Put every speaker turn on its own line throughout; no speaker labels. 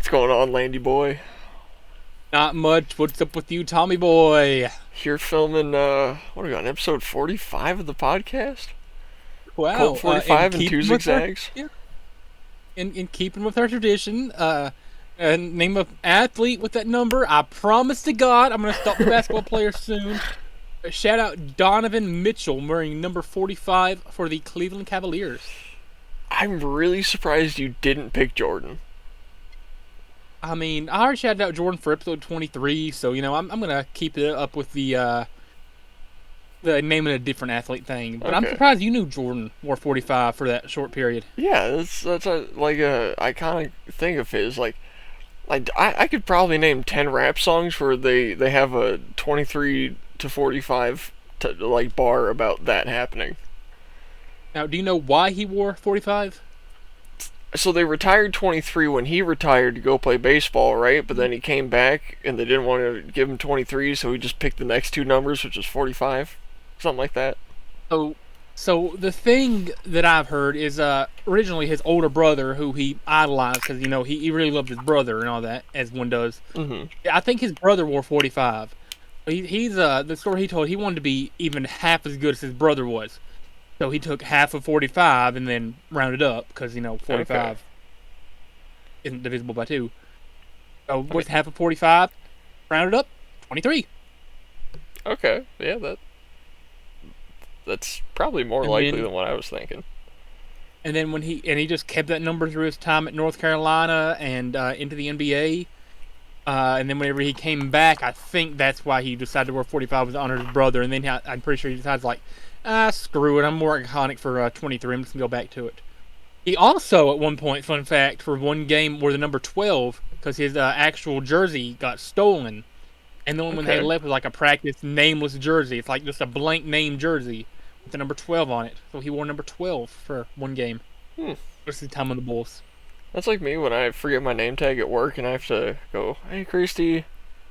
What's going on, Landy boy?
Not much. What's up with you, Tommy boy?
Here filming, what are we on, episode 45 of the podcast? Colt
Wow. In
45 and two
keeping with our
zigzags?
yeah, in keeping with our tradition, and name of athlete with that number. I promise to God, I'm gonna stop the basketball player soon. Shout out Donovan Mitchell wearing number 45 for the Cleveland Cavaliers.
I'm really surprised you didn't pick Jordan.
I mean, I already shouted out Jordan for episode 23, so I'm gonna keep it up with the naming a different athlete thing. But I'm
Okay.
surprised you knew Jordan wore 45 for that short period.
Yeah, that's a iconic thing of his. I could probably name 10 rap songs where they have a 23 to 45 bar about that happening.
Now, do you know why he wore 45?
So they retired 23 when he retired to go play baseball, right? But then he came back and they didn't want to give him 23, so he just picked the next two numbers, which is 45, something like that.
So, so the thing that I've heard is originally his older brother, who he idolized because he really loved his brother and all that, as one does.
Hmm.
I think his brother wore 45. He's the story he told. He wanted to be even half as good as his brother was, so he took half of 45 and then rounded up because 45 isn't divisible by 2. So what's half of 45? Rounded up, 23.
Okay, yeah, that's probably more
And
likely
then
than what I was thinking.
And then he just kept that number through his time at North Carolina and into the NBA. And then whenever he came back, I think that's why he decided to wear 45 was to honor his brother. And then I'm pretty sure he decides screw it, I'm more iconic for 23. I'm just gonna go back to it. He also at one point, fun fact, for one game wore the number 12 because his actual jersey got stolen, and the one when they
Okay.
left was like a practice nameless jersey. It's like just a blank name jersey with the number 12 on it. So he wore number 12 for one game.
Hmm.
What's the time on the Bulls?
That's like me when I forget my name tag at work and I have to go, hey, Christy,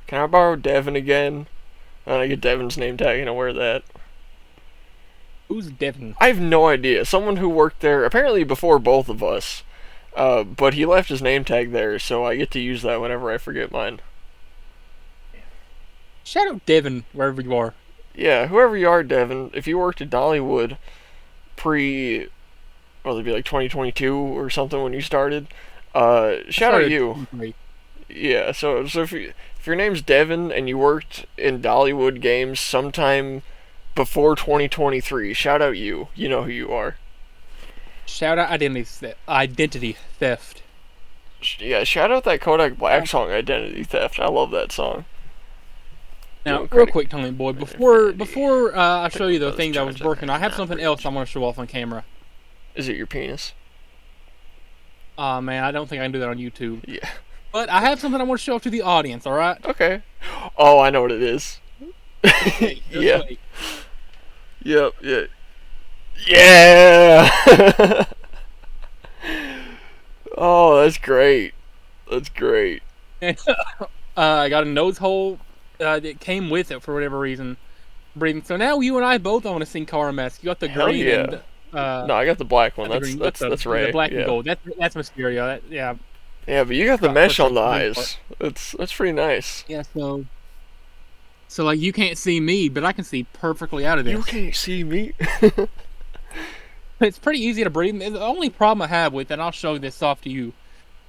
can I borrow Devin again? And I get Devin's name tag and I wear that.
Who's Devin?
I have no idea. Someone who worked there, apparently before both of us, but he left his name tag there, so I get to use that whenever I forget mine.
Shout out Devin wherever you are.
Yeah, whoever you are, Devin, if you worked at Dollywood pre, well, it'd be like 2022 or something when you started, shout out you. Yeah, so if your name's Devin and you worked in Dollywood games sometime before 2023, shout out you. You know who you are.
Shout out identity theft.
Yeah, shout out that Kodak Black song, Identity Theft. I love that song.
Now,
Doing
real
credit.
quick, Tony boy, before
Infinity.
before I show you the
Those
things I was
charges
working on, I have
are
something
not
else I want to show off on camera.
Is it your penis?
Man, I don't think I can do that on YouTube.
Yeah.
But I have something I want to show off to the audience, alright?
Okay. Oh, I know what it is.
Okay, just
Yeah.
wait.
Yep. Yeah. Yeah. Oh, that's great. That's great.
I got a nose hole that came with it for whatever reason. Breathing. So now you and I both own a Sin Cara mask. You got the
Hell
green
yeah.
and
No, I got the black one.
not the
That's
green,
that's
but
that's
the
Ray.
black and
Yeah.
gold. That's Mysterio. Yeah,
Yeah, but you got the
got
mesh
for
on the
the green
eyes. That's pretty nice.
yeah. So like you can't see me, but I can see perfectly out of
You
this.
can't see me.
It's pretty easy to breathe. The only problem I have with it, and I'll show this off to you,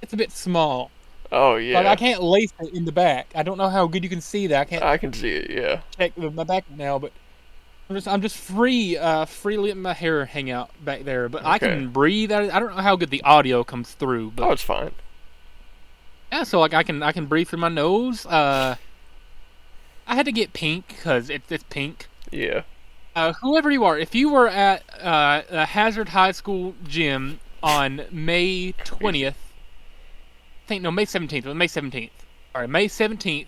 it's a bit small.
Oh
Like I
yeah.
can't lace it in the back. I don't know how good you can see that. I can't
I can see it. Yeah.
check with my back now, but I'm just freely letting my hair hang out back there. But I
Okay.
can breathe. I don't know how good the audio comes through,
Oh,
but
it's fine.
yeah. So like I can breathe through my nose. I had to get pink because it's pink.
Yeah.
Whoever you are, if you were at a Hazard High School gym on May 20th, I think no May 17th. It was May 17th. All right, May 17th,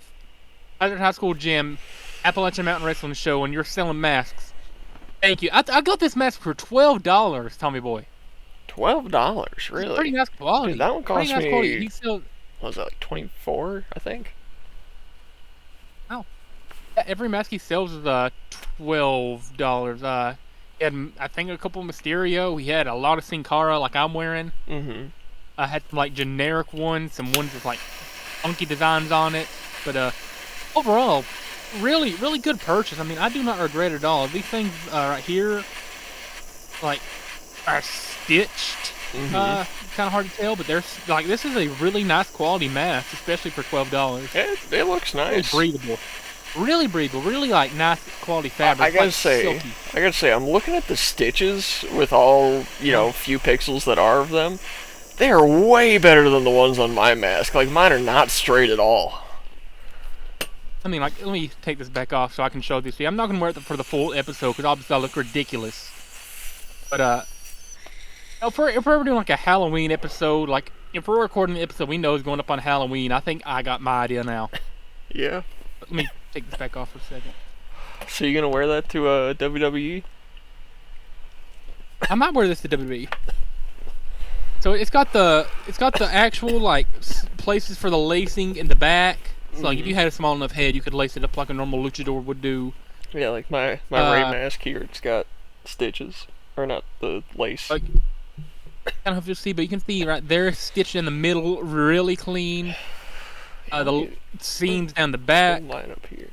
Hazard High School gym, Appalachian Mountain Wrestling Show, and you're selling masks. Thank you. I got this mask for $12, Tommy boy.
$12,
It's
really?
pretty nice quality.
Dude, that one
Pretty
cost
nice quality.
me.
He sells.
What was that, like 24? I think.
Every mask he sells is $12. He had I think a couple Mysterio. He had a lot of Sin Cara like I'm wearing.
Mm-hmm.
I had some like generic ones, some ones with like funky designs on it. But overall, really, really good purchase. I mean, I do not regret it at all. These things right here, like, are stitched. Kind of hard to tell, but there's like this is a really nice quality mask, especially for $12.
It looks nice.
Really breathable, really like nice quality fabric.
I gotta
like
say, I'm looking at the stitches with all few pixels that are of them. They are way better than the ones on my mask. Like mine are not straight at all.
I mean, like, let me take this back off so I can show this to you. I'm not gonna wear it for the full episode because obviously I look ridiculous. But if we're ever doing like a Halloween episode, like if we're recording the episode we know is going up on Halloween, I think I got my idea now.
Yeah.
Let me take this back off for a second.
So you gonna wear that to WWE?
I might wear this to WWE. So it's got the actual like places for the lacing in the back. So like if you had a small enough head, you could lace it up like a normal luchador would do.
Yeah, like my Ray mask here, it's got stitches, or not the lace.
Like, I don't know if you'll see, but you can see right there, stitched in the middle, really clean. The seams down the back.
Line up here.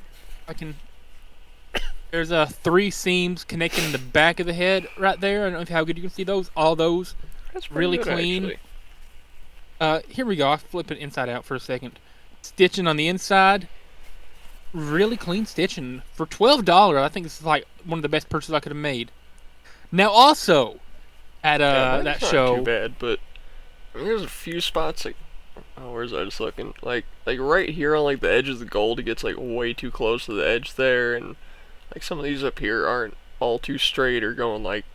There's 3 seams connecting the back of the head right there. I don't know how good you can see those. All those.
That's
really
good,
clean. Here we go. I'll flip it inside out for a second. Stitching on the inside. Really clean stitching. For $12, I think this is like one of the best purchases I could have made. Now also, at that show.
Not too bad, but I mean, there's a few spots like, where's I just looking? Like right here on like the edge of the gold, it gets like way too close to the edge there, and like some of these up here aren't all too straight or going like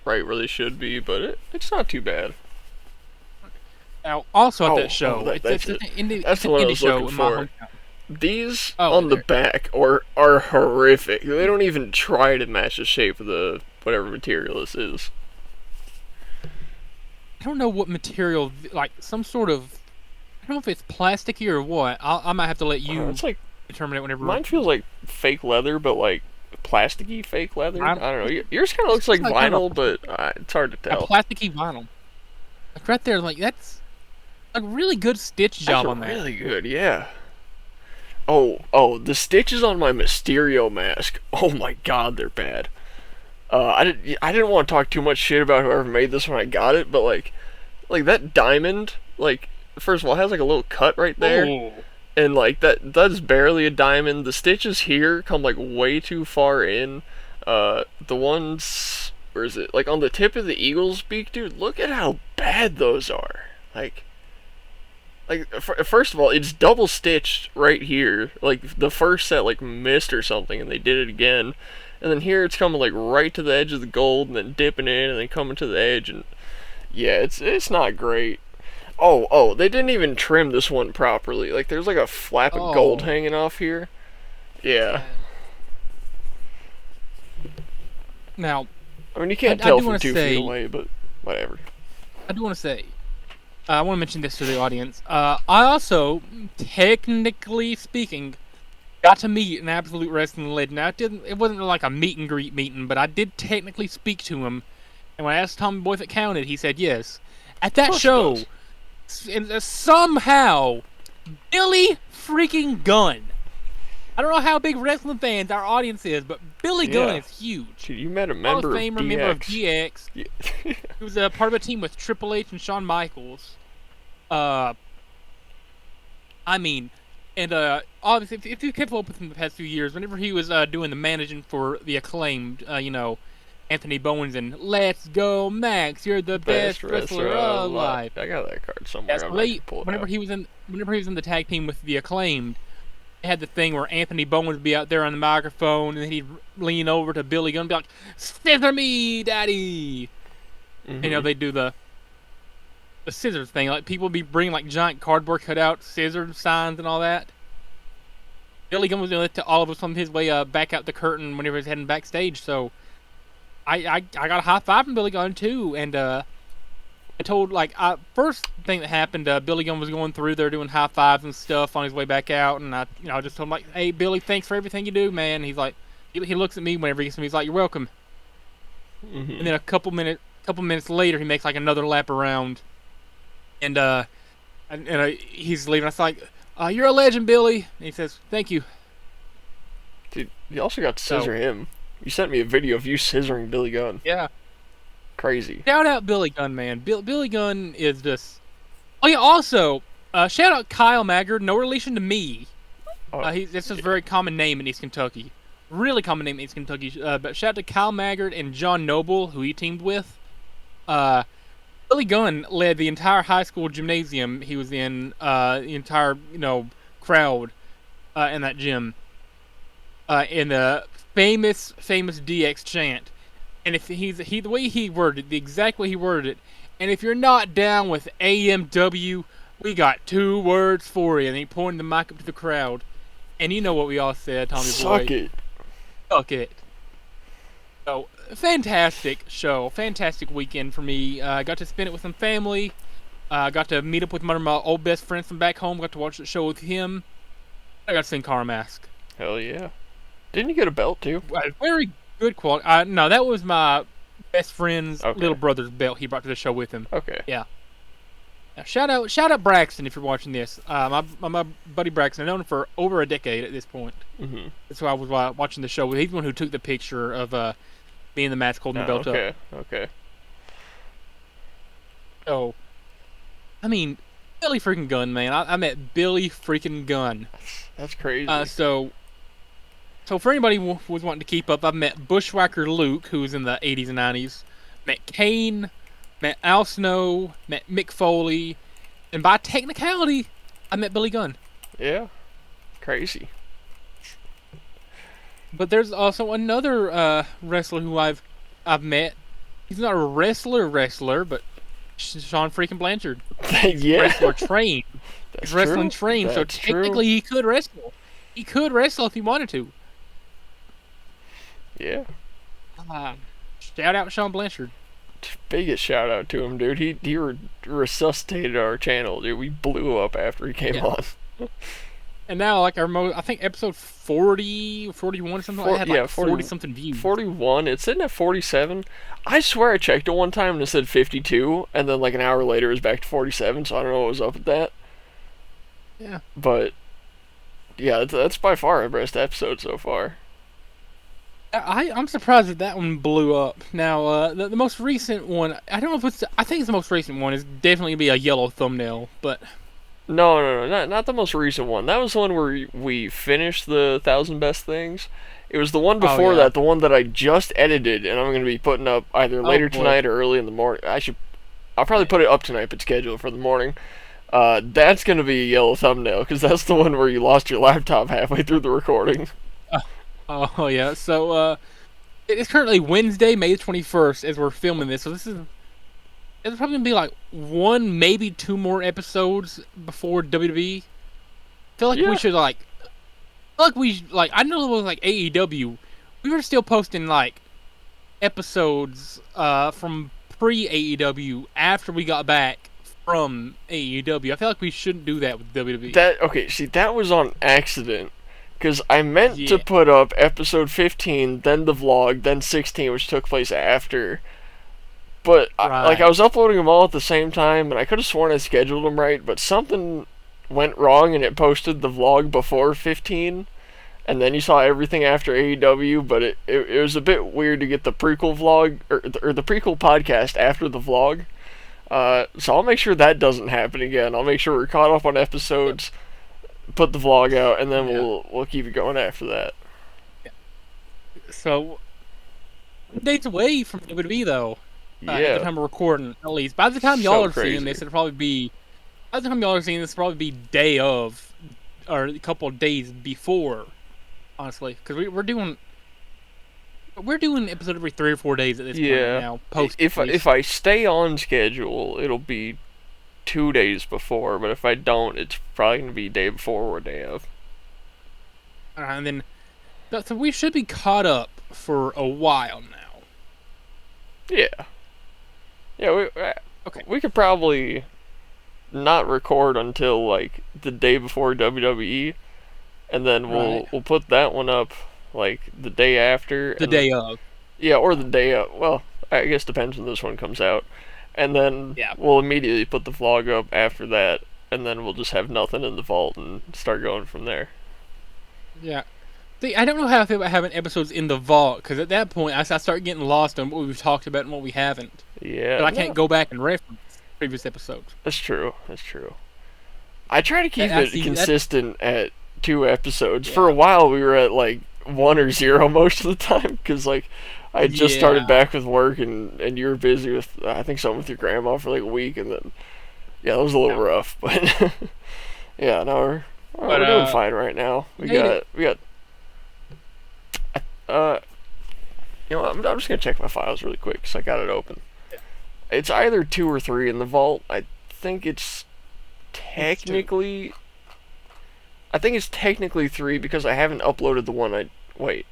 right where they should be, but it's not too bad.
Now also at that show,
that's
an indie
what I was
show
looking
in my
for.
hometown.
These on the back are horrific. They don't even try to match the shape of the whatever material this is.
I don't know what material, like some sort of, I don't know if it's plasticky or what. I might have to let you determine it whenever.
Mine feels like fake leather, but like plasticky fake leather. I don't know. Yours kind of looks like vinyl, but it's hard to tell.
A plasticky vinyl. Like right there, like that's a really good stitch job on that.
Really good, yeah. Oh, the stitches on my Mysterio mask. Oh my God, they're bad. I didn't want to talk too much shit about whoever made this when I got it, but like that diamond, like first of all, it has like a little cut right there, and like that's barely a diamond. The stitches here come like way too far in. The ones, where is it? Like on the tip of the eagle's beak, dude. Look at how bad those are. Like first of all, it's double stitched right here. Like the first set like missed or something, and they did it again. And then here it's coming like right to the edge of the gold, and then dipping in, and then coming to the edge, and yeah, it's not great. Oh, they didn't even trim this one properly. Like there's like a flap of gold hanging off here. Yeah.
Now,
I mean you can't tell from 2 feet away, but whatever.
I do want to say, I want to mention this to the audience. I also, technically speaking, got to meet an absolute wrestling legend. Now, it wasn't like a meet and greet meeting, but I did technically speak to him. And when I asked Tommy Boy if it counted, he said yes. At that show, somehow, Billy freaking Gunn. I don't know how big wrestling fans our audience is, but Billy Gunn is huge.
Dude, you met a member of DX.
Member of DX. Yeah. He was a part of a team with Triple H and Shawn Michaels. I mean, and obviously, if you kept up with him the past few years, whenever he was doing the managing for the Acclaimed, Anthony Bowens and Let's Go Max, you're the best wrestler alive.
I got that card somewhere.
Whenever he was in the tag team with the Acclaimed, they had the thing where Anthony Bowens would be out there on the microphone, and then he'd lean over to Billy Gunn and be like, "Scissor me, daddy!" Mm-hmm. They do the scissors thing. Like people would be bringing like giant cardboard cutout scissor signs and all that. Billy Gunn was doing it to all of us on his way back out the curtain whenever he was heading backstage. So I got a high five from Billy Gunn too, and I told first thing that happened, Billy Gunn was going through there doing high fives and stuff on his way back out, and I just told him like, "Hey Billy, thanks for everything you do, man." And he's like, he looks at me whenever he sees me, he's like, "You're welcome." Mm-hmm. And then a couple minutes later, he makes like another lap around. he's leaving. I was like, "You're a legend, Billy." And he says, "Thank you."
Dude, you also got to scissor him. You sent me a video of you scissoring Billy Gunn.
Yeah.
Crazy.
Shout out Billy Gunn, man. Billy Gunn is just. Oh yeah. Also, shout out Kyle Maggard. No relation to me. This is a very common name in East Kentucky. Really common name in East Kentucky. But shout out to Kyle Maggard and John Noble, who he teamed with. Billy Gunn led the entire high school gymnasium he was in. The entire crowd in that gym. In the famous DX chant. And if the way he worded it, the exact way he worded it, and if you're not down with AMW, we got 2 words for you. And he pointed the mic up to the crowd. And you know what we all said, Tommy Boy.
Suck it.
Suck it. So, fantastic show. Fantastic weekend for me. I got to spend it with some family. Got to meet up with one of my old best friends from back home. Got to watch the show with him. I got to sing Car Mask.
Hell yeah. Didn't you get a belt too?
Very good quality. No, that was my best friend's little brother's belt he brought to the show with him.
Okay.
Yeah. Shout out Braxton if you're watching this. My buddy Braxton. I've known him for over a decade at this point.
Mm-hmm.
That's who I was watching the show with. He's the one who took the picture of me and the mask holding the belt up.
Okay.
So, I mean, Billy freaking Gunn, man. I met Billy freaking Gunn.
That's crazy.
So for anybody who was wanting to keep up, I've met Bushwhacker Luke, who was in the 80s and 90s. Met Kane. Met Al Snow, met Mick Foley, and by technicality, I met Billy Gunn.
Yeah, crazy.
But there's also another wrestler who I've met. He's not a wrestler, but Sean freaking Blanchard.
Yeah.
Wrestler trained. He's wrestling trained, so technically he could wrestle. He could wrestle if he wanted to.
Yeah.
Shout out Sean Blanchard.
Biggest shout out to him, dude. He resuscitated our channel, dude. We blew up after he came on.
And now, like I think episode 40, 41 or something like that had like 40 something views.
41. It's sitting at 47. I swear I checked it one time and it said 52, and then like an hour later it was back to 47. So I don't know what was up with that.
Yeah.
But yeah, that's by far our best episode so far.
I'm surprised that one blew up. Now, the most recent one, I don't know if it's... I think it's the most recent one. Is definitely going to be a yellow thumbnail, but...
No, not the most recent one. That was the one where we finished the 1,000 best things. It was the one before that, the one that I just edited, and I'm going to be putting up either later tonight or early in the morning. I'll probably put it up tonight, but schedule for the morning. That's going to be a yellow thumbnail, because that's the one where you lost your laptop halfway through the recording.
Oh, yeah. So, it is currently Wednesday, May 21st, as we're filming this. So it's probably going to be like 1, maybe 2 more episodes before WWE. I feel like we should, I know it was like AEW. We were still posting, like, episodes from pre-AEW after we got back from AEW. I feel like we shouldn't do that with WWE.
That was on accident. Because I meant to put up episode 15, then the vlog, then 16, which took place after. But, I was uploading them all at the same time, and I could have sworn I scheduled them right, but something went wrong, and it posted the vlog before 15, and then you saw everything after AEW, but it was a bit weird to get the prequel vlog, or the prequel podcast after the vlog. So I'll make sure that doesn't happen again. I'll make sure we're caught up on episodes... Put the vlog out, and then we'll keep it going after that.
Yeah. So, dates away from WWE though. At the time of recording, at least. By the time y'all are seeing this, it'll probably be. By the time y'all are seeing this, it'll probably be day of, or a couple of days before. Honestly, because we're doing an episode every 3 or 4 days at this point now.
If I stay on schedule, it'll be 2 days before, but if I don't, it's probably going to be day before or day of.
And then, so we should be caught up for a while now.
Yeah, we could probably not record until, like, the day before WWE, and then we'll put that one up, like, the day after.
The day of.
Yeah, or the day of. Well, I guess depends when this one comes out. and then
Yeah.
we'll immediately put the vlog up after that, and then we'll just have nothing in the vault and start going from there.
Yeah. See, I don't know how I feel about having episodes in the vault, because at that point, I start getting lost on what we've talked about and what we haven't.
Yeah.
But I can't go back and reference previous episodes.
That's true. That's true. I try to keep it consistent at 2 episodes. Yeah. For a while, we were at like 1 or 0 most of the time, because like I just started back with work, and you were busy with I think something with your grandma for like a week, and then that was a little rough, but yeah, no, we're doing fine right now. We got you know what, I'm just gonna check my files really quick because I got it open. Yeah. It's either 2 or 3 in the vault. I think it's technically 3 because I haven't uploaded the one wait.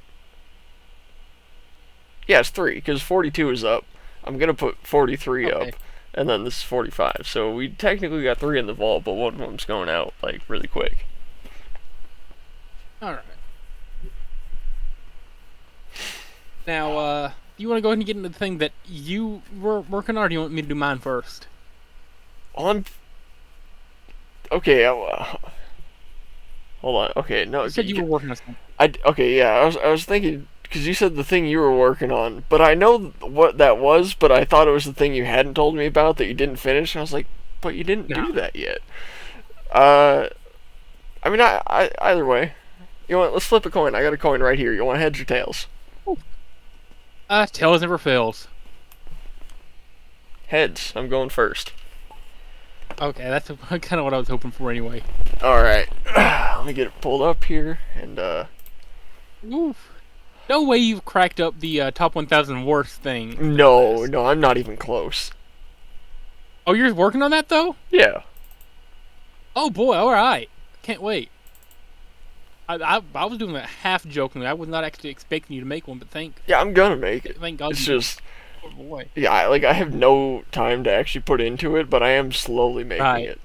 Yeah, it's 3 because 42 is up. I'm gonna put 43 up, and then this is 45. So we technically got 3 in the vault, but one of them's going out like really quick.
All right. Now, you want to go ahead and get into the thing that you were working on, or do you want me to do mine first?
Okay. Hold on. Okay, no.
You said you were working on something.
Okay, yeah. I was thinking because you said the thing you were working on, but I know what that was. But I thought it was the thing you hadn't told me about that you didn't finish. And I was like, but you didn't do that yet. I mean, I either way. You want? Let's flip a coin. I got a coin right here. You want heads or tails?
Tails never fails.
Heads. I'm going first.
Okay, that's kind of what I was hoping for anyway.
Alright. Let me get it pulled up here, and
Oof. No way you've cracked up the top 1,000 worst thing.
No, I'm not even close.
Oh, you're working on that, though?
Yeah.
Oh, boy, alright. Can't wait. I was doing that half jokingly. I was not actually expecting you to make one, but
yeah, I'm gonna make it.
Thank God.
It's just,
oh boy.
Yeah, I have no time to actually put into it, but I am slowly making it.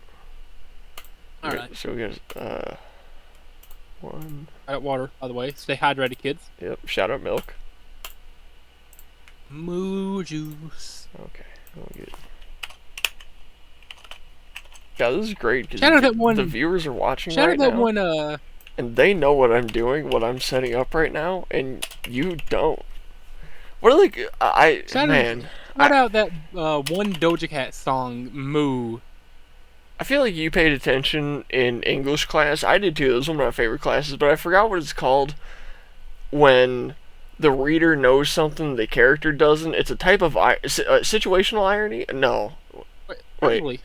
All right.
So we got 1.
I got water, by the way. Stay hydrated, kids.
Yep. Shout out milk.
Moo juice.
Okay. We'll get. Yeah, this is great because the viewers are watching right now.
Shout out that one.
And they know what I'm doing, what I'm setting up right now, and you don't. What are like
Shout out that one Doja Cat song, Moo.
I feel like you paid attention in English class. I did too. It was one of my favorite classes, but I forgot what it's called when the reader knows something the character doesn't. It's a type of situational irony. No, wait.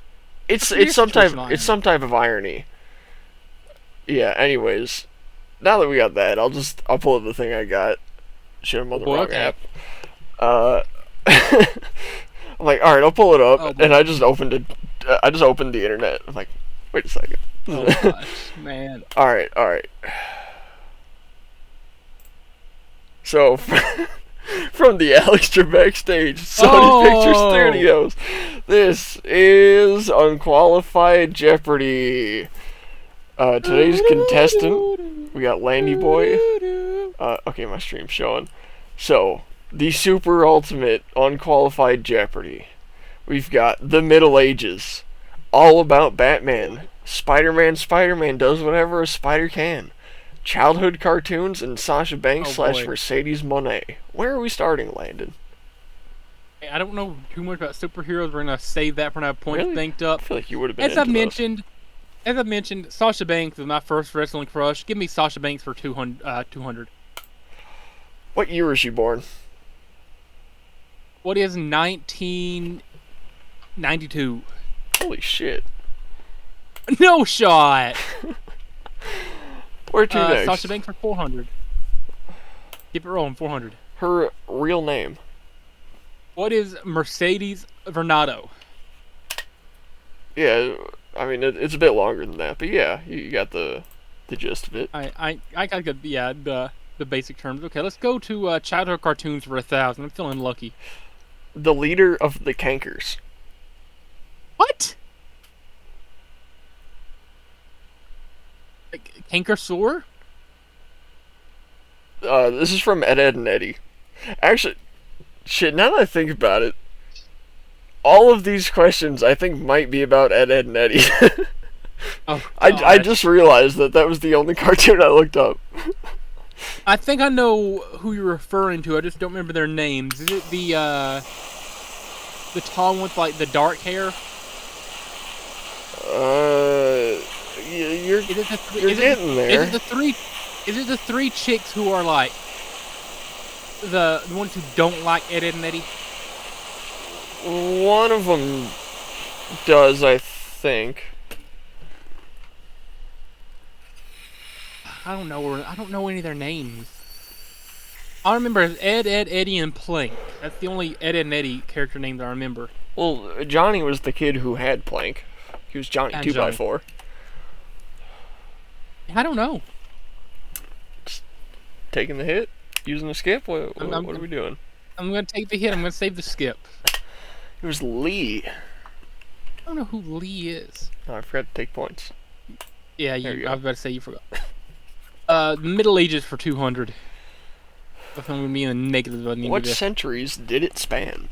It's some type of irony. Yeah, anyways, now that we got that, I'll pull up the thing I got. Shit, I'm on the wrong app. I'm like, alright, I'll pull it up, and I just opened the internet. I'm like, wait a second.
Oh gosh, man.
Alright. So, from the Alex Trebek stage, Sony Picture Studios, this is Unqualified Jeopardy! Today's contestant, we got Landy Boy. Okay, my stream's showing. So, the super ultimate Unqualified Jeopardy. We've got the Middle Ages. All about Batman. Spider-Man does whatever a spider can. Childhood cartoons and Sasha Banks / Mercedes Monet. Where are we starting, Landon?
I don't know too much about superheroes. We're going to save that for another point banked up.
I feel like you would have been
As I mentioned, Sasha Banks was my first wrestling crush. Give me Sasha Banks for 200.
What year was she born?
What is 1992?
Holy shit.
No shot!
Where to next?
Sasha Banks for 400. Keep it rolling, 400.
Her real name?
What is Mercedes Vernado?
Yeah, I mean, it's a bit longer than that, but yeah, you got the gist of it.
I got the basic terms. Okay, let's go to childhood cartoons for 1,000. I'm feeling lucky.
The leader of the Cankers.
What? Cankersaur?
This is from Ed, and Eddie. Actually, shit, now that I think about it, all of these questions I think might be about Ed, Ed, and Eddie.
Oh,
I just realized that was the only cartoon I looked up.
I think I know who you're referring to. I just don't remember their names. Is it the tall one with like the dark hair?
You're getting there.
Is it the three chicks who are like the ones who don't like Ed, Ed, and Eddie?
One of them does, I think.
I don't know any of their names. All I remember is Ed, Ed, Eddie, and Plank. That's the only Ed, Ed, and Eddie character names I remember.
Well, Johnny was the kid who had Plank. He was Johnny 2x4.
I don't know.
Just taking the hit? Using the skip? What are we doing?
I'm going to take the hit. I'm going to save the skip.
It was Lee.
I don't know who Lee is.
Oh, I forgot to take points.
Yeah, I was about to say you forgot. Middle Ages for 200. If I'm going to be in the negative.
What centuries did it span?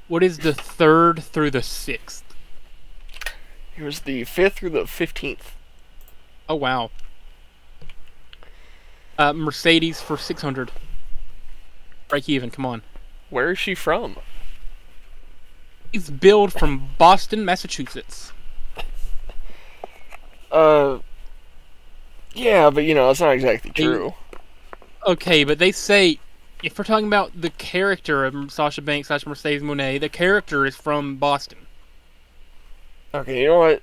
What is the 3rd through the 6th?
It was the 5th through the 15th.
Oh, wow. Mercedes for 600. Break even, come on.
Where is she from?
He's billed from Boston, Massachusetts.
Yeah, but it's not exactly true.
Okay, but they say, if we're talking about the character of Sasha Banks / Mercedes Moné, the character is from Boston.
Okay, you know what?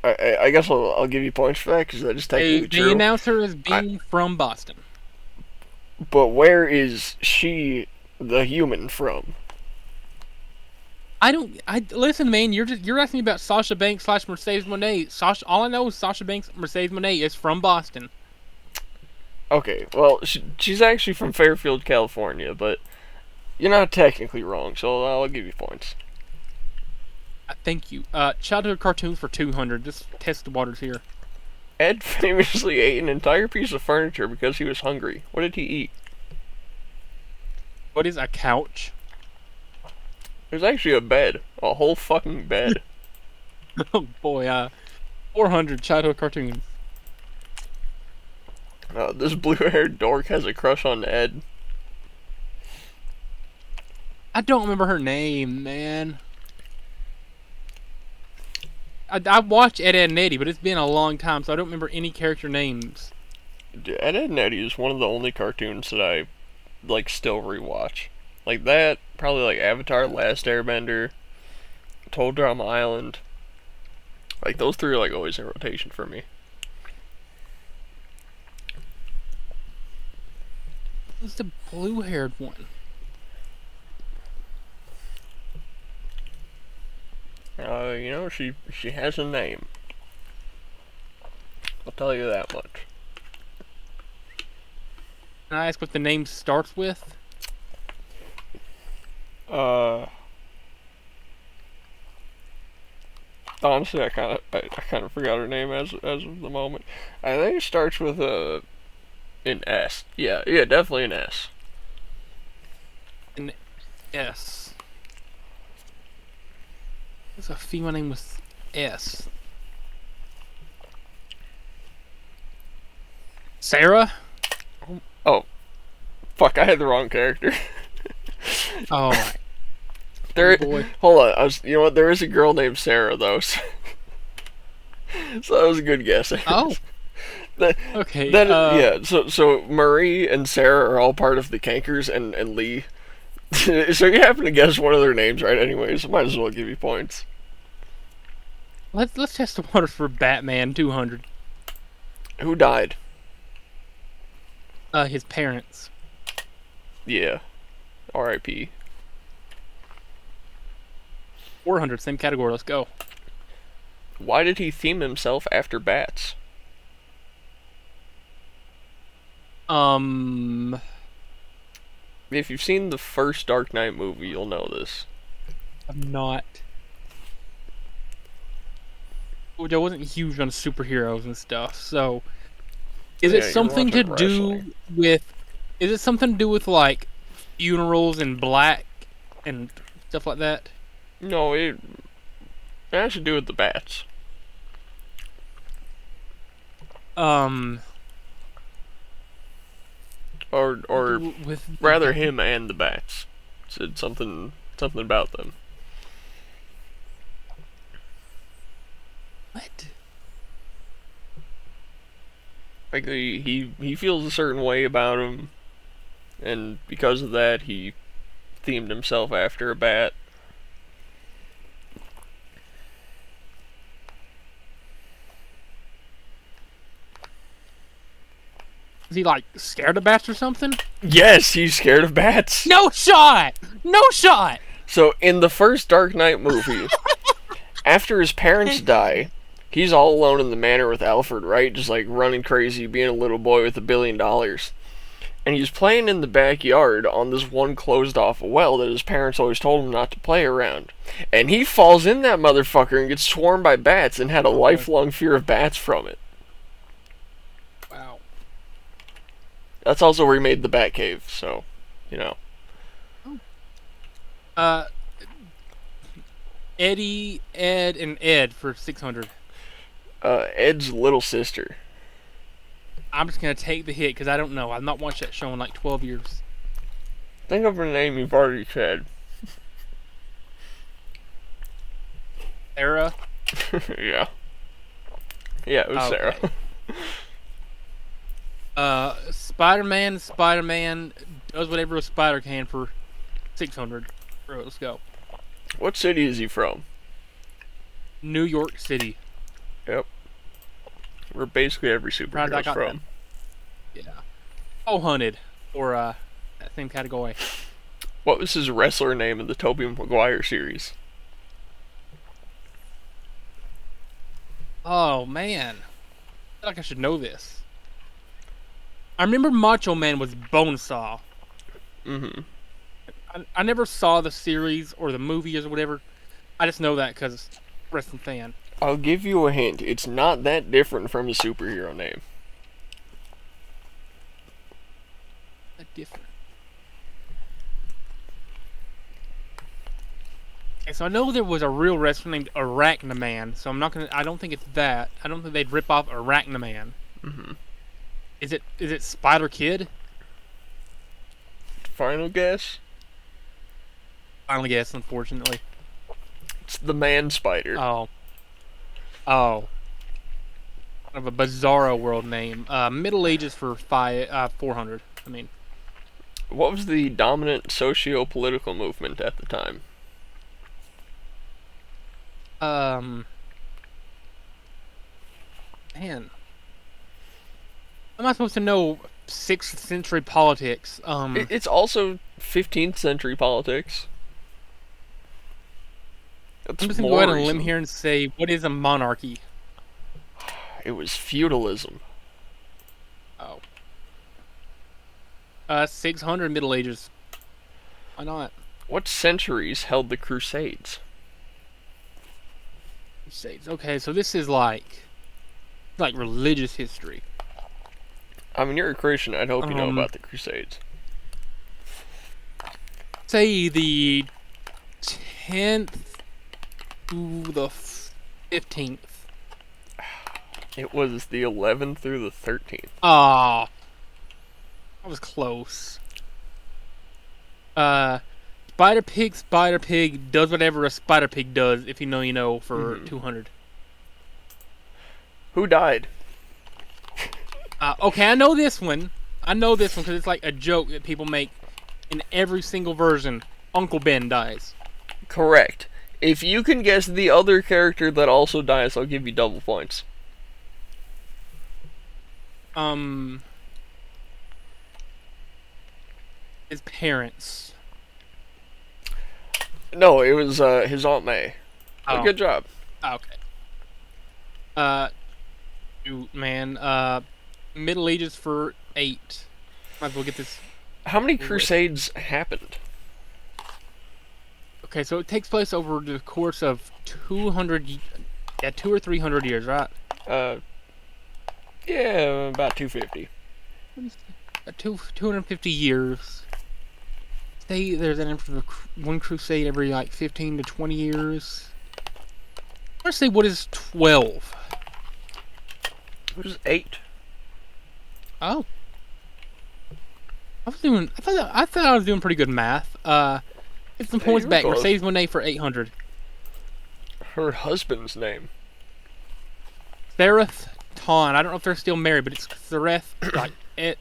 I guess I'll give you points for that, because that is technically true.
The announcer is being from Boston.
But where is she, the human, from?
Listen, man. You're asking me about Sasha Banks / Mercedes Moné. All I know is Sasha Banks Mercedes Moné is from Boston.
Okay, well, she's actually from Fairfield, California, but you're not technically wrong, so I'll give you points.
Thank you. Childhood cartoons for 200. Just test the waters here.
Ed famously ate an entire piece of furniture because he was hungry. What did he eat?
What is a couch?
There's actually a bed. A whole fucking bed.
Oh boy, 400 childhood cartoons.
This blue-haired dork has a crush on Ed.
I don't remember her name, man. I watched Ed, Ed, and Eddie, but it's been a long time, so I don't remember any character names.
Ed, Ed, and Eddie is one of the only cartoons that I, still rewatch. Like that, probably Avatar, Last Airbender, Toad Drama Island. Those three are always in rotation for me.
Who's the blue-haired one?
She has a name. I'll tell you that much.
Can I ask what the name starts with?
Honestly, I kind of forgot her name as of the moment. I think it starts with an S. Yeah, definitely an S.
An S. There's a female name with S. Sarah?
Oh, fuck! I had the wrong character.
Oh.
Hold on. You know what? There is a girl named Sarah though. So that was a good guess.
Oh. Okay.
Yeah. So Marie and Sarah are all part of the Cankers and Lee. So you happen to guess one of their names right, anyways. Might as well give you points.
Let's test the waters for Batman 200.
Who died?
His parents.
Yeah. R.I.P.
400, same category. Let's go.
Why did he theme himself after bats? If you've seen the first Dark Knight movie, you'll know this.
I'm not. I wasn't huge on superheroes and stuff, so... Is it something to do with... Is it something to do with, funerals and black and stuff like that?
No, it has to do with the bats. Or
With
rather him and the bats. Said something about them.
what?
Like he feels a certain way about him, and because of that he themed himself after a bat.
Is he like scared of bats or something?
Yes, he's scared of bats.
No shot! No shot!
So in the first Dark Knight movie, after his parents die, he's all alone in the manor with Alfred, right? Just like running crazy, being a little boy with $1 billion. And he's playing in the backyard on this one closed off well that his parents always told him not to play around. And he falls in that motherfucker and gets swarmed by bats and had a lifelong fear of bats from it.
Wow.
That's also where he made the Batcave, so, you know.
Eddie, Ed, and Ed for 600.
Ed's little sister.
I'm just gonna take the hit because I don't know. I've not watched that show in like 12 years.
Think of her name you've already said.
Sarah?
Yeah. Yeah, it was
Okay.
Sarah.
Spider-Man does whatever a spider can for 600. Bro, let's go.
What city is he from?
New York City.
Yep. Where basically every
Surprised I
superhero's
got
from.
that. Yeah. Oh, Hunted. Or, that same category.
What was his wrestler name in the Tobey Maguire series?
Oh, man. I feel like I should know this. I remember Macho Man was Bonesaw.
Mm-hmm.
I never saw the series or the movies or whatever. I just know that because wrestling fan.
I'll give you a hint. It's not that different from his superhero name.
Different. Okay, so I know there was a real wrestler named Arachnaman, so I don't think it's that. I don't think they'd rip off Arachnaman.
Mm-hmm.
Is it Spider Kid?
Final guess?
Final guess, unfortunately.
It's the Man Spider.
Oh. Kind of a bizarro world name. Middle Ages for 400. I mean,
What was the dominant socio-political movement at the time?
Man, am I supposed to know 6th century politics?
It's also 15th century politics. That's
I'm just gonna go out on a limb
recent.
here and say, what is a monarchy?
It was feudalism.
Oh. 600 Middle Ages. Why not?
What centuries held the Crusades?
Crusades. Okay, so this is like religious history.
I mean, you're a Christian. I'd hope you know about the Crusades.
Say the 10th to the 15th.
It was the 11th through the 13th.
Ah, that was close. Spider Pig does whatever a Spider Pig does. If you know, you know. For 200.
Who died?
Okay, I know this one. Because it's like a joke that people make in every single version. Uncle Ben dies.
Correct. If you can guess the other character that also dies, I'll give you double points.
His parents.
No, it was his Aunt May.
Oh.
Good job.
Okay. Shoot, man. Middle Ages for 8. Might as well get this.
How many Crusades happened?
Okay, so it takes place over the course of 200, 200 or 300 years, right?
Yeah, about 250.
250 years. say there's one crusade every like 15 to 20 years. I want to say, what is 12?
It was 8.
Oh. I thought I was doing pretty good math. Get some points back. Mercedes Monet for 800.
Her husband's name.
Thereth Ton. I don't know if they're still married, but it's Thereth. Yeah,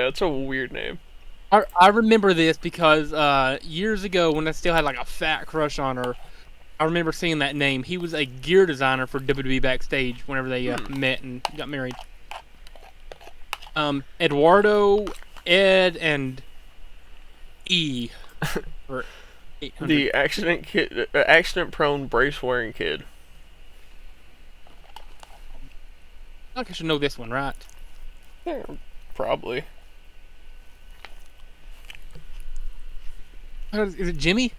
it's a weird name.
I remember this because years ago when I still had like a fat crush on her, I remember seeing that name. He was a gear designer for WWE backstage whenever they met and got married. Eduardo, Ed, and E for 800.
The accident-prone brace-wearing kid.
I think I should know this one, right?
Yeah, probably.
Is it Jimmy?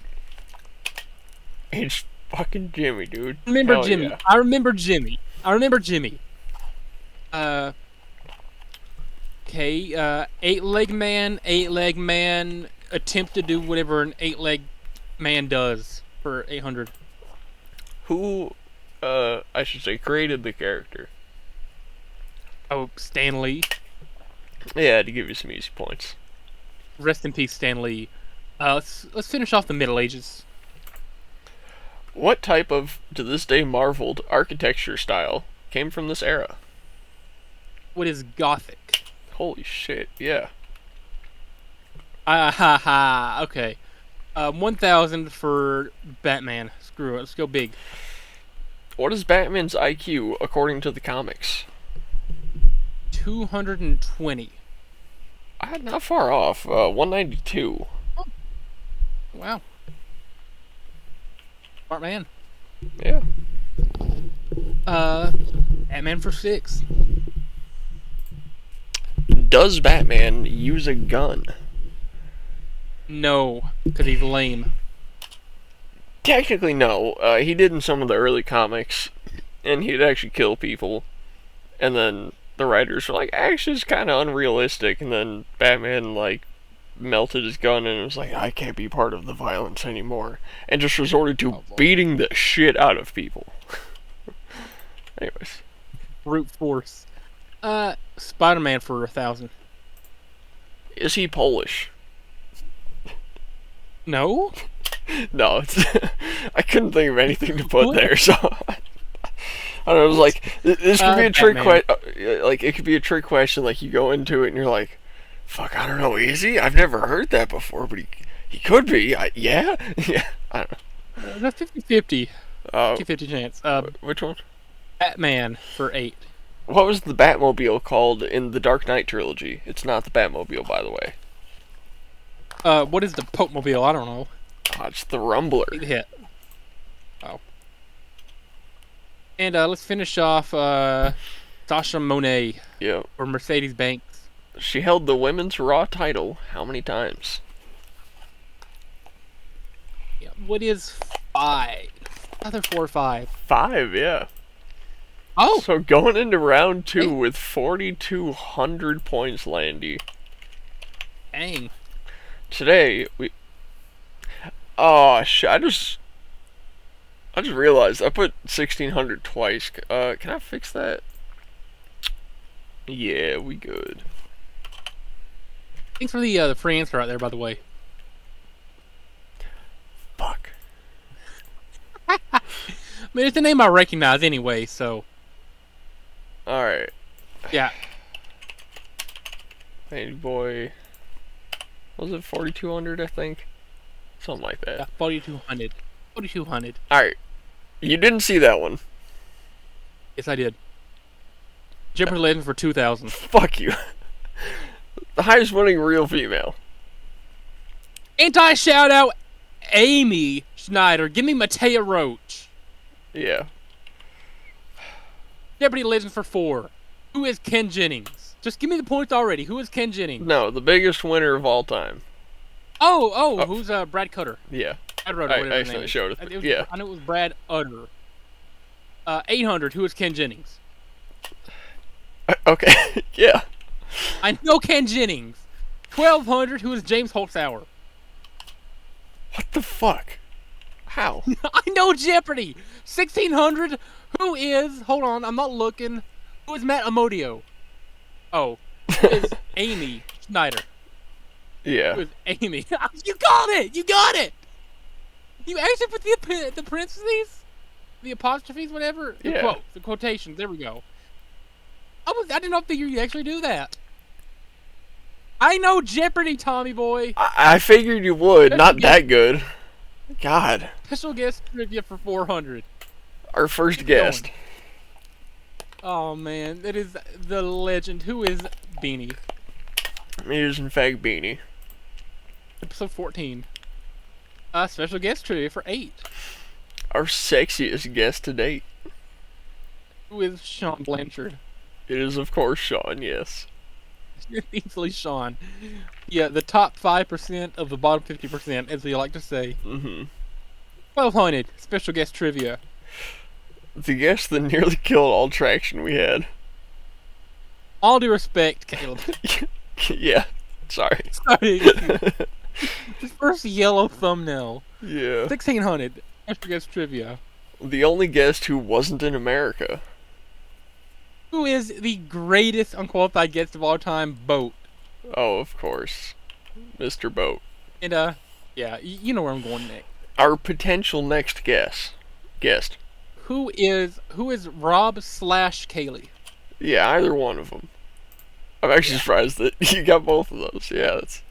It's fucking Jimmy, dude.
Remember Jimmy.
Yeah.
I remember Jimmy. Okay, eight-leg man, attempt to do whatever an eight-leg man does for 800.
Who, I should say, created the character?
Oh, Stan Lee.
Yeah, to give you some easy points.
Rest in peace, Stan Lee. Let's finish off the Middle Ages.
What type of, to this day marveled, architecture style came from this era?
What is Gothic?
Holy shit, yeah.
Okay. 1,000 for Batman. Screw it, let's go big.
What is Batman's IQ according to the comics?
220.
Not far off. 192.
Oh. Wow. Smart man.
Yeah.
Batman for 6.
Does Batman use a gun?
No, because he's lame.
Technically, no. He did in some of the early comics, and he'd actually kill people. And then the writers were like, actually, it's kind of unrealistic. And then Batman, like, melted his gun and was like, I can't be part of the violence anymore. And just resorted to beating the shit out of people. Anyways.
Brute force. Spider-Man for 1,000.
Is he Polish?
No?
No, it's I couldn't think of anything to put there, so I don't know. It was like this could be a trick question. Like it could be a trick question. Like you go into it and you're like, "Fuck, I don't know. Is he? I've never heard that before, but he could be. Yeah, yeah. I don't know.
That's 50-50. 50-50 chance.
Which one?
Batman for 8.
What was the Batmobile called in the Dark Knight trilogy? It's not the Batmobile, by the way.
What is the Pope-mobile? I don't know.
It's the Rumbler.
It hit. Oh. And let's finish off Sasha Monet.
Yeah.
Or Mercedes Banks.
She held the women's Raw title how many times?
Yeah. What is 5? Either 4 or 5.
5, yeah.
Oh!
So going into round 2 with 4,200 points, Landy.
Dang.
Today, oh, shit, I just realized I put 1,600 twice. Can I fix that? Yeah, we good.
Thanks for the free answer out there, by the way.
Fuck.
I mean, it's a name I recognize anyway, so.
Alright.
Yeah.
Hey, boy. Was it 4,200, I think? Something like that.
Yeah, 4,200. 4,200.
Alright. You didn't see that one.
Yes, I did. Jeopardy Legend for 2,000.
Fuck you. The highest winning real female.
Anti-shout-out Amy Schneider. Give me Matea Roach.
Yeah.
Jeopardy Legend for 4. Who is Ken Jennings? Just give me the points already. Who is Ken Jennings?
No, the biggest winner of all time.
Oh, who's Brad Cutter?
Yeah.
Brad Rutter, whatever
I
his name
actually
is.
showed it. Yeah.
I know it was Brad Utter. 800, who is Ken Jennings?
Okay, yeah.
I know Ken Jennings. 1,200, who is James Holzhauer?
What the fuck? How?
I know Jeopardy! 1600? Who is... Hold on, I'm not looking. Who is Matt Amodio? Oh. Who is Amy Schneider?
Yeah.
Who is Amy? You got it! You got it! You actually put the parentheses? The apostrophes, whatever? The quotes, the quotations. There we go. I did not figure you'd actually do that. I know Jeopardy, Tommy boy.
I figured you would.
Special
Not
guest,
that good. God.
Special guest trivia for 400.
Our first guest.
Going. Oh man, that is the legend. Who is Beanie?
It is in fact Beanie.
Episode 14. Special guest trivia for 8.
Our sexiest guest to date.
Who is Sean Blanchard?
It is of course Sean, yes.
Easily Sean. Yeah, the top 5% of the bottom 50%, as we like to say.
Mm-hmm.
1200. Special guest trivia.
The guest that nearly killed all traction we had.
All due respect, Caleb.
Yeah, sorry.
Sorry. The first yellow thumbnail.
Yeah.
1600. Special guest trivia.
The only guest who wasn't in America.
Who is the greatest unqualified guest of all time? Boat.
Oh, of course. Mr. Boat.
And, yeah, you know where I'm going next.
Our potential next guest.
Who is Rob / Kaylee?
Yeah, either one of them. I'm actually surprised that you got both of those. Yeah, that's...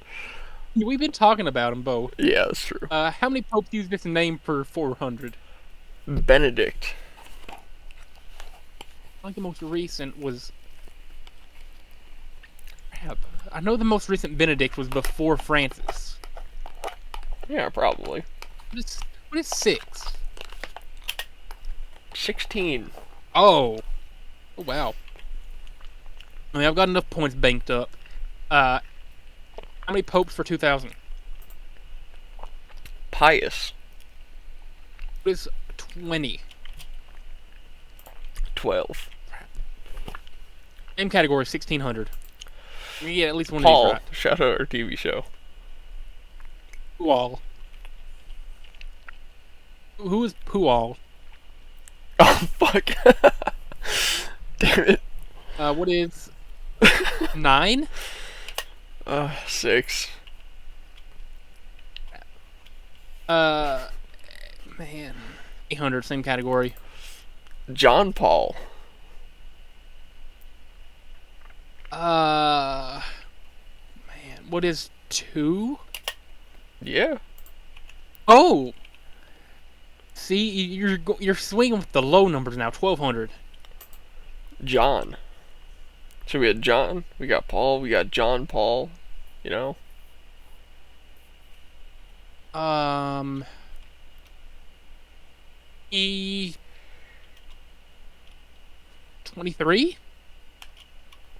We've been talking about them both.
Yeah, that's true.
How many popes use this name per 400?
Benedict.
I think the most recent was... Crap. I know the most recent Benedict was before Francis.
Yeah, probably.
What is 6?
16.
Oh, wow. I mean, I've got enough points banked up. How many popes for 2000?
Pius.
What is 20?
12.
Same category, 1600. You get at least one
Paul.
of these right.
Shout out our TV show.
Who all? Who is Pooh?
Oh, fuck. Damn it.
What is 9?
6.
Man. 800, same category.
John Paul.
Man. What is 2?
Yeah.
Oh! See, you're swinging with the low numbers now, 1200.
John. So we had John, we got Paul, we got John Paul, you know?
E23?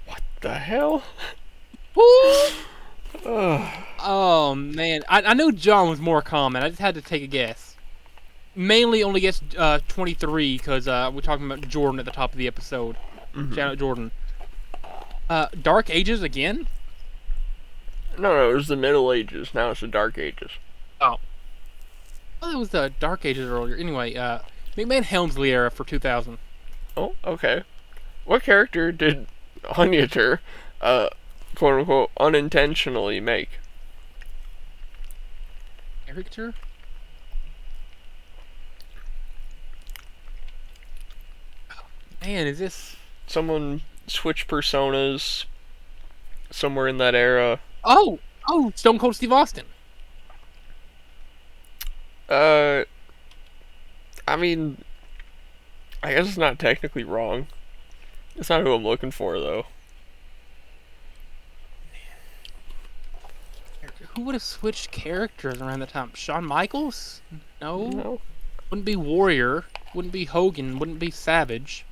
What the hell?
Woo! Oh, man. I knew John was more common. I just had to take a guess. Mainly only guessed 23 because we're talking about Jordan at the top of the episode. Mm-hmm. Shout out Jordan. Dark Ages again?
No, it was the Middle Ages. Now it's the Dark Ages.
Oh. Well, it was the Dark Ages earlier. Anyway, McMahon Helmsley era for 2000.
Oh, okay. What character did Onyater, quote unquote, unintentionally make?
Character? Oh, man, is this...
Someone switched personas somewhere in that era.
Oh, Stone Cold Steve Austin.
I mean, I guess it's not technically wrong. It's not who I'm looking for, though.
Who would have switched characters around that time? Shawn Michaels? No.
No.
Wouldn't be Warrior. Wouldn't be Hogan. Wouldn't be Savage.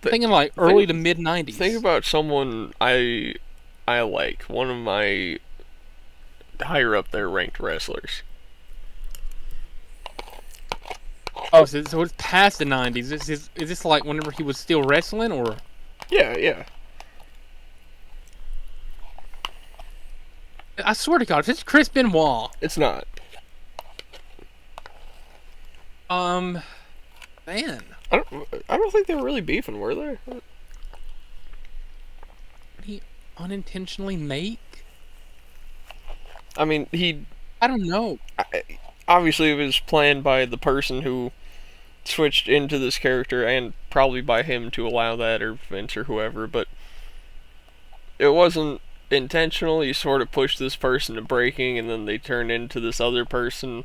Thinking like early to mid 90s.
Think about someone I like. One of my higher up there ranked wrestlers.
Oh, so it's past the 90s. Is this like whenever he was still wrestling, or?
Yeah.
I swear to God, if it's Chris Benoit.
It's not.
Man.
I don't think they were really beefing, were they?
Did he unintentionally make?
I mean,
I don't know.
obviously it was planned by the person who switched into this character, and probably by him to allow that, or Vince or whoever, but it wasn't intentional. He sort of pushed this person to breaking, and then they turned into this other person.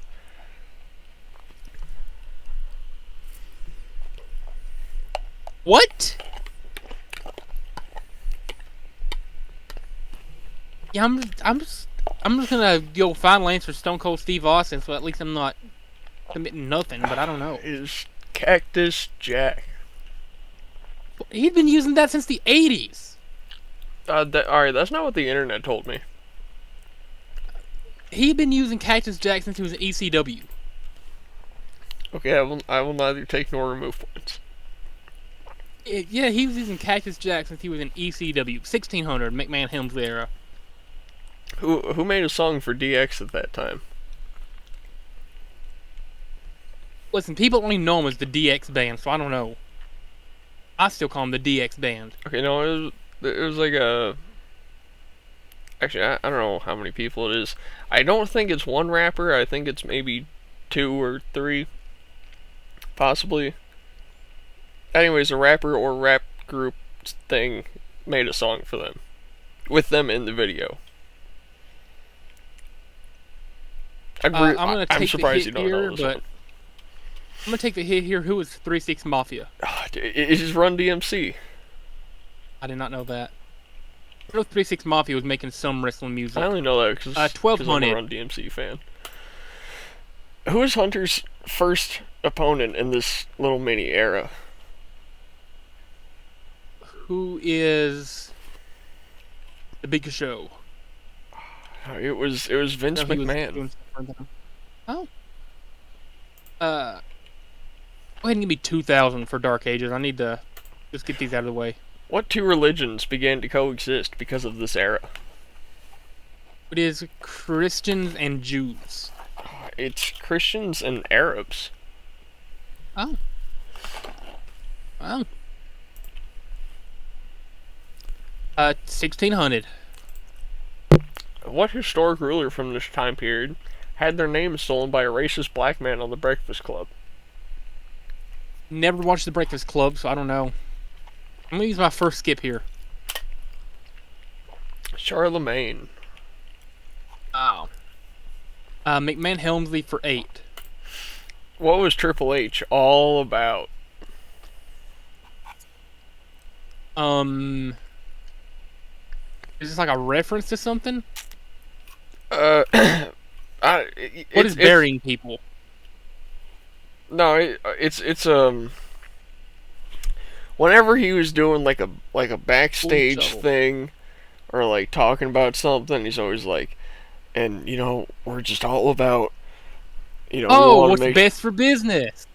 What? Yeah, I'm just gonna go final answer Stone Cold Steve Austin, so at least I'm not committing nothing. But I don't know.
Is Cactus Jack?
He'd been using that since the '80s.
Alright, that's not what the internet told me.
He'd been using Cactus Jack since he was in ECW.
Okay, I will neither take nor remove points.
Yeah, he was using Cactus Jack since he was in ECW, 1600 McMahon Helmsley era.
Who made a song for DX at that time?
Listen, people only know him as the DX band, so I don't know. I still call him the DX band.
Okay, no, it was like a... Actually, I don't know how many people it is. I don't think it's one rapper. I think it's maybe 2 or 3. Possibly. Anyways, a rapper or rap group thing made a song for them. With them in the video. I'm surprised you don't know this one.
I'm gonna take the hit here. Who is 3-6 Mafia?
It is Run DMC.
I did not know that. I know 3-6 Mafia was making some wrestling music.
I only know that because
1200.
I'm a Run DMC fan. Who is Hunter's first opponent in this little mini era?
Who is the Big Show?
It was Vince McMahon.
Oh. Go ahead and give me 2,000 for Dark Ages. I need to just get these out of the way.
What 2 religions began to coexist because of this era?
It is Christians and Jews.
It's Christians and Arabs.
Oh. Well. 1600.
What historic ruler from this time period had their name stolen by a racist black man on The Breakfast Club?
Never watched The Breakfast Club, so I don't know. I'm gonna use my first skip here.
Charlemagne.
Oh. McMahon Helmsley for 8.
What was Triple H all about?
Is this like a reference to something?
What
is burying people?
No, it's whenever he was doing like a backstage thing, or like talking about something, he's always like, and you know, we're just all about, you know.
Oh, what's best for business?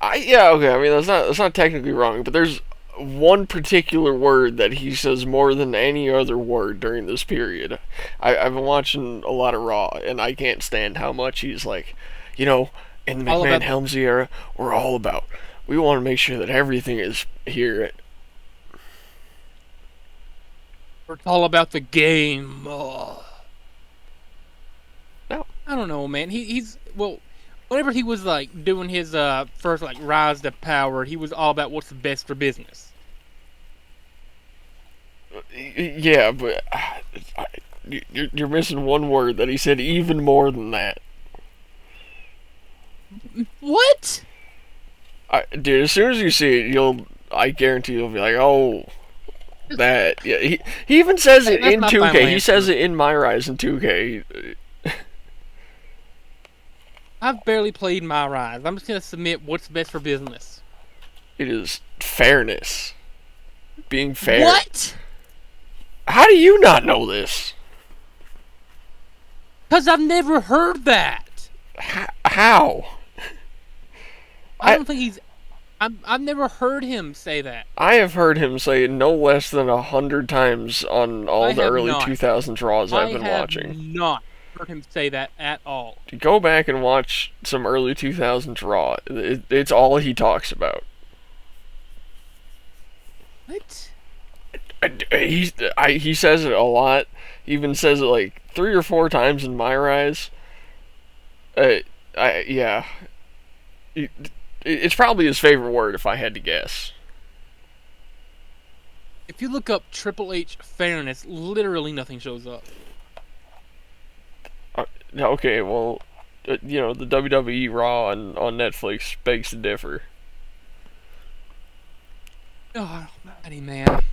Yeah, okay. I mean, that's not technically wrong, but there's one particular word that he says more than any other word during this period. I've been watching a lot of Raw, and I can't stand how much he's like, you know, in the McMahon Helmsley era, we're all about. We want to make sure that everything is here.
It's all about the game. Oh.
No,
I don't know, man. He's whenever he was like doing his first like rise to power, he was all about what's the best for business.
Yeah, but you're missing one word that he said even more than that.
What?
Dude, as soon as you see it, I guarantee you'll be like, oh, that. Yeah, he even says it in 2K. He says it in My Rise in 2K.
I've barely played My Rise. I'm just gonna submit what's best for business.
It is fairness. Being fair.
What?
How do you not know this?
Because I've never heard that.
How?
I don't think he's... I've never heard him say that.
I have heard him say it no less than 100 times on all the early 2000s Raws I've been watching.
heard him say that at all.
Go back and watch some early 2000s Raw. It's all he talks about.
What?
He says it a lot. He even says it like 3 or 4 times in My Rise. Yeah. It's probably his favorite word if I had to guess.
If you look up Triple H fairness, literally nothing shows up.
Okay, well, the WWE Raw on Netflix begs to differ.
Oh, mighty man.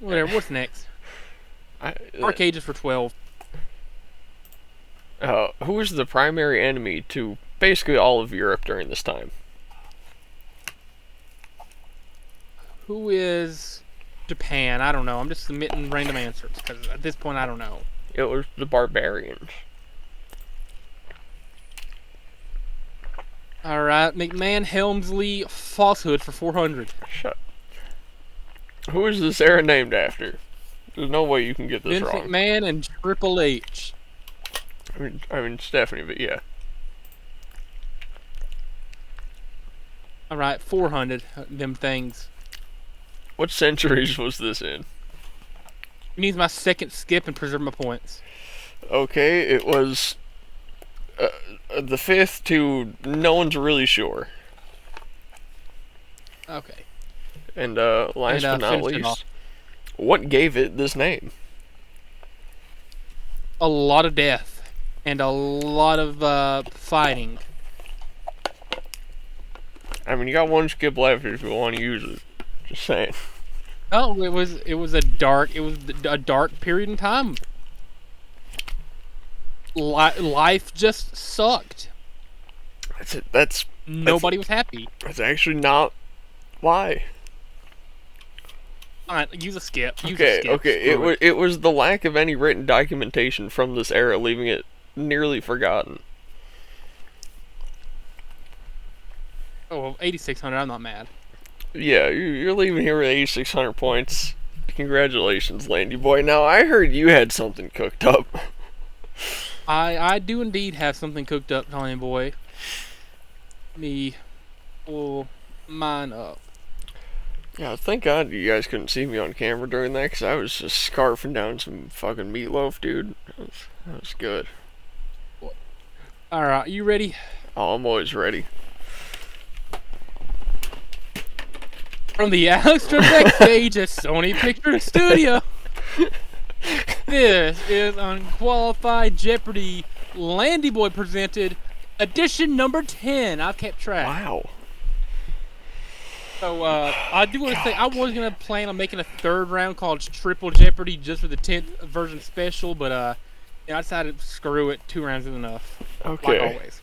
Whatever. What's next? Arcade is for 12.
Who is the primary enemy to basically all of Europe during this time?
Who is Japan? I don't know. I'm just submitting random answers because at this point I don't know.
It was the barbarians.
All right, McMahon, Helmsley, Falsehood for 400.
Shut. Who is this era named after? There's no way you can get this
Vince
wrong.
McMahon and Triple H.
I mean Stephanie, but yeah.
All right, 400. Them things.
What centuries was this in?
You need my second skip and preserve my points.
Okay, it was the 5th to no one's really sure.
Okay.
And last but not least, what gave it this name?
A lot of death and a lot of fighting.
I mean, you got one skip left if you want to use it. Just saying.
Oh, it was a dark period in time. Life just sucked. Nobody was happy.
That's actually not why.
Alright, use a skip.
Okay. It was the lack of any written documentation from this era, leaving it nearly forgotten.
Oh, well, 8,600. I'm not mad.
Yeah, you're leaving here with 8,600 points. Congratulations, Landy boy. Now I heard you had something cooked up.
I do indeed have something cooked up, Tony boy. Let me pull mine up.
Yeah, thank God you guys couldn't see me on camera during that, because I was just scarfing down some fucking meatloaf, dude. That was good.
Alright, you ready?
Oh, I'm always ready.
From the Alex Trebek stage at Sony Pictures Studio, this is Unqualified Jeopardy Landy Boy presented edition number 10. I've kept track.
Wow.
So, I do want to say, I was going to plan on making a third round called Triple Jeopardy just for the 10th version special, but, I decided screw it. 2 rounds is enough.
Okay.
Like always.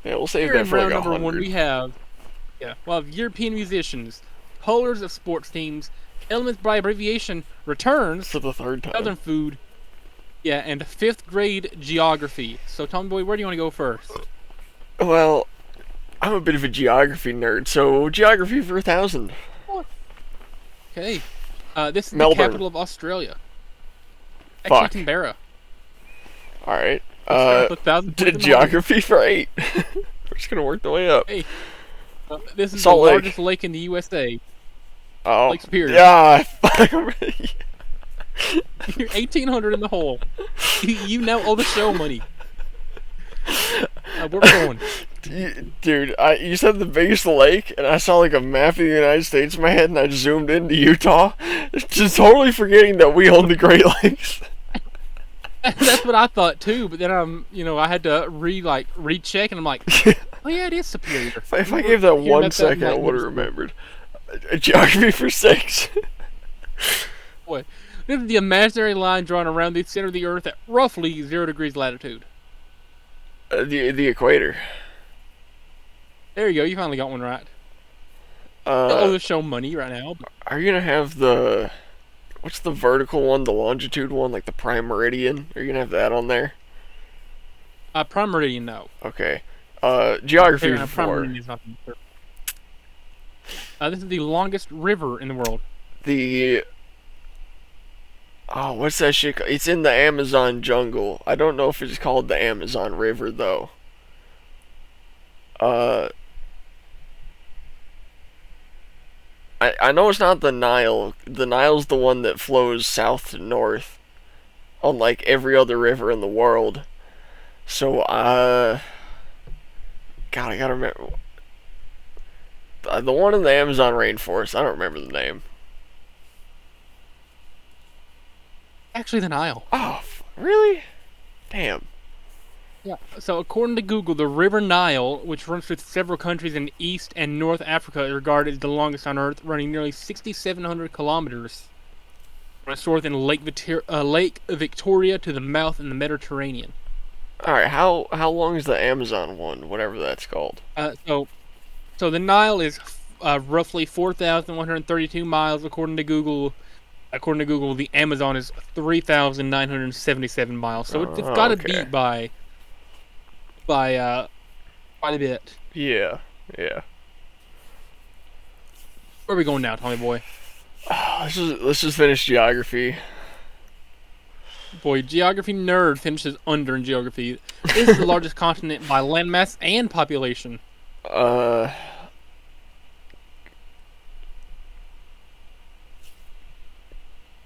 Yeah, we'll save
Here
that
in
for
round
like
number
100.
1, we'll have European musicians, polars of sports teams, elements by abbreviation, returns,
For the 3rd time.
southern food, and 5th grade geography. So, Tommy Boy, where do you want to go first?
Well, I'm a bit of a geography nerd, so geography for 1,000.
Okay. This is
Melbourne.
the capital of Australia. Actually,
Fuck.
Canberra.
Alright.
Geography.
Geography for 8. We're just gonna work the way up.
Hey, this is
Salt
the
Lake.
largest lake in the USA.
Oh.
Lake Superior.
Yeah.
1,800 in the hole. You now owe the show money. Where we going?
Dude, you said the biggest lake, and I saw like a map of the United States in my head, and I zoomed into Utah, just totally forgetting that we own the Great Lakes.
That's what I thought too, but then I had to recheck, and I'm like, oh yeah, it is Superior.
If I gave that 1 second, I would have remembered. Geography for 6.
Boy, this is the imaginary line drawn around the center of the Earth at roughly 0 degrees latitude.
The equator.
There you go. You finally got one right. The show money right now.
Are you gonna have what's the vertical one, the longitude one, like the prime meridian? Are you gonna have that on there?
Prime meridian, no.
Okay. Geography
Prime
for
meridian is not. This is the longest river in the world.
Oh, what's that shit? It's in the Amazon jungle. I don't know if it's called the Amazon River though. Uh, I know it's not the Nile. The Nile's the one that flows south to north, unlike every other river in the world. So, God, I gotta remember. The one in the Amazon rainforest. I don't remember the name.
Actually, the Nile.
Oh, really? Damn.
Yeah. So, according to Google, the River Nile, which runs through several countries in East and North Africa, is regarded as the longest on Earth, running nearly 6,700 kilometers from its source in Lake Victoria to the mouth in the Mediterranean.
All right. How long is the Amazon one? Whatever that's called.
So the Nile is roughly 4,132 miles, according to Google. According to Google, the Amazon is 3,977 miles. So it's got to
okay.
beat by quite a bit.
Yeah. Yeah.
Where are we going now, Tommy boy?
Let's just finish geography.
Boy, geography nerd finishes under in geography. This is the largest continent by landmass and population.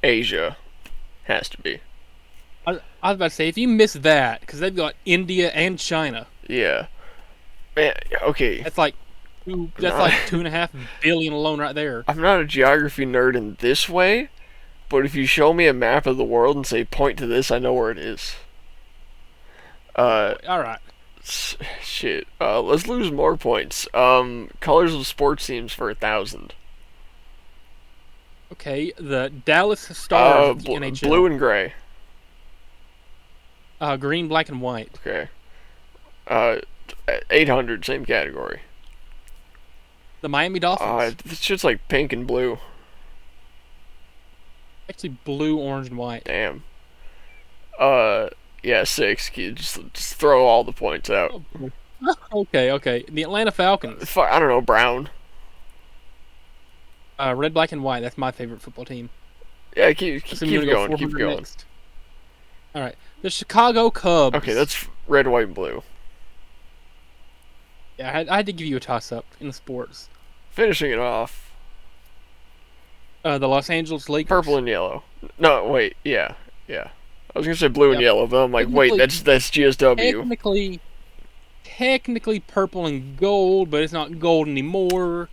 Asia has to be.
I was about to say, if you miss that, because they've got India and China.
Yeah. Man, okay.
That's like 2.5 billion alone right there.
I'm not a geography nerd in this way, but if you show me a map of the world and say point to this, I know where it is.
All right.
Shit. Let's lose more points. Colors of sports teams for 1,000.
Okay, the Dallas Stars of the NHL.
Blue and gray.
Green, black, and white.
Okay. 800, same category.
The Miami Dolphins.
It's just like pink and blue.
Actually, blue, orange, and white.
Damn. Yeah, 6. Just throw all the points out.
Okay. The Atlanta Falcons.
I don't know, brown.
Red, black, and white. That's my favorite football team.
Yeah, keep going. Keep going.
Next. All right. The Chicago Cubs.
Okay, that's red, white, and blue.
Yeah, I had to give you a toss-up in the sports.
Finishing it off.
The Los Angeles Lakers.
Purple and yellow. No, wait. Yeah. I was gonna say blue and yellow, but I'm like, wait, that's GSW.
Technically purple and gold, but it's not gold anymore.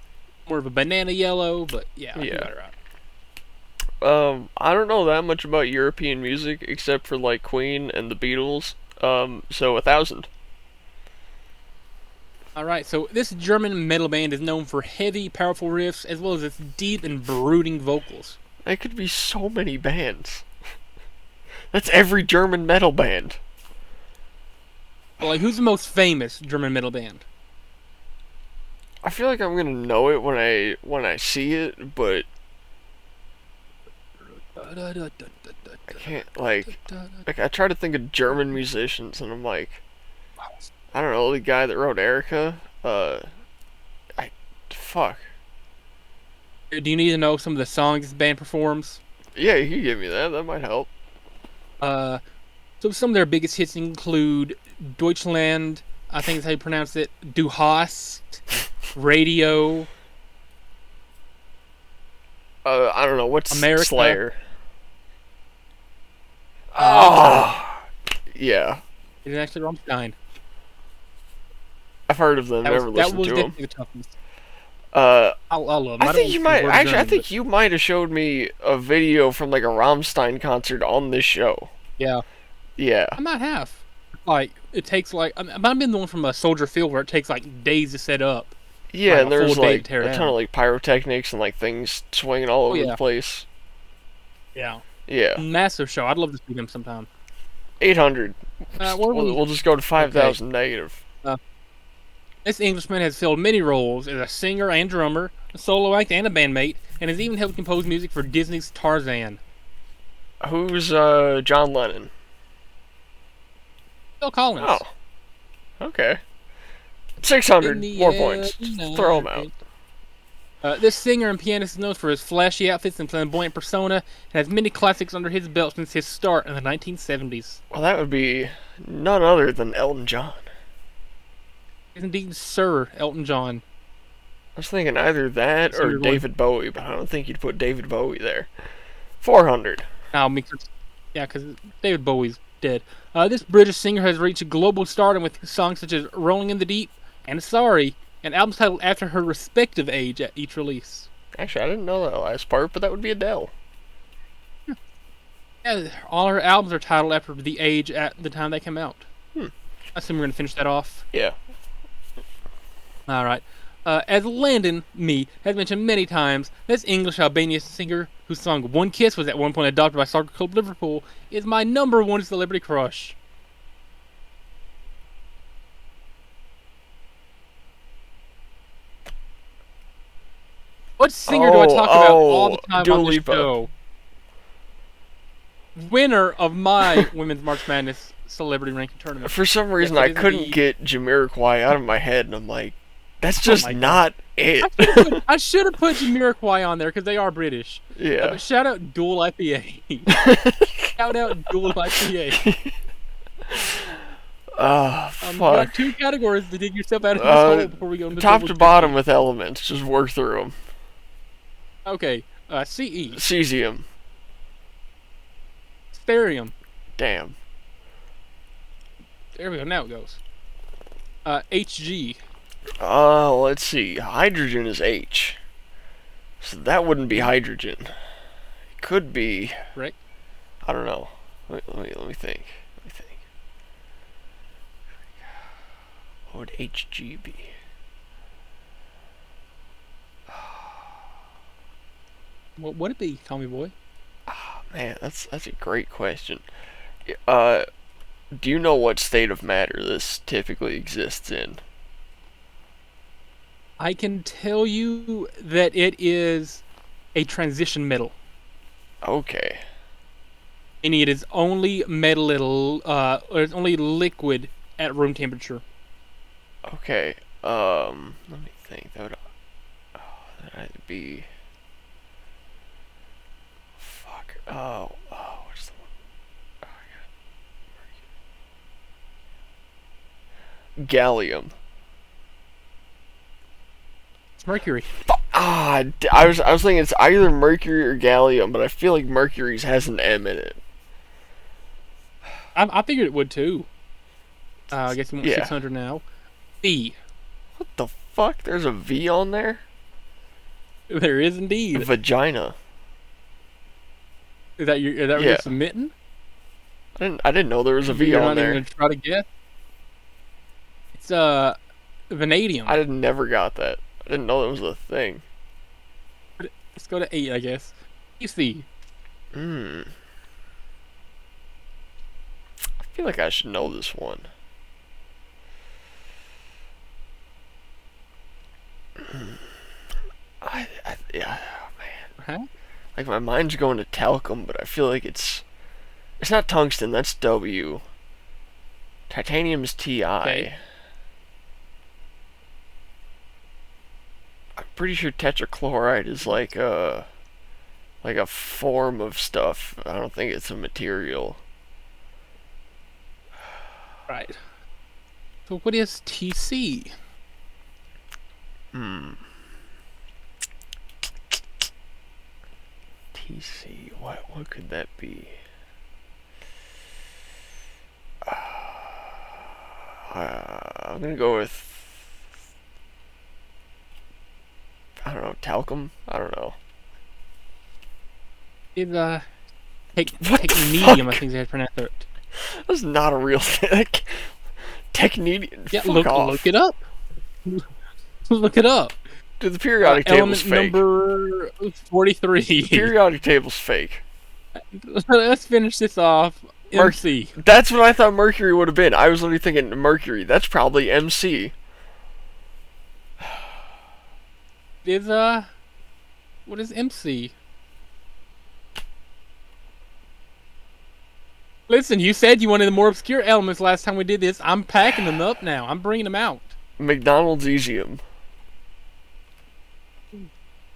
More of a banana yellow, but yeah. You got it right.
I don't know that much about European music except for like Queen and the Beatles. So 1,000.
Alright, so this German metal band is known for heavy, powerful riffs as well as its deep and brooding vocals.
That could be so many bands. That's every German metal band.
Well, like, who's the most famous German metal band?
I feel like I'm gonna know it when I see it, but I can't like I try to think of German musicians and I'm like, I don't know, the guy that wrote Erica. Fuck.
Do you need to know some of the songs this band performs?
Yeah, you can give me that. That might help.
So some of their biggest hits include Deutschland, I think is how you pronounce it, Du hast, Radio.
I don't know, what's
America.
Slayer? Oh! Yeah.
It's actually Rammstein.
I've heard of them, never listened to them.
The toughest.
I
love them.
I think you might have showed me a video from like a Rammstein concert on this show.
Yeah.
Yeah.
I might have. Like, it takes like, I might have been the one from Soldier Field where it takes like days to set up.
Yeah,
like
and there's like a ton of like pyrotechnics and like things swinging all over the place.
Yeah.
Yeah.
Massive show. I'd love to see them sometime.
800. We'll just go to 5,000 negative.
This Englishman has filled many roles as a singer and drummer, a solo act and a bandmate, and has even helped compose music for Disney's Tarzan.
Who's John Lennon?
Phil Collins.
Oh. Okay. 600 more points. Just throw them out.
This singer and pianist is known for his flashy outfits and flamboyant persona, and has many classics under his belt since his start in the 1970s.
Well, that would be none other than Elton John.
Indeed, Sir Elton John.
I was thinking either that or David Bowie, but I don't think you'd put David Bowie there. 400.
Yeah, because David Bowie's dead. This British singer has reached global stardom with songs such as Rolling in the Deep and Sorry, and albums titled after her respective age at each release.
Actually, I didn't know that last part, but that would be Adele.
Yeah, all her albums are titled after the age at the time they came out. I assume we're going to finish that off.
Yeah.
Alright. As Landon, has mentioned many times, this English Albanian singer, whose song One Kiss was at one point adopted by Soccer Club Liverpool, is my number one celebrity crush. What singer do I talk about all the time on this show? Winner of my Women's March Madness Celebrity Ranking Tournament.
For some reason, I couldn't get Jamiroquai out of my head, and I'm like, that's just not it.
I should have put Jamiroquai on there because they are British.
Yeah.
But shout out Dual IPA. Shout out Dual IPA.
Fuck.
You got 2 categories to dig yourself out of this hole before we go into
top to bottom with elements. Just work through them.
Okay. CE.
Cesium.
Therium.
Damn.
There we go. Now it goes. HG.
Let's see. Hydrogen is H. So that wouldn't be hydrogen. It could be.
Right.
I don't know. Let me think. What would HG be?
What would it be, Tommy Boy?
Man, that's a great question. Do you know what state of matter this typically exists in?
I can tell you that it is a transition metal.
Okay.
Meaning it is only metal, or it's only liquid at room temperature.
Okay. Let me think. That'd be. Fuck. What's the one? Gallium.
It's mercury.
I was thinking it's either mercury or gallium, but I feel like mercury's has an M in it.
I figured it would too. I guess we want 600 now. V.
What the fuck? There's a V on there?
There is indeed.
Vagina.
Is that what you're submitting?
I didn't know there was a V on there.
You're not even gonna try to guess. It's vanadium.
I never got that. I didn't know that was a thing.
Let's go to 8, I guess. EC.
I feel like I should know this one. Yeah, man.
Huh?
Like my mind's going to talcum, but I feel like it's not tungsten. That's W. Titanium is Ti.
Okay.
I'm pretty sure tetrachloride is like a form of stuff. I don't think it's a material.
Right. So what is TC?
TC. What could that be? I'm gonna go with. I don't know, talcum? I don't know.
It's technetium, I think they pronounce it.
That's not a real thing. Technetium.
Yeah, look it up. Look it up.
Dude, the periodic table's fake.
Number 43.
The periodic table's fake.
Let's finish this off. MC.
That's what I thought mercury would have been. I was literally thinking mercury. That's probably MC.
What is MC? Listen, you said you wanted the more obscure elements last time we did this. I'm packing them up now. I'm bringing them out.
McDonald's Easium.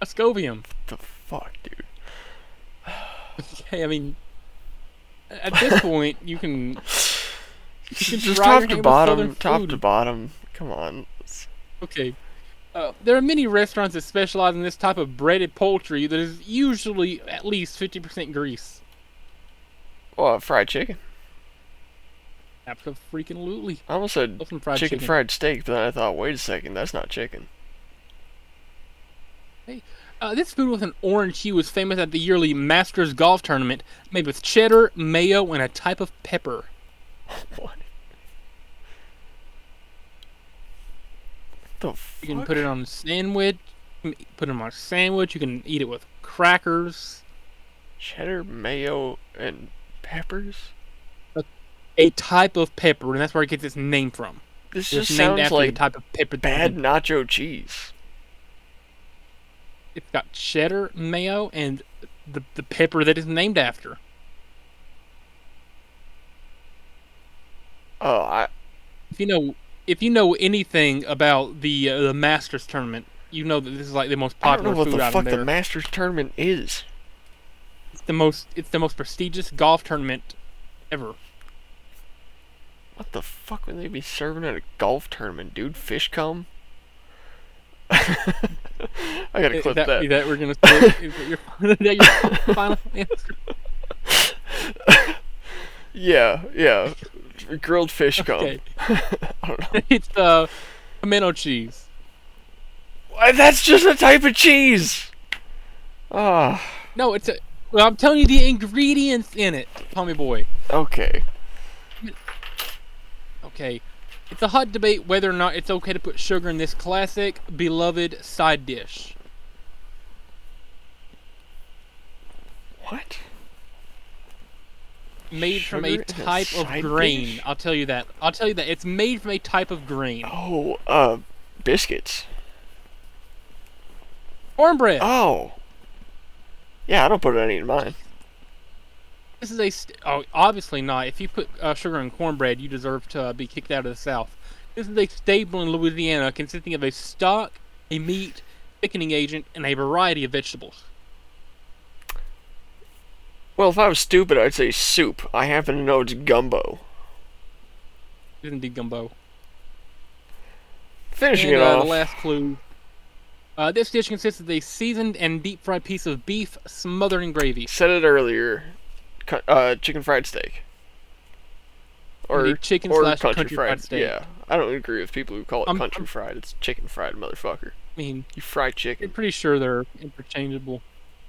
Ascovium.
What the fuck, dude?
Okay, I mean, at this point, you can
Just
try
top
your
to
hand with
bottom,
Southern
top
food.
to bottom. Come on.
Okay. There are many restaurants that specialize in this type of breaded poultry that is usually at least 50% grease.
Well, fried chicken.
Absolutely.
I almost said
Love some fried
chicken
chicken.
fried steak, but then I thought, wait a second, that's not chicken.
Hey, this food with an orange hue is famous at the yearly Masters Golf Tournament, made with cheddar, mayo, and a type of pepper.
What? The fuck?
You can put it on a sandwich. You can put it on a sandwich. You can eat it with crackers.
Cheddar, mayo, and peppers?
A type of pepper, and that's where it gets its name from.
This
It's
just
named
sounds
after
like
the type of pepper.
bad nacho cheese.
It's got cheddar, mayo, and the pepper that is named after.
Oh,
If you know anything about the Masters tournament, you know that this is like the most
I don't know
popular
what
food
the
out
fuck
there.
the Masters tournament is.
It's the most prestigious golf tournament ever.
What the fuck would they be serving at a golf tournament, dude? Fish cum? I gotta clip that.
Is that we're gonna say? Is that your final answer?
Yeah. Grilled fish cum.
Okay.
I don't know.
It's pimento cheese.
Why, that's just a type of cheese! Ah,
No, well, I'm telling you the ingredients in it, Tommy boy.
okay.
Okay. It's a hot debate whether or not it's okay to put sugar in this classic, beloved side dish.
What?
Made from a
Sugar in a
type of
side
grain.
dish?
I'll tell you that. It's made from a type of grain.
Oh, biscuits.
Cornbread.
Oh. Yeah, I don't put any in mine.
This is obviously not. If you put sugar in cornbread, you deserve to be kicked out of the South. This is a staple in Louisiana consisting of a stock, a meat, thickening agent, and a variety of vegetables.
Well, if I was stupid, I'd say soup. I happen to know it's gumbo.
It is indeed gumbo.
Finishing
And
it off.
the last clue. This dish consists of a seasoned and deep-fried piece of beef smothered in gravy.
Said it earlier. Chicken fried steak.
Indeed, chicken
or
slash
country
country fried steak.
Yeah, I don't agree with people who call it
I'm-
country fried. It's chicken fried, motherfucker.
I mean,
You fry
I'm
chicken.
pretty sure they're interchangeable.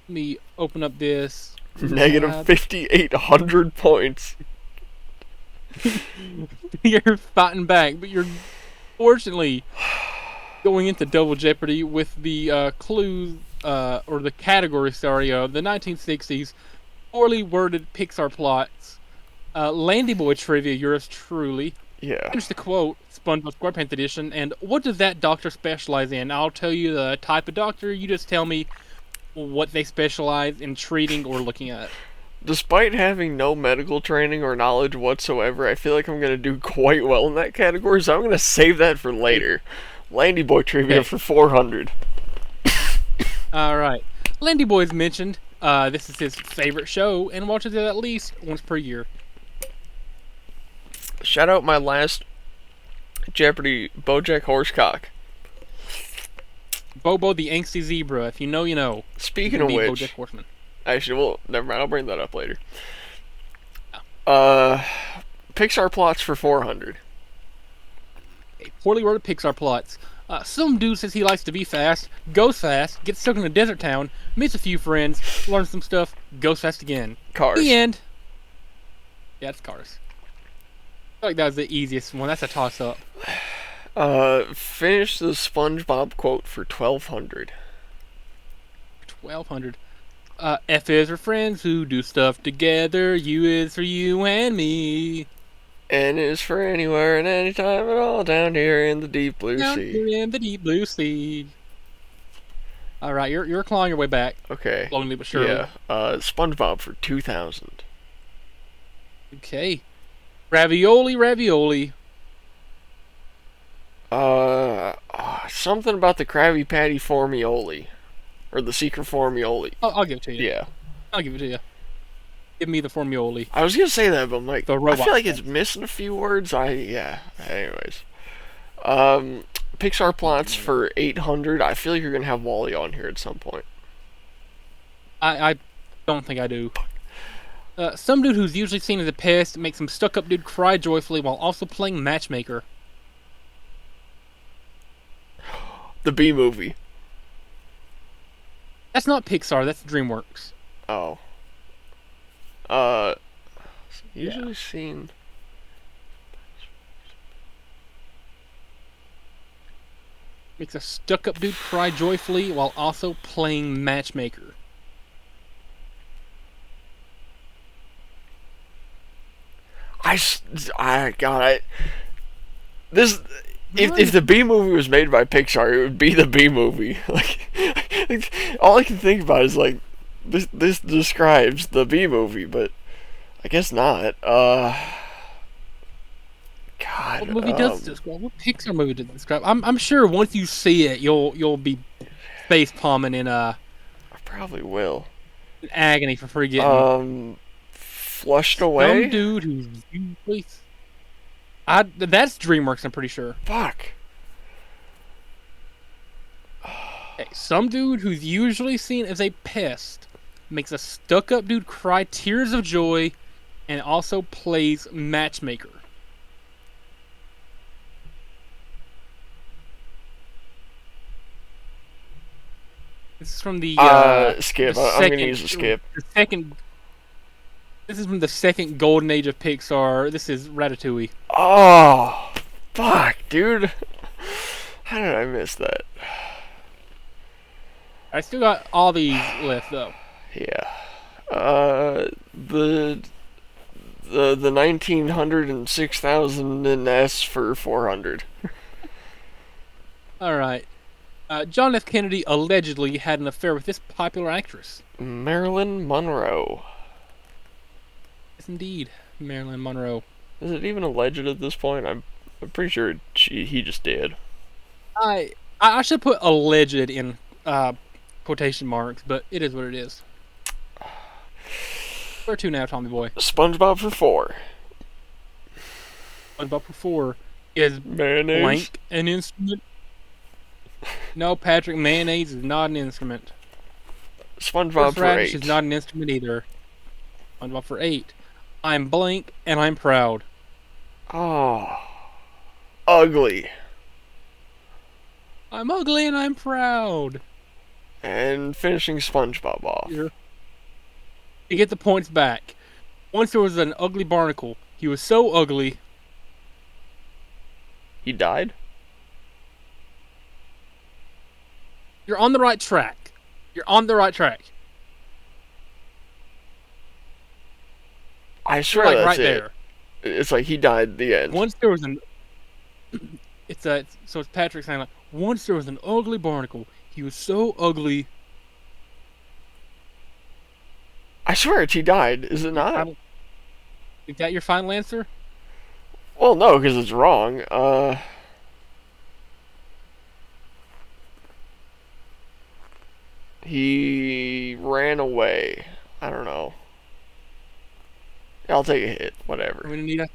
Let me open up this.
Negative 5,800 points.
You're fighting back, but you're fortunately going into Double Jeopardy with the clues, or the category, sorry, of the 1960s poorly worded Pixar plots. Landy Boy trivia, yours truly.
Yeah.
Finish the quote, SpongeBob SquarePants edition, and what does that doctor specialize in? I'll tell you the type of doctor, you just tell me what they specialize in treating or looking at.
Despite having no medical training or knowledge whatsoever, I feel like I'm going to do quite well in that category, so I'm going to save that for later. Landy Boy trivia
Okay.
for 400.
Alright. Landy Boy's mentioned. This is his favorite show and watches it at least once per year.
Shout out my last Jeopardy, Bojack Horsecock.
Bobo the angsty zebra. If you know, you know.
Speaking of
Indeed,
which,
BoJack Horseman.
actually, well, never mind. I'll bring that up later. Pixar plots for 400.
Poorly worded Pixar plots. Some dude says he likes to be fast, goes fast, gets stuck in a desert town, meets a few friends, learns some stuff, goes fast again.
Cars.
The end. Yeah, it's Cars. I feel like that was the easiest one. That's a toss-up.
Finish the SpongeBob quote for 1,200.
1,200. F is for friends who do stuff together. U is for you and me.
N is for anywhere and anytime at all down here in the deep blue
Down
sea.
here in the deep blue sea. All right, you're clawing your way back,
Okay.
slowly but surely.
Yeah. SpongeBob for 2,000.
Okay. Ravioli.
Something about the Krabby Patty formioli. or the secret formioli.
I'll give it to you.
Yeah.
I'll give it to you. Give me the formioli.
I was gonna say that, but I'm like,
The
I feel like
robot
it's missing a few words. Anyways. Pixar plots for 800. I feel like you're gonna have Wally on here at some point.
I don't think I do. Some dude who's usually seen as a pest makes some stuck-up dude cry joyfully while also playing matchmaker.
The B movie.
That's not Pixar. That's DreamWorks.
Oh. Usually seen.
Makes a stuck-up dude cry joyfully while also playing matchmaker.
This if the B movie was made by Pixar, it would be the B movie. Like all I can think about is like this describes the B movie, but I guess not. God.
What movie does it describe? What Pixar movie does it describe? I'm sure once you see it, you'll be face palming in
I probably will.
agony for forgetting.
Flushed away.
Some dude who's usually that's DreamWorks. I'm pretty sure.
Fuck.
Hey, some dude who's usually seen as a pest makes a stuck-up dude cry tears of joy, and also plays matchmaker. This is from the
skip.
the
I'm
second,
gonna use a skip.
The second. This is from the second golden age of Pixar. This is Ratatouille.
Oh, fuck, dude. How did I miss that?
I still got all these left though.
Yeah. The 1906,000 in S for 400.
All right. John F. Kennedy allegedly had an affair with this popular actress.
Marilyn Monroe.
Yes, indeed, Marilyn Monroe.
Is it even alleged at this point? I'm pretty sure he just did.
I should put alleged in quotation marks, but it is what it is. Where to now, Tommy boy?
SpongeBob for 4.
SpongeBob for 4 is
Mayonnaise.
blank an instrument? No, Patrick, mayonnaise is not an instrument.
SpongeBob for 8.
is not an instrument either. SpongeBob for 8. I'm blank and I'm proud.
Oh, ugly.
I'm ugly and I'm proud.
And finishing SpongeBob off.
Here. You get the points back. Once there was an ugly barnacle. He was so ugly.
He died?
You're on the right track. You're on the right track.
I swear
You're like
that's
right
it.
there.
It's like he died at the end.
Once there was an... So it's Patrick saying like, once there was an ugly barnacle. He was so ugly.
I swear he died. Is it not?
Is that your final answer?
Well, no, because it's wrong. He ran away. I don't know. I'll take a hit. Whatever.
Are we gonna need a...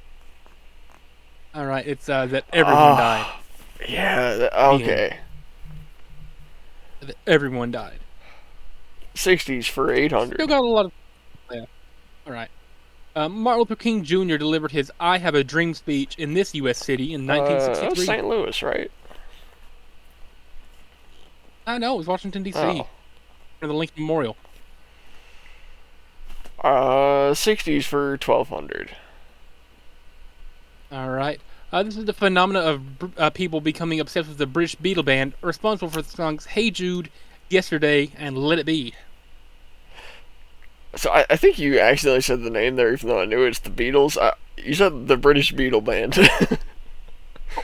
All right, it's that everyone died.
Yeah. Okay.
That everyone died.
60s for 800.
Still got a lot of... Yeah. All right. Martin Luther King Jr. delivered his "I Have a Dream" speech in this U.S. city in 1963.
St. Louis, right?
I know, it was Washington, D.C.
Oh.
For the Lincoln Memorial.
60s for 1200.
All right. This is the phenomena of people becoming obsessed with the British Beatle band, responsible for the songs "Hey Jude," "Yesterday," and "Let It Be."
So I think you accidentally said the name there, even though I knew it's the Beatles. You said the British Beatle band.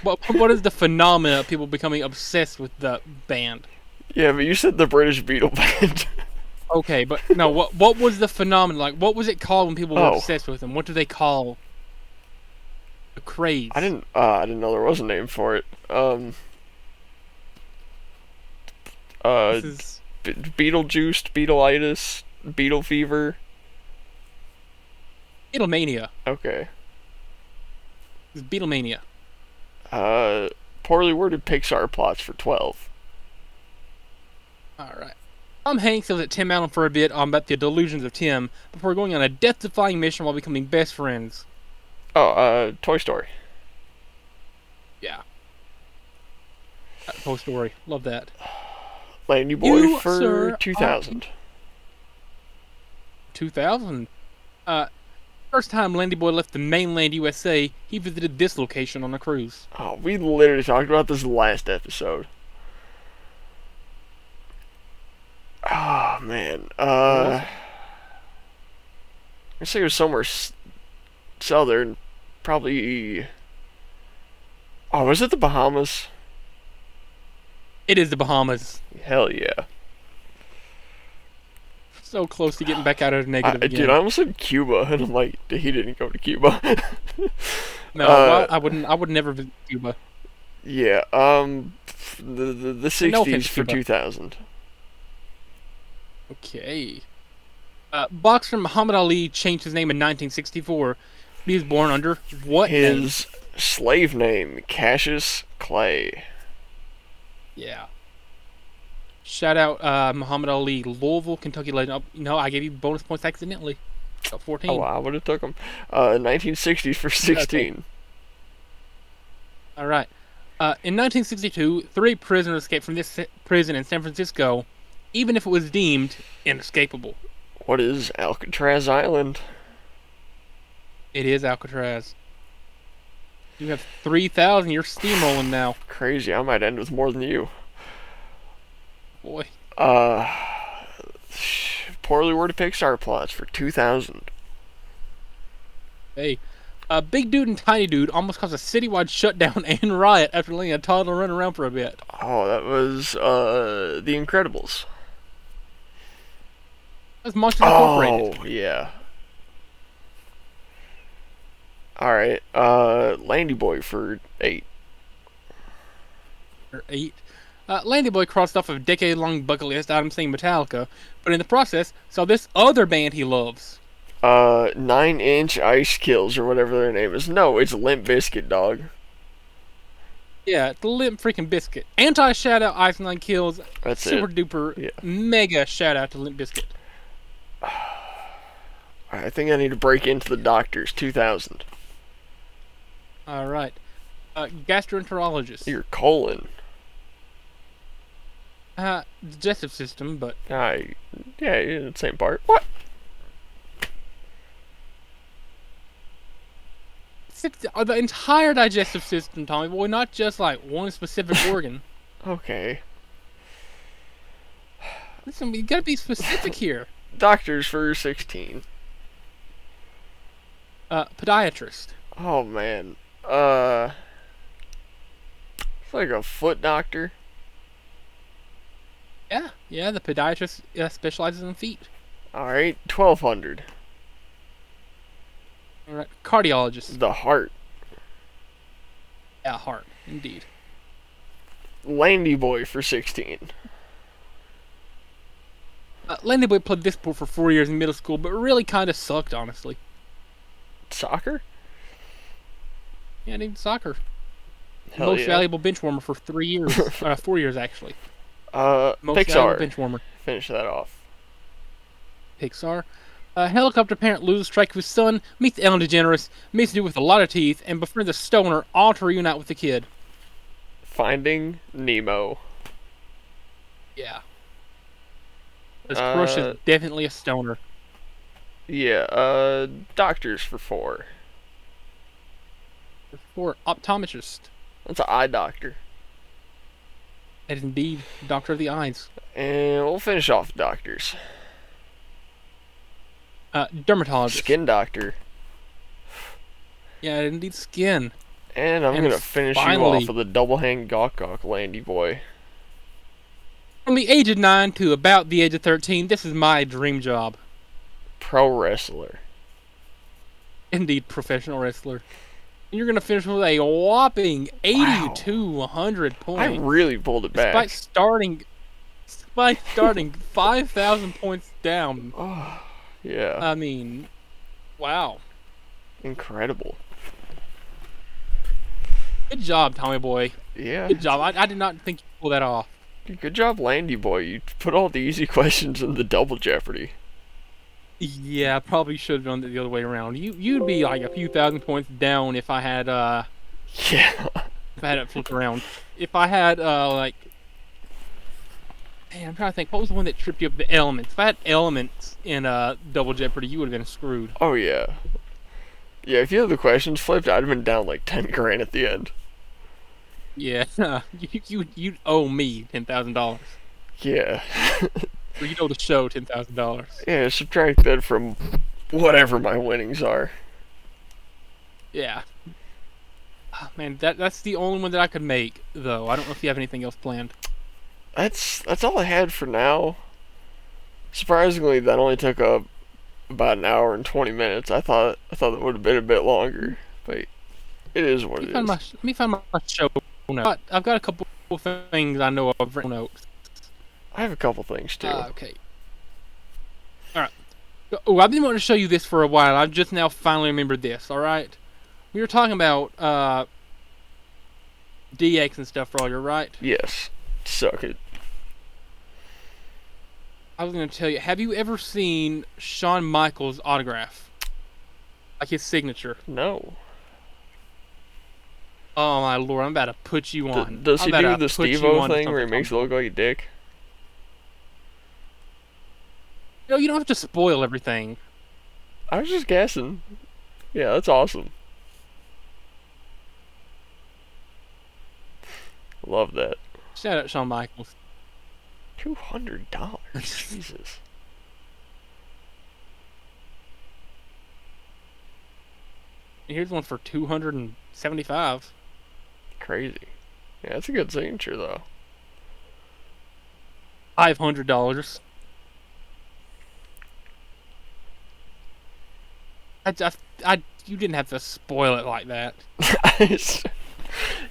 What is the phenomena of people becoming obsessed with the band?
Yeah, but you said the British Beatle band.
Okay, but no. What was the phenomenon like? What was it called when people were obsessed with them? What do they call the craze?
I didn't know there was a name for it. Beetlejuice, Beetleitis, Beetle Fever.
Beatlemania.
Okay.
It's Beatlemania.
Poorly worded Pixar plots for 12.
All right. Tom Hanks yells at Tim Allen for a bit about the delusions of Tim before going on a death-defying mission while becoming best friends.
Oh, Toy Story.
Yeah. Toy Story. Love that.
Landy Boy for 2000.
2000. First time Landy Boy left the mainland USA, he visited this location on a cruise.
Oh, we literally talked about this last episode. Oh, man. I say it was somewhere southern. Probably... Oh, was it the Bahamas?
It is the Bahamas.
Hell yeah.
So close to getting back out of the negative again.
Dude, I almost said Cuba, and I'm like, he didn't go to Cuba.
No, I would never visit Cuba.
Yeah, the 60s for 2000.
Okay. Boxer Muhammad Ali changed his name in 1964. He was born under what name?
His slave name, Cassius Clay.
Yeah. Shout out Muhammad Ali, Louisville, Kentucky legend. Oh, I gave you bonus points accidentally. 14.
Oh, I would have took him. 1960s for 16.
Okay. All right. In 1962, 3 prisoners escaped from this prison in San Francisco, even if it was deemed inescapable.
What is Alcatraz Island?
It is Alcatraz. You have 3,000. You're steamrolling now.
Crazy. I might end with more than you.
Boy.
Poorly worded Pixar plots for 2000.
Hey. Big Dude and Tiny Dude almost caused a citywide shutdown and riot after letting a toddler run around for a bit.
Oh, that was The Incredibles.
That's Monsters Incorporated.
Oh, yeah. Alright, Landy Boy for 8.
Or 8. Landy Boy crossed off a decade-long bucket list item saying Metallica, but in the process, saw this other band he loves.
9-inch Ice Kills, or whatever their name is. No, it's Limp Bizkit, dog.
Yeah, the Limp freaking Bizkit. Anti-shout-out Ice 9 Kills.
That's
super
it.
duper mega shout-out to Limp Bizkit.
I think I need to break into the doctors. 2000.
Alright. Gastroenterologist.
Your colon.
Digestive system, but...
yeah, same part. What?
The entire digestive system, Tommy boy, not just like one specific organ.
Okay.
Listen, you gotta be specific here.
Doctors for 16.
Podiatrist.
Oh man. It's like a foot doctor.
Yeah, the podiatrist specializes in feet.
Alright, 1200.
Alright, cardiologist.
The heart.
Yeah, heart, indeed.
Landy Boy for 16.
Landy Boy played this sport for 4 years in middle school, but really kind of sucked, honestly.
Soccer?
Yeah, named soccer.
Hell
Most valuable bench warmer for 3 years. 4 years, actually. Most
Pixar.
valuable bench warmer.
Finish that off.
Pixar. A helicopter parent loses strike with his son, meets Ellen DeGeneres, meets a dude with a lot of teeth, and befriends a stoner, all to reunite with the kid.
Finding Nemo.
Yeah. His crush is definitely a stoner.
Yeah, doctors for 4.
For optometrist.
That's an eye doctor.
That is indeed doctor of the eyes.
And we'll finish off doctors.
Dermatologist.
Skin doctor.
Yeah, indeed skin.
And I'm going to finish you off with a double hang gawk Landy Boy.
From the age of 9 to about the age of 13, this is my dream job.
Pro wrestler.
Indeed, professional wrestler. And you're going to finish with a whopping 8200 points.
I really pulled it back.
by starting 5,000 points down.
Oh, yeah.
I mean, wow.
Incredible.
Good job, Tommy Boy.
Yeah.
Good job. I did not think you pulled that off.
Good job, Landy Boy. You put all the easy questions in the double Jeopardy.
Yeah, I probably should have done it the other way around. You'd be like a few thousand points down if I had
Yeah.
if I had it flipped around. If I had like, man, I'm trying to think. What was the one that tripped you up? The elements. If I had elements in double Jeopardy, you would have been screwed.
Oh yeah. Yeah, if you had the questions flipped, I'd have been down like 10 grand at the end.
Yeah, you'd owe me $10,000.
Yeah.
Or you'd owe the show $10,000.
Yeah, subtract that from whatever my winnings are.
Yeah. Oh, man, that's the only one that I could make, though. I don't know if you have anything else planned.
That's all I had for now. Surprisingly, that only took about an hour and 20 minutes. I thought it would have been a bit longer, but it is what it is.
Let me find my show notes. I've got a couple of things I know of written notes.
I have a couple things too.
Okay. All right. Oh, I've been wanting to show you this for a while. I've just now finally remembered this. All right. We were talking about DX and stuff earlier, right?
Yes. Suck it.
I was going to tell you. Have you ever seen Shawn Michaels' autograph? Like his signature?
No.
Oh my lord! I'm about to put you on.
Does he do the Steve-O thing where he makes it look like a dick?
No, you don't have to spoil everything.
I was just guessing. Yeah, that's awesome. Love that.
Shout out Shawn Michaels.
$200. Jesus.
Here's one for $275.
Crazy. Yeah, that's a good signature though.
$500. You didn't have to spoil it like that.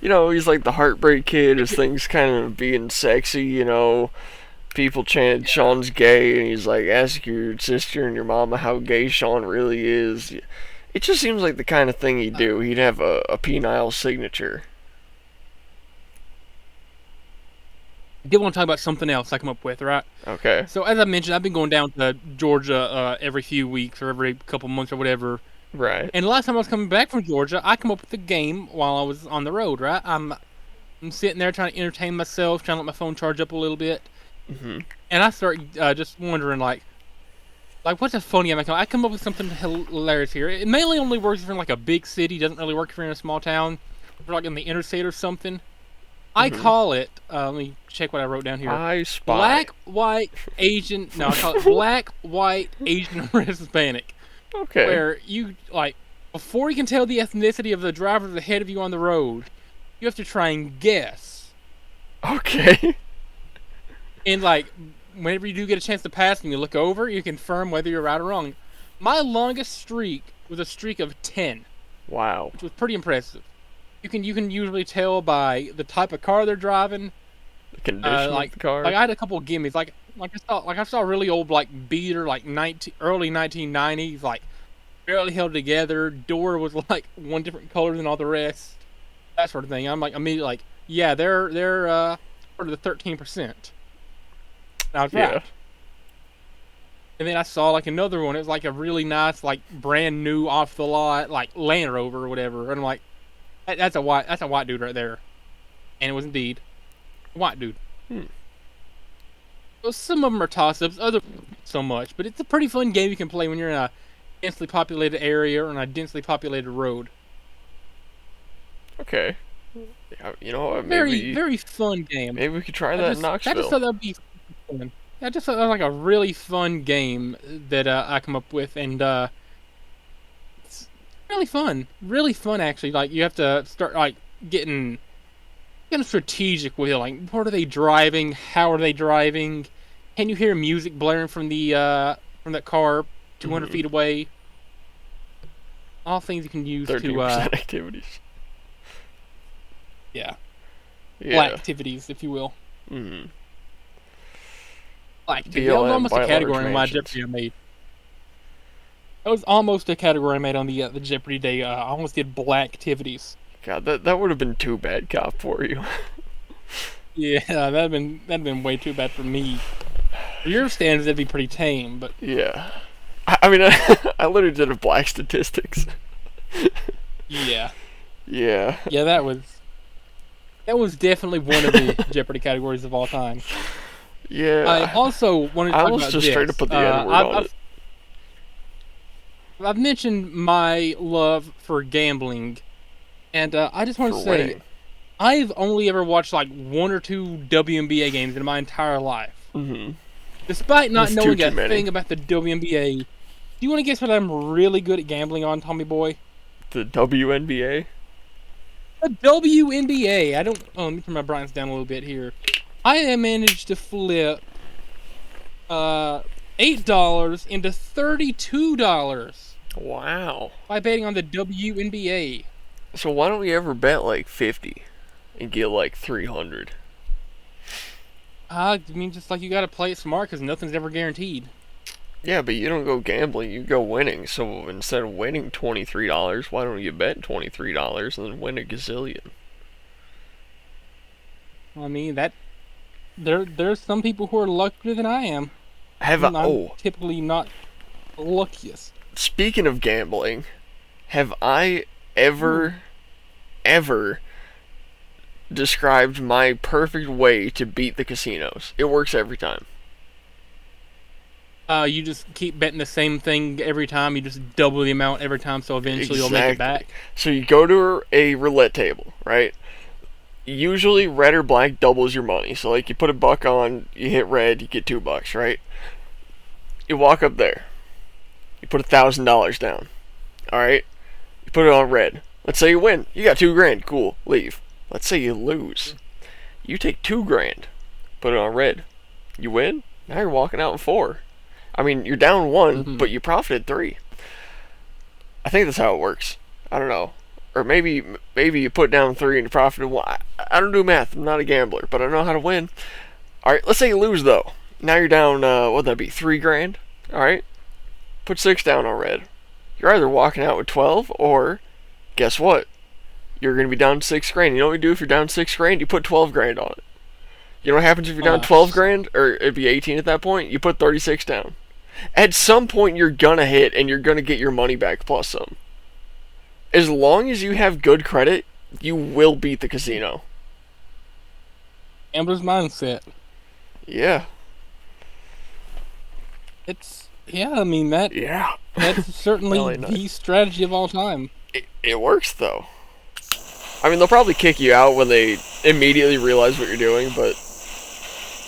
You know, he's like the Heartbreak Kid. His thing's kind of being sexy, you know. People chant Sean's gay, and he's like, ask your sister and your mama how gay Sean really is. It just seems like the kind of thing he'd do. He'd have a penile signature.
I did want to talk about something else I come up with, right?
Okay.
So as I mentioned, I've been going down to Georgia every few weeks or every couple months or whatever.
Right.
And the last time I was coming back from Georgia, I come up with a game while I was on the road, right? I'm sitting there trying to entertain myself, trying to let my phone charge up a little bit.
Mm-hmm.
And I start just wondering, like what's a funny game? I come up with something hilarious here. It mainly only works if you're in like a big city. Doesn't really work if you're in a small town. If you're like in the interstate or something. I call it, let me check what I wrote down here.
I spy.
Black, white, Asian, no, I call it black, white, Asian, or Hispanic.
Okay.
Where you, like, before you can tell the ethnicity of the driver ahead of you on the road, you have to try and guess.
Okay.
And, like, whenever you do get a chance to pass and you look over, you confirm whether you're right or wrong. My longest streak was a streak of 10.
Wow.
Which was pretty impressive. You can usually tell by the type of car they're driving,
the condition of the car.
Like I had a couple of gimmies, like I saw a really old like beater, like early 1990s, like barely held together. Door was like one different color than all the rest, that sort of thing. I'm like immediately like, yeah, they're part of the 13%. I was right. And then I saw like another one. It was like a really nice, like brand new off the lot, like Land Rover or whatever. And I'm like, that's a white dude right there. And it was indeed a white dude. So some of them are toss-ups, others so much. But it's a pretty fun game you can play when you're in a densely populated area or on a densely populated road.
Okay. You know what?
Very fun game.
Maybe we could try that in Knoxville.
I just thought that would be fun. I just thought that was like a really fun game that I come up with, and it's really fun actually. Like you have to start like getting strategic with it. Like what are they driving? How are they driving? Can you hear music blaring from that car 200 feet away? All things you can use
13% activities.
Yeah. Black activities, if you will.
Mm-hmm.
Black activity. That was almost a category in my Jeopardy I made. That was almost a category I made on the Jeopardy day. I almost did black activities.
God, that would have been too bad cop for you.
Yeah, that'd been way too bad for me. For your standards, that'd be pretty tame, but
yeah. I mean, I literally did a black statistics.
Yeah.
Yeah.
Yeah, that was definitely one of the Jeopardy categories of all time.
Yeah.
I also wanted to talk about
just straight up put the N-word on it.
I've mentioned my love for gambling, and I just want to say, winning. I've only ever watched like 1 or 2 WNBA games in my entire life.
Mm-hmm.
Despite not knowing a thing about the WNBA, do you want to guess what I'm really good at gambling on, Tommy Boy?
The WNBA?
The WNBA. let me turn my brightness down a little bit here. I have managed to flip $8 into $32.
Wow.
By betting on the WNBA.
So why don't we ever bet like 50 and get like 300?
I mean, just like you gotta play it smart because nothing's ever guaranteed.
Yeah, but you don't go gambling, you go winning. So instead of winning $23, why don't you bet $23 and then win a gazillion?
I mean, there's some people who are luckier than I am. I'm typically not the luckiest.
Speaking of gambling, have I ever described my perfect way to beat the casinos? It works every time.
You just keep betting the same thing every time. You just double the amount every time, so eventually you'll make it back.
So you go to a roulette table, right? Usually red or black doubles your money. So like you put $1 on, you hit red, you get $2, right? You walk up there. You put $1,000 down. Alright? You put it on red. Let's say you win. You got $2,000. Cool. Leave. Let's say you lose. You take $2,000. Put it on red. You win. Now you're walking out in 4. I mean, you're down 1, but you profited 3. I think that's how it works. I don't know. Or maybe you put down 3 and you profited 1. I don't do math. I'm not a gambler, but I know how to win. Alright, let's say you lose though. Now you're down, what'd that be? $3,000? Alright. Put 6 down on red. You're either walking out with 12, or guess what? You're going to be down $6,000. You know what you do if you're down $6,000? You put $12,000 on it. You know what happens if you're down $12,000, or it'd be 18 at that point? You put 36 down. At some point, you're gonna hit, and you're gonna get your money back plus some. As long as you have good credit, you will beat the casino.
Gambler's mindset.
Yeah.
I mean that.
Yeah.
That's certainly the strategy of all time.
It works though. I mean, they'll probably kick you out when they immediately realize what you're doing, but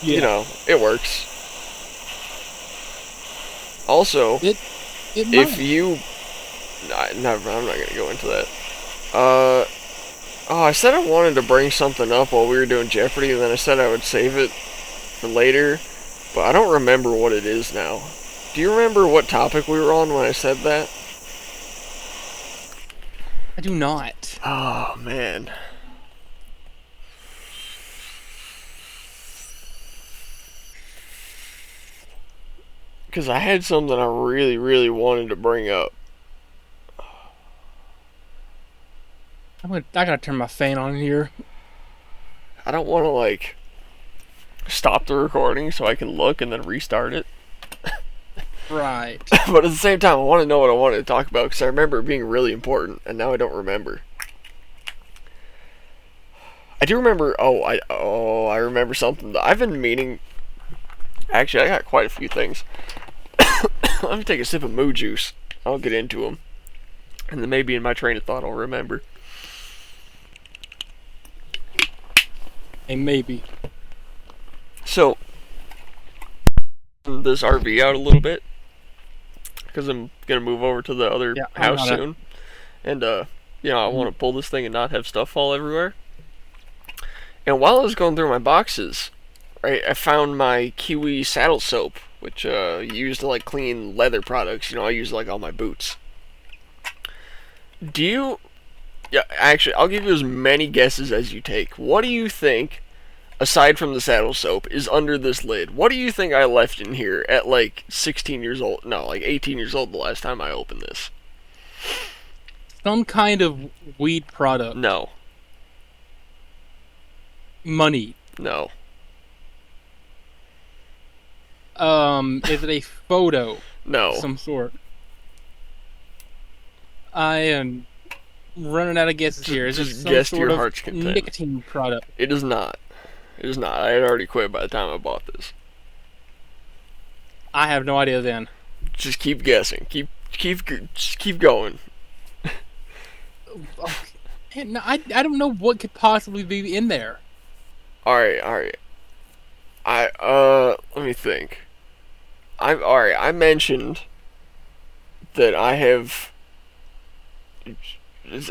you know, it works. Also, if you, I'm not gonna go into that. I said I wanted to bring something up while we were doing Jeopardy, and then I said I would save it for later, but I don't remember what it is now. Do you remember what topic we were on when I said that?
I do not.
Oh, man. Because I had something I really, really wanted to bring up.
I gotta turn my fan on here.
I don't want to, like, stop the recording so I can look and then restart it.
Right.
But at the same time, I want to know what I wanted to talk about because I remember it being really important, and now I don't remember. I do remember. I remember something that I've been meaning. Actually, I got quite a few things. Let me take a sip of moo juice. I'll get into them, and then maybe in my train of thought I'll remember.
Hey, maybe.
So, this RV out a little bit. Because I'm going to move over to the other house soon. And, I want to pull this thing and not have stuff fall everywhere. And while I was going through my boxes, right, I found my Kiwi saddle soap, which you use to, like, clean leather products. I use, like, all my boots. Actually, I'll give you as many guesses as you take. What do you think aside from the saddle soap, is under this lid. What do you think I left in here at like 16 years old? No, like 18 years old the last time I opened this.
Some kind of weed product.
No.
Money.
No.
Is it a photo?
No.
Of some sort. I am running out of guesses here. Is it some
guess to
sort
your
of
heart's content.
nicotine product?
It is not. It is not. I had already quit by the time I bought this.
I have no idea then.
Just keep guessing. Just keep going.
Man, no, I don't know what could possibly be in there.
Alright. Let me think. I mentioned that I have,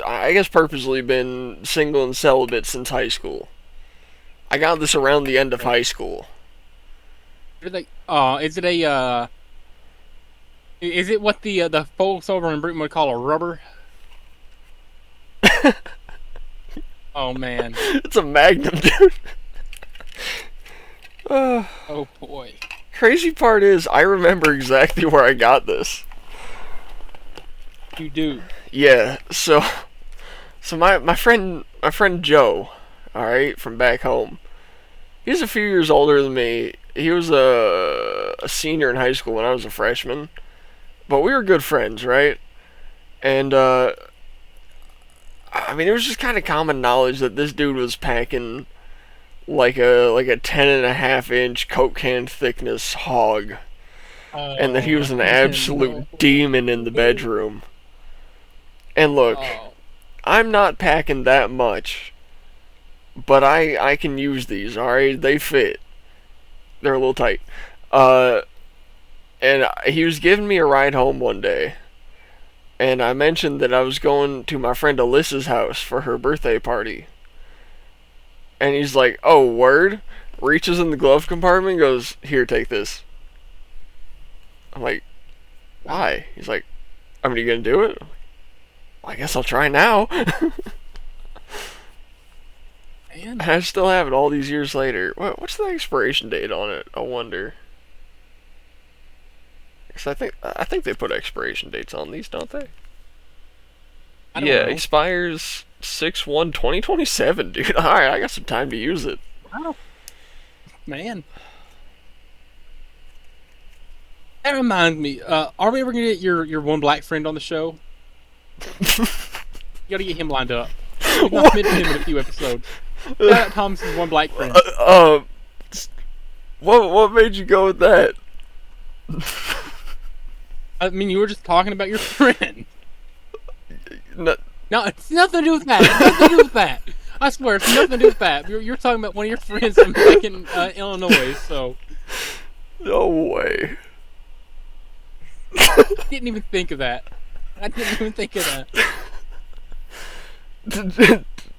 I guess, purposely been single and celibate since high school. I got this around the end of high school.
Is it what the folks over in Britain would call a rubber? Oh man.
It's a Magnum, dude.
Oh boy.
Crazy part is, I remember exactly where I got this.
You do?
Yeah. So my friend Joe, all right, from back home. He's a few years older than me. He was a senior in high school when I was a freshman, but we were good friends, right? And I mean, it was just kind of common knowledge that this dude was packing like a 10.5-inch Coke can thickness hog, and that he was an absolute demon in the bedroom. And look, I'm not packing that much, but I can use these. All right, they fit. They're a little tight. And he was giving me a ride home one day. And I mentioned that I was going to my friend Alyssa's house for her birthday party. And he's like, oh, word? Reaches in the glove compartment and goes, here, take this. I'm like, why? He's like, I mean, are you going to do it? I'm like, well, I guess I'll try now. And I still have it all these years later. What's the expiration date on it? I wonder. Because I think they put expiration dates on these, don't they?
I don't know.
Expires 6/1/2027, dude. Alright, I got some time to use it.
Wow. Man. That reminds me, are we ever going to get your one black friend on the show? You gotta get him lined up. We've not mentioned him in a few episodes. Shout out Thomas's one black friend.
What made you go with that?
I mean, you were just talking about your friend.
No,
it's nothing to do with that. It's nothing to do with that. I swear, it's nothing to do with that. You're talking about one of your friends from back in Illinois, so.
No way.
I didn't even think of that.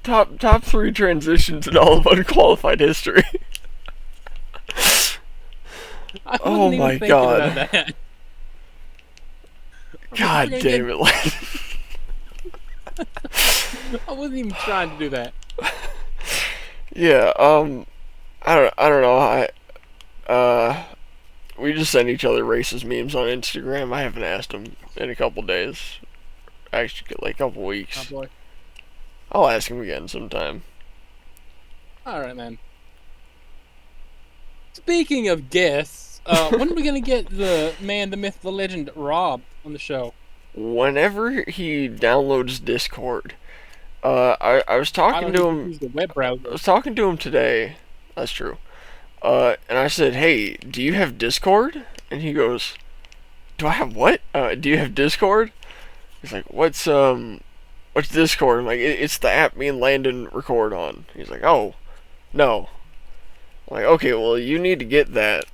Top 3 transitions in all of Unqualified history. Oh my god.
About that.
God damn it, Landon.
I wasn't even trying to do that.
Yeah, I don't know. We just send each other racist memes on Instagram. I haven't asked him in a couple days. Actually, like a couple weeks.
Oh boy.
I'll ask him again sometime.
Alright, man. Speaking of guests, when are we gonna get the man, the myth, the legend, Rob on the show?
Whenever he downloads Discord. I was talking to him.
Use the web browser.
I was talking to him today. That's true. And I said, "Hey, do you have Discord?" And he goes, "Do I have what? Do you have Discord?" He's like, "What's Discord?" I'm like, "It's the app me and Landon record on." He's like, "Oh, no." I'm like, "Okay, well, you need to get that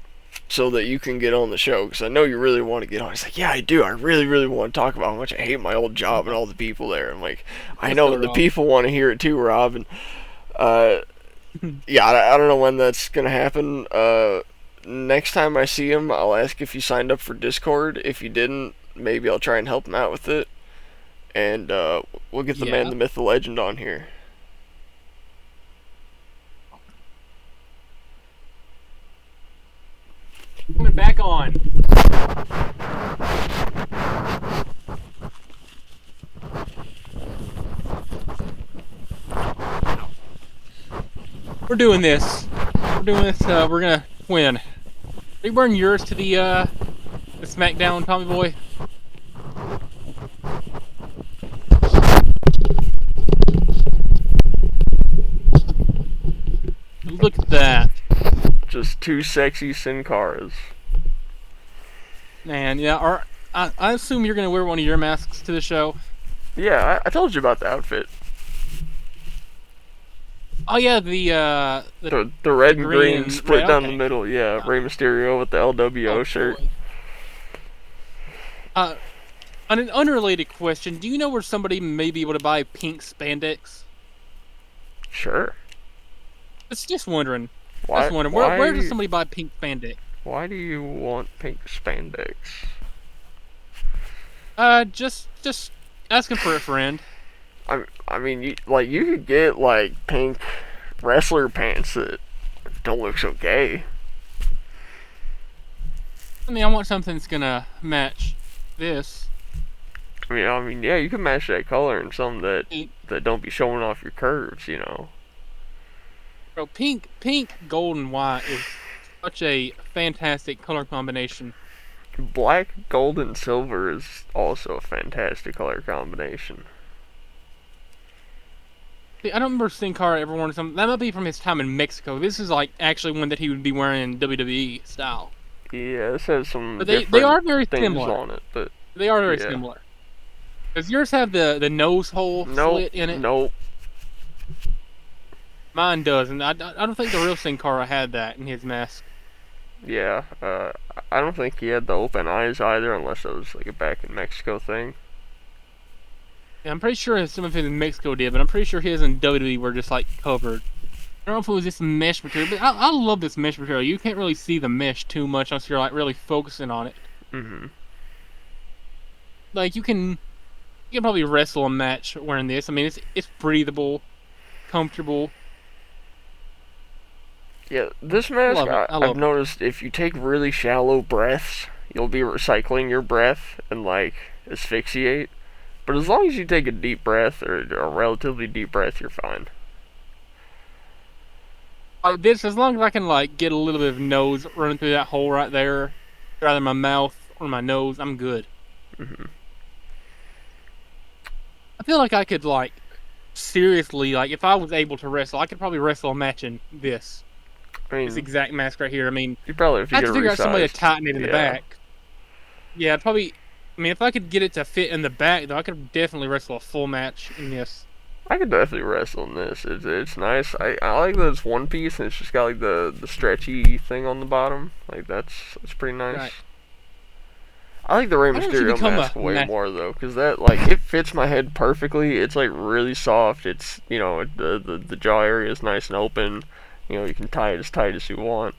so that you can get on the show, because I know you really want to get on." He's like, "Yeah, I do. I really, really want to talk about how much I hate my old job and all the people there." I'm like, "I know, and the people want to hear it too, Rob." And yeah, I don't know when that's gonna happen. Next time I see him, I'll ask if he signed up for Discord. If he didn't, maybe I'll try and help him out with it. And we'll get the man, the myth, the legend on here.
Coming back on. We're doing this. We're gonna win. Are you wearing yours to the SmackDown, Tommy Boy? Look at that.
Just two sexy Sin Caras.
Man, yeah. I assume you're gonna wear one of your masks to the show.
Yeah, I told you about the outfit.
Oh yeah, the
red and green split
red,
down
okay.
the middle. Yeah, Rey Mysterio with the LWO shirt.
On an unrelated question, do you know where somebody may be able to buy pink spandex?
Sure.
Just wondering.
Why?
Just wondering. Where does somebody buy pink spandex?
Why do you want pink spandex?
Just asking for a friend.
I mean, you could get like pink wrestler pants that don't look so gay.
I mean, I want something that's gonna match this.
I mean, yeah, you can match that color and some that don't be showing off your curves, you know.
Bro, pink, gold, and white is such a fantastic color combination.
Black, gold, and silver is also a fantastic color combination.
See, I don't remember Sin Cara ever wearing something. That might be from his time in Mexico. This is like actually one that he would be wearing in WWE style.
Yeah, this has some
but they are very similar
on it, but
they are very similar. Does yours have the nose hole slit in it?
Nope.
Mine doesn't. I don't think the real Sin Cara had that in his mask.
Yeah, I don't think he had the open eyes either, unless it was like a back in Mexico thing.
Yeah, I'm pretty sure some of his in Mexico did, but I'm pretty sure his in WWE were just like covered. I don't know if it was just mesh material, but I love this mesh material. You can't really see the mesh too much unless you're like really focusing on it.
Mm-hmm.
Like you can probably wrestle a match wearing this. I mean, it's breathable, comfortable.
Yeah, this mask, I've noticed if you take really shallow breaths, you'll be recycling your breath and, like, asphyxiate. But as long as you take a deep breath, or a relatively deep breath, you're fine.
Like this, as long as I can, like, get a little bit of nose running through that hole right there, either my mouth or my nose, I'm good.
Mm-hmm.
I feel like I could, like, seriously, like, if I was able to wrestle, I could probably wrestle a match in this.
I mean,
this exact mask right here. I mean,
you probably have to
figure out some way to tighten it in the back. Yeah, I'd probably. I mean, if I could get it to fit in the back, though, I could definitely wrestle a full match in this.
I could definitely wrestle in this. It's nice. I like that it's one piece and it's just got like the stretchy thing on the bottom. Like that's pretty nice. Right. I like the Rey Mysterio mask way more though, because that like it fits my head perfectly. It's like really soft. It's the jaw area is nice and open. You know, you can tie it as tight as you want.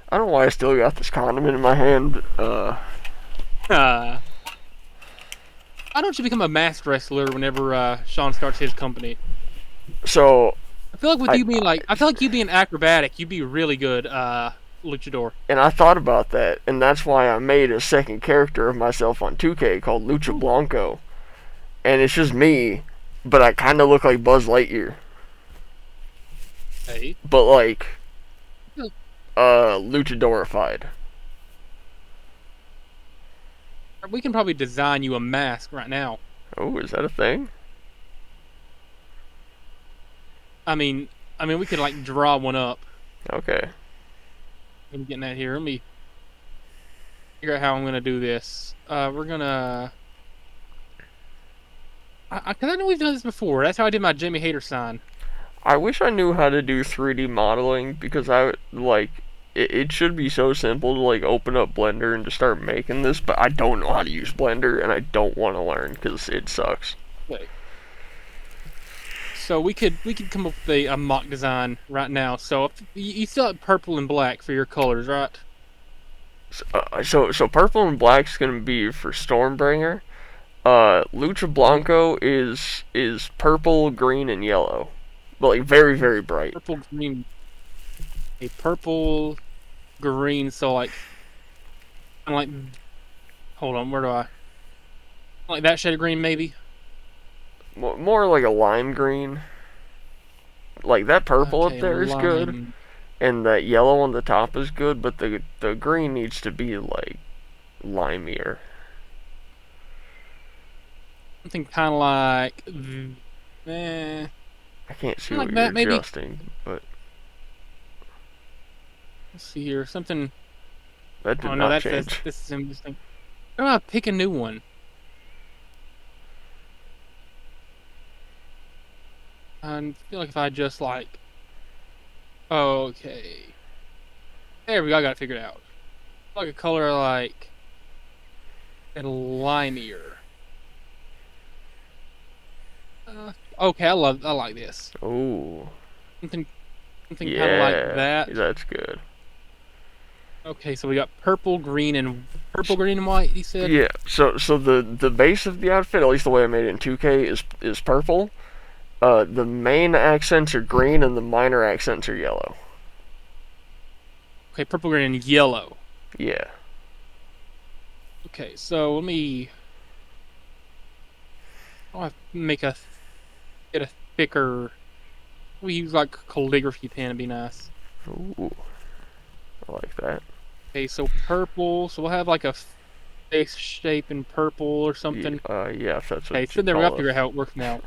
I don't know why I still got this condiment in my hand.
Why don't you become a masked wrestler whenever Sean starts his company?
So
I feel like with you being I feel like you being acrobatic, you'd be really good luchador.
And I thought about that, and that's why I made a second character of myself on 2K called Lucha Blanco. And it's just me, but I kind of look like Buzz Lightyear.
Hey.
But like, luchadorified.
We can probably design you a mask right now.
Oh, is that a thing?
I mean, we could like draw one up.
Okay.
I'm getting that here. Let me figure out how I'm gonna do this. We're gonna. Cause I know we've done this before. That's how I did my Jamie Hayter sign.
I wish I knew how to do 3D modeling because it should be so simple to like open up Blender and just start making this, but I don't know how to use Blender and I don't want to learn because it sucks.
Okay. So we could come up with a mock design right now. So if you still have purple and black for your colors, right?
So purple and black is gonna be for Stormbringer. Lucha Blanco is purple, green, and yellow. But like very, very bright.
Purple, green. A purple, green, so like I'm like, hold on, where do I? Like that shade of green, maybe.
More like a lime green. Like that purple up
Okay,
there is good,
lime.
and that yellow on the top is good, but the green needs to be like limier.
Something kind of like, eh,
I can't see
like
what you're
that, maybe.
adjusting, but
Let's see here, something.
that did
Oh no,
not
that's
change.
this is interesting. How do I pick a new one? I feel like if I just like, okay, there we go. I got it figured out. Like a color like a limier. Okay, I like this.
Oh,
Something something kind of like
yeah,
that.
that's good.
Okay, so we got purple, green, and white. He said.
Yeah, so the base of the outfit, at least the way I made it in 2K, is purple. The main accents are green, and the minor accents are yellow.
Okay, purple, green, and yellow.
Yeah.
Okay, so let me. I'll have to get a thicker. We use like calligraphy pen. It'd be nice.
Ooh, I like that.
Okay, so purple. So we'll have like a face shape in purple or something.
Yeah, if that's
Okay,
what
so
you
there we go.
call it.
Figure out how it works now.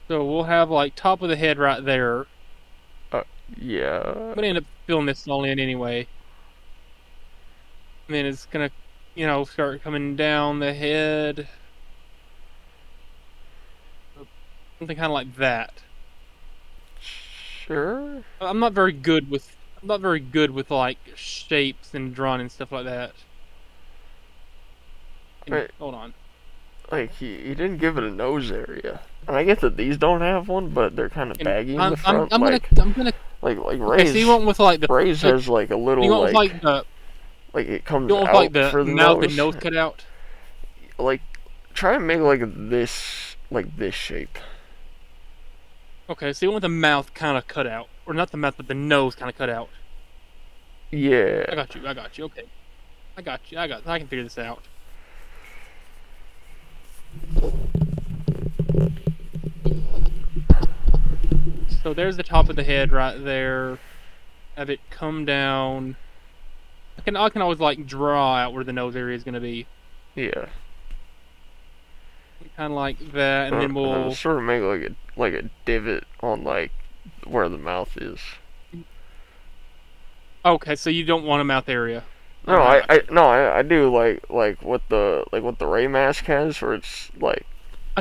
So we'll have like top of the head right there.
Yeah.
I'm gonna end up filling this all in anyway. And then it's gonna, start coming down the head. Something kind of like that.
Sure.
I'm not very good with like shapes and drawing and stuff like that.
Right.
Hold on.
Like he didn't give it a nose area, and I get that these don't have one, but they're kind of
And
baggy in the front.
I'm
like
gonna.
like
Okay,
Ray's.
so you want with like
Ray's has like a
you
little
want with like the
like it comes
you want with like
out
the
for the
mouth and
nose.
nose cut out.
Like try and make like this shape.
Okay, so you want the mouth kind of cut out, or not the mouth, but the nose kind of cut out.
Yeah.
I got you. I got you. Okay, I got you. I can figure this out. So there's the top of the head right there. Have it come down. I can always like draw out where the nose area is gonna be,
Yeah.
kind of like that, and then
And then
we'll.
sort of make like a divot on like where the mouth is.
Okay, so you don't want a mouth area.
No,
Okay,
I do like what the Ray mask has, where it's like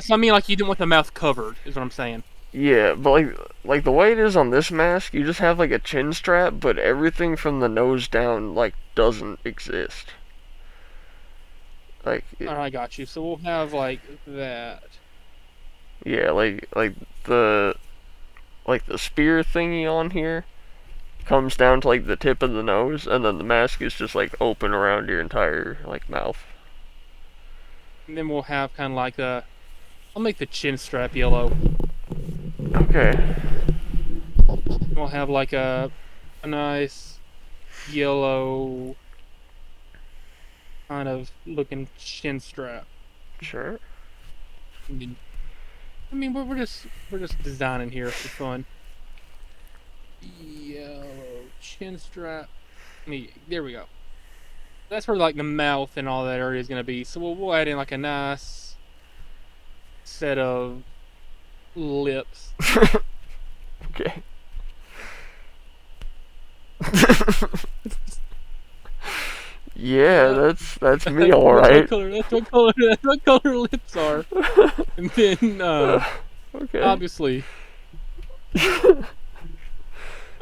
so I mean, like you don't want the mouth covered, is what I'm saying.
yeah, but like the way it is on this mask, you just have like a chin strap, but everything from the nose down like doesn't exist. Like
All right, I got you. So we'll have like that.
yeah, the the spear thingy on here comes down to like the tip of the nose, and then the mask is just like open around your entire like mouth.
And then we'll have kind of like a. I'll make the chin strap yellow.
Okay.
We'll have like a nice yellow kind of looking chin strap.
Sure.
I mean, we're just designing here for fun. Yellow chin strap. There we go. That's where like the mouth and all that area is gonna be. So we'll add in like a nice set of lips.
Okay. Yeah, that's me, all right.
That's what color. That's what color lips are. And then,
Okay.
obviously, that's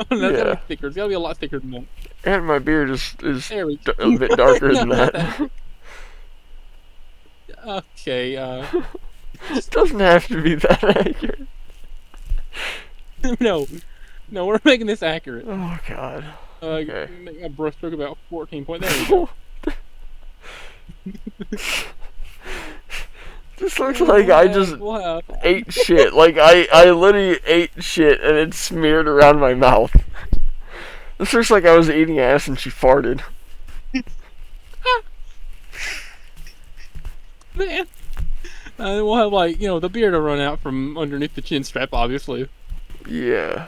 gotta
Yeah.
be thicker. It's gotta be a lot thicker than that.
And my beard is
There we
a bit darker
No,
than
not
that.
Okay.
It doesn't have to be that accurate.
No, we're making this accurate.
Oh God. Okay.
Make my brushstroke about 14 point. There we go.
This looks like I just
We'll have.
ate shit. Like I literally ate shit and it smeared around my mouth. This looks like I was eating ass and she farted.
Man. And we'll have, like, the beard will run out from underneath the chin strap, obviously.
Yeah.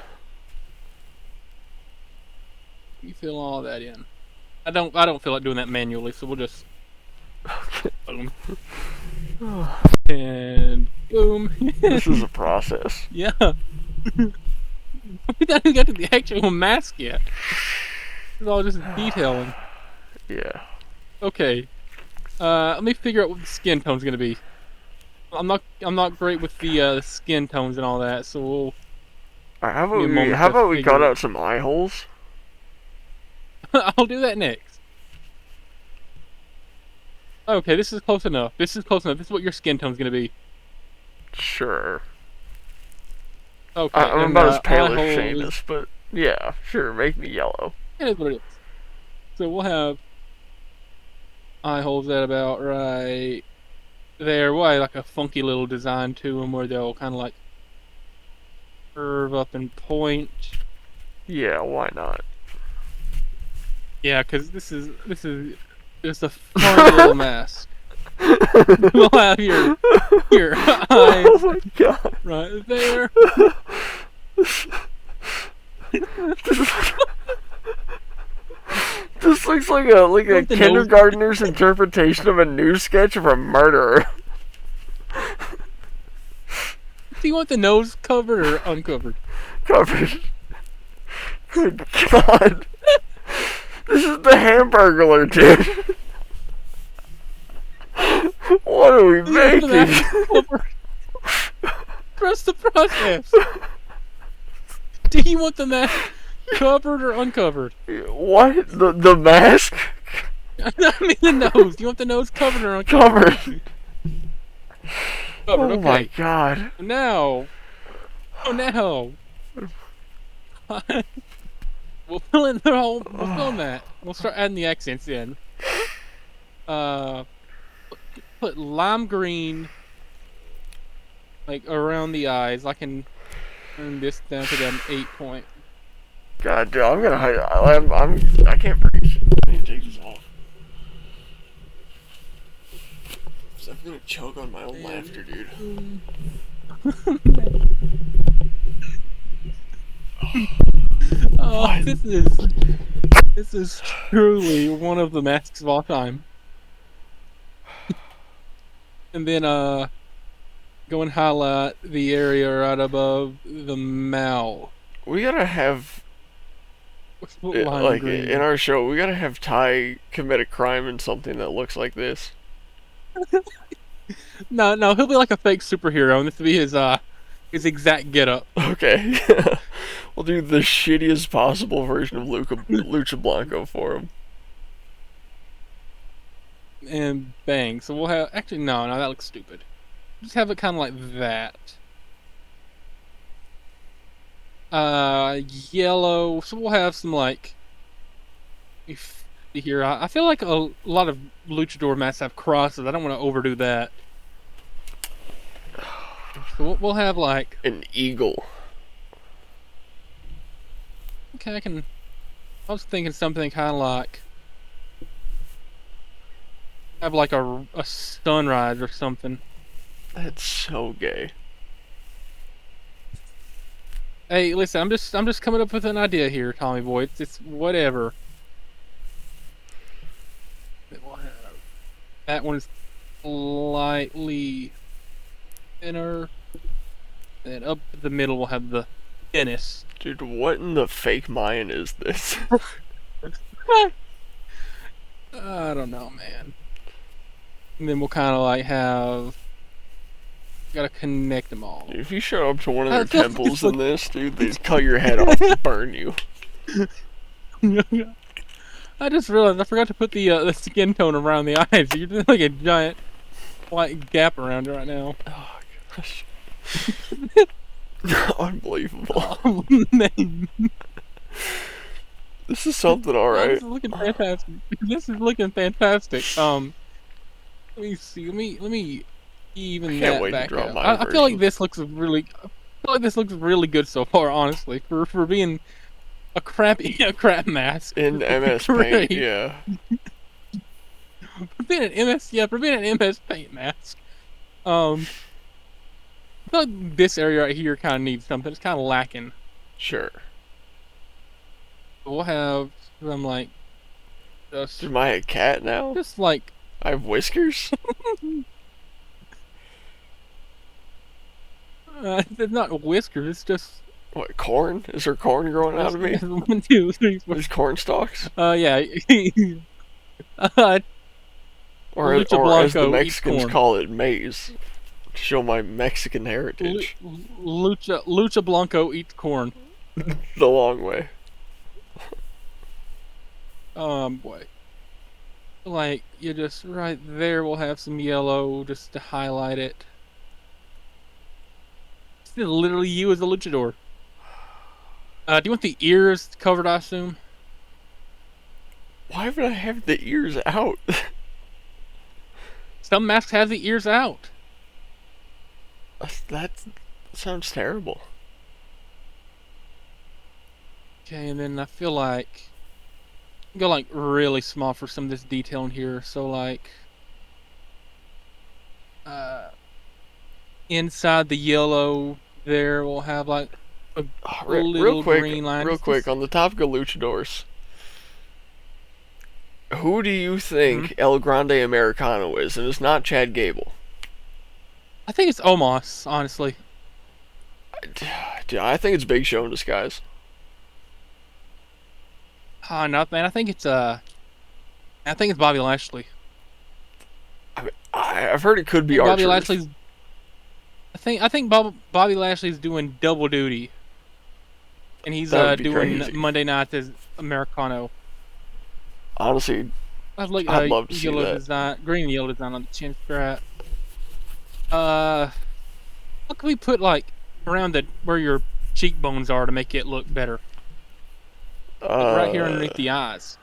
You fill all that in. I don't feel like doing that manually, so we'll just boom. And boom.
This is a process.
Yeah. We haven't even got to the actual mask yet. It's all just detailing.
Yeah.
Okay. Let me figure out what the skin tone's gonna be. I'm not great with the skin tones and all that, so we'll.
Alright, how about we cut out some eye holes?
I'll do that next. Okay, this is close enough. This is what your skin tone's gonna be.
Sure.
Okay.
I'm about as pale as Seamus, but yeah, sure, make me yellow.
It is what it is. So we'll have eye holes at about right there. Why, like a funky little design to them where they'll kind of like curve up and point.
Yeah, why not?
Yeah, because this is just a fun little mask. We'll have your eyes.
Oh my god!
Right there.
This looks like a kindergartner's interpretation of a news sketch of a murderer.
Do you want the nose covered or uncovered?
Covered. Good god. This is the Hamburglar, dude. What are we making?
Trust the process. Do you want the mask covered or uncovered?
What? The mask?
I mean the nose. Do you want the nose covered or uncovered?
Covered.
Covered,
Oh
okay.
my god.
Now. Oh, now. We'll fill in the whole. We'll fill in that. We'll start adding the accents in. Put lime green, like around the eyes. I can turn this down to an 8 point.
God, dude, I'm gonna hide. I can't breathe. I need to take this off. I'm gonna choke on my own laughter, dude.
Oh, this is truly one of the masks of all time. And then go and highlight the area right above the mouth.
We gotta have in our show. We gotta have Ty commit a crime in something that looks like this.
No, he'll be like a fake superhero, and this will be his exact getup.
Okay. We'll do the shittiest possible version of Lucha Blanco for him.
And bang. So we'll have... Actually, no, that looks stupid. Just have it kind of like that. Yellow. So we'll have some, like... Here, I feel like a lot of luchador masks have crosses. I don't want to overdo that. So we'll have, like...
An eagle.
Okay, I was thinking something kind of like... Have like a sunrise or something.
That's so gay.
Hey, listen, I'm just coming up with an idea here, Tommy boy. It's whatever. That one's slightly thinner. And up the middle we'll have the thinnest.
Dude, what in the fake Mayan is this?
I don't know, man. And then we'll kind of like have... Gotta connect them all.
Dude, if you show up to one of their temples in this, dude, they'd cut your head off and burn you.
I just realized I forgot to put the skin tone around the eyes. You're doing like a giant white gap around it right now.
Oh gosh. Unbelievable.
Oh, man.
This is something, alright.
This is looking fantastic. This is looking fantastic. Let me see. Let me even that back out. I feel like this looks really. I feel like this looks really good so far. Honestly, for being a crap mask
in MS Paint, yeah.
being an MS Paint mask. I feel like this area right here kind of needs something. It's kind of lacking.
Sure.
We'll have some like.
Am I a cat now?
Just like.
I have whiskers?
It's not whiskers. It's just.
What, corn? Is there corn growing out of me?
1, 2, 3, 4.
There's corn stalks?
Yeah.
Or as the Mexicans call it, maize. To show my Mexican heritage.
Lucha Blanco eats corn.
The long way.
Boy. Like, you just, right there, we'll have some yellow just to highlight it. It's literally you as a luchador. Do you want the ears covered, I assume?
Why would I have the ears out?
Some masks have the ears out.
That sounds terrible.
Okay, and then I feel like go like really small for some of this detail in here. So like inside the yellow there we'll have like a little green line.
Real quick, on the topic of luchadors, who do you think El Grande Americano is? And it's not Chad Gable.
I think it's Omos, honestly.
I think it's Big Show in disguise.
No, man. I think it's Bobby Lashley.
I've heard it could be
Bobby
R-Truth.
Lashley's. I think Bobby Lashley's doing double duty, and he's doing
crazy.
Monday night as Americano.
Honestly,
I'd
love to see that.
Design, green and yellow design on the chin strap. What can we put like around where your cheekbones are to make it look better? Like right here underneath the eyes.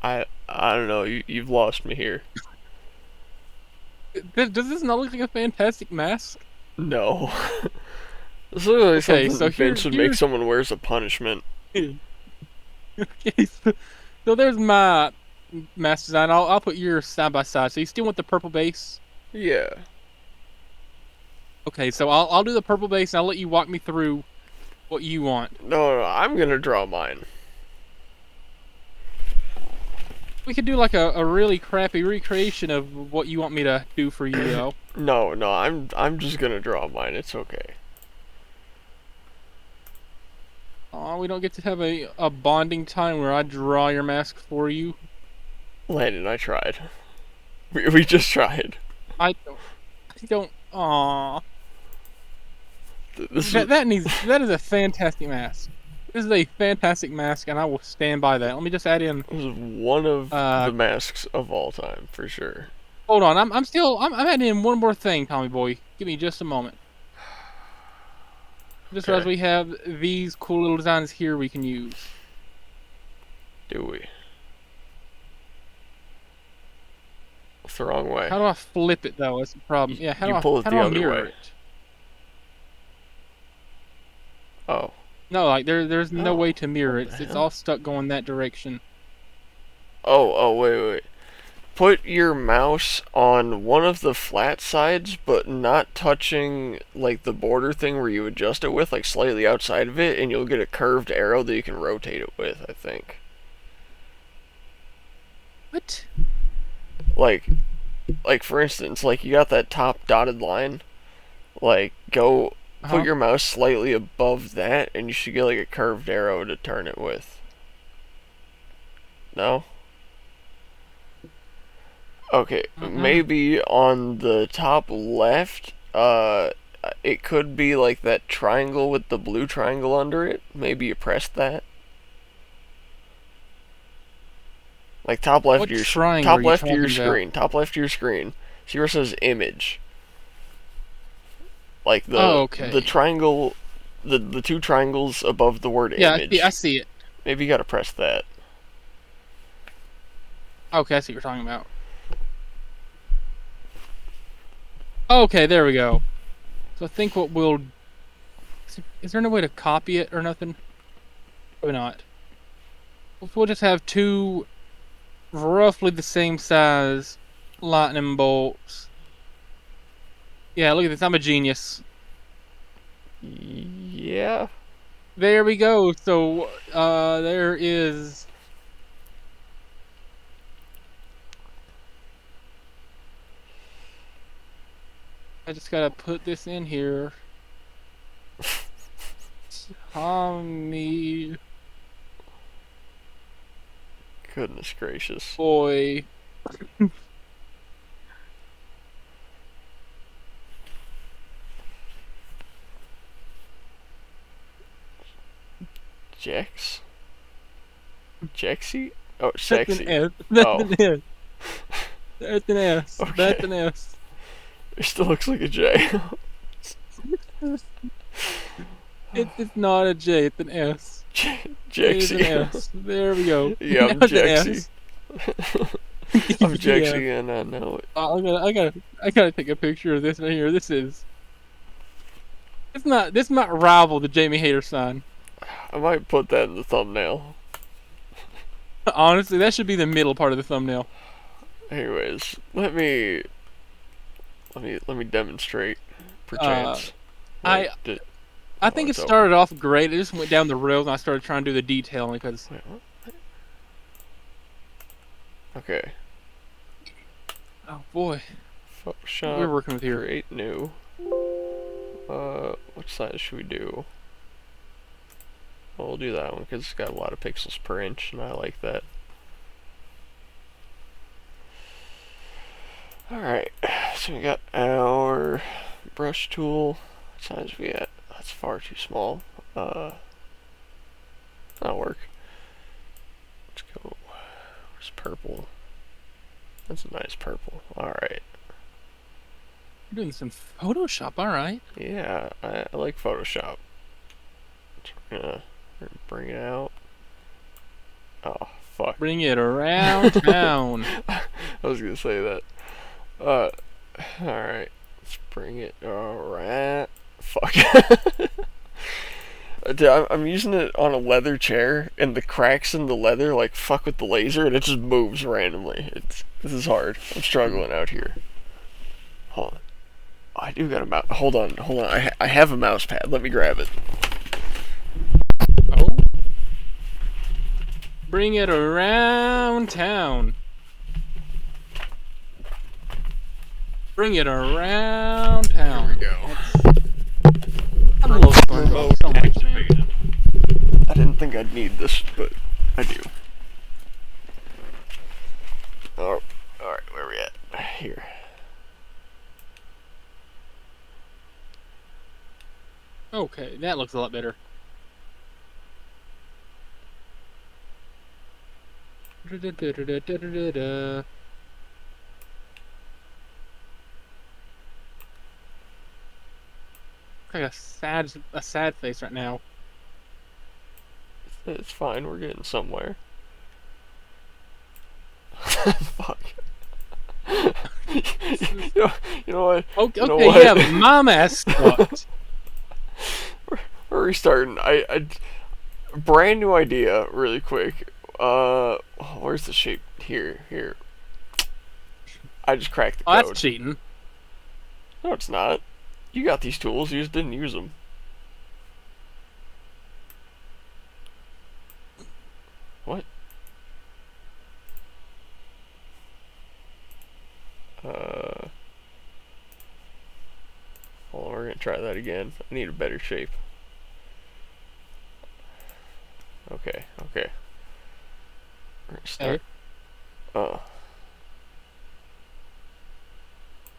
I don't know. You've lost me here.
Does this not look like a fantastic mask?
No. This looks like something Vince would make someone wear as a punishment.
Okay, so there's my mask design. I'll put yours side by side. So you still want the purple base?
Yeah.
Okay, so I'll do the purple base and I'll let you walk me through what you want.
No, I'm gonna draw mine.
We could do like a really crappy recreation of what you want me to do for you, though.
No, I'm just gonna draw mine. It's okay.
Oh, we don't get to have a bonding time where I draw your mask for you.
Landon, I tried. We just tried.
I don't. Aw. That is a fantastic mask. This is a fantastic mask, and I will stand by that. Let me just add in.
This is one of the masks of all time, for sure.
Hold on, I'm adding in one more thing, Tommy boy. Give me just a moment. Just as we have these cool little designs here we can use.
Do we? It's the wrong way.
How do I flip it though? That's the problem. Yeah, how do I mirror it?
Oh.
No, like there's no way to mirror it. It's all stuck going that direction.
Oh, wait. Put your mouse on one of the flat sides, but not touching like the border thing where you adjust it with, like slightly outside of it, and you'll get a curved arrow that you can rotate it with, I think.
What?
Like for instance, like you got that top dotted line, like put your mouse slightly above that, and you should get like a curved arrow to turn it with. No? Okay, maybe on the top left, it could be like that triangle with the blue triangle under it. Maybe you press that. Like top left of your screen. Top left of your screen. See where it says image. Like the triangle, the two triangles above the word image.
Yeah, I see it.
Maybe you gotta press that.
Okay, I see what you're talking about. Okay, there we go. So I think what we'll... Is there no way to copy it or nothing? Probably not. We'll just have two roughly the same size lightning bolts. Yeah, look at this. I'm a genius.
Yeah.
There we go. So, there is. I just gotta put this in here. Tommy
Goodness gracious.
boy.
Jax? Jaxie? Oh,
That's an
sexy.
S. That's
Oh.
an S. That's an S.
Okay.
That's an S.
It still looks like a J.
It's not a J. It's an S. It's an
Jaxie.
S. There we go.
Yeah, I'm
Now it's an
Jaxie.
S.
I'm
Yeah.
Jaxie and I know it.
I gotta take a picture of this right here. This might rival the Jamie Hader sign.
I might put that in the thumbnail.
Honestly, that should be the middle part of the thumbnail.
Anyways, let me demonstrate. Perchance.
I think it
it's
started off great. It just went down the rails, and I started trying to do the detailing because.
Wait, what? Okay.
Oh boy,
Photoshop.
we're working with here.
Create new. What size should we do? Well, we'll do that one because it's got a lot of pixels per inch, and I like that. Alright, so we got our brush tool. What size we at? That's far too small. That'll work. Let's go. Where's purple? That's a nice purple. Alright.
You're doing some Photoshop, alright.
Yeah, I like Photoshop. So we're gonna bring it out. Oh, fuck.
Bring it around town.
I was gonna say that. Alright. Let's bring it around. Fuck. Dude, I'm using it on a leather chair, and the cracks in the leather like fuck with the laser, and it just moves randomly. This is hard. I'm struggling out here. Hold on. I do got a mouse. Hold on. I have a mouse pad. Let me grab it.
Oh. Bring it around town. Bring it around town.
There we go.
I love Funbo so much, man.
I didn't think I'd need this, but I do. Oh, alright, where are we at? Here.
Okay, that looks a lot better. Like a sad face right now.
It's fine, we're getting somewhere. Fuck. you know what?
Okay,
you know what?
yeah, mom ass fucked.
We're restarting. I brand new idea, really quick. Where's the shape? Here. I just cracked the
Oh,
code.
that's cheating.
No, it's not. You got these tools. You just didn't use them. What? Hold on, we're gonna try that again. I need a better shape. Okay. We're gonna start.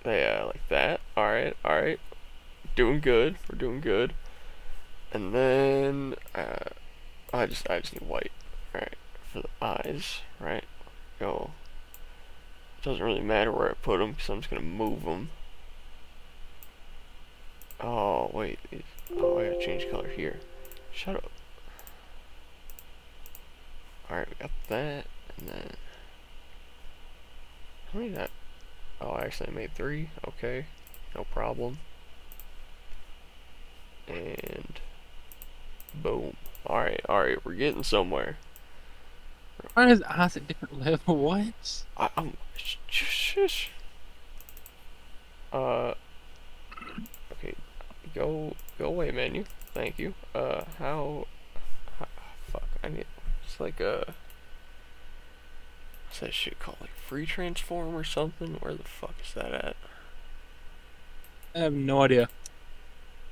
Yeah, like that. Alright. Doing good. We're doing good. And then I just need white. Alright. For the eyes, right? Go. Doesn't really matter where I put them because I'm just gonna move them. Oh wait. Oh, I gotta change color here. Shut up. Alright, we got that, and then how many that? Oh, I actually made 3. Okay, no problem. And boom. Alright, we're getting somewhere.
Why are his eyes at different level? What?
I'm shush. Okay, go away, menu. Thank you. How fuck, I need, it's like what's that shit called? Like free transform or something? Where the fuck is that at?
I have no idea.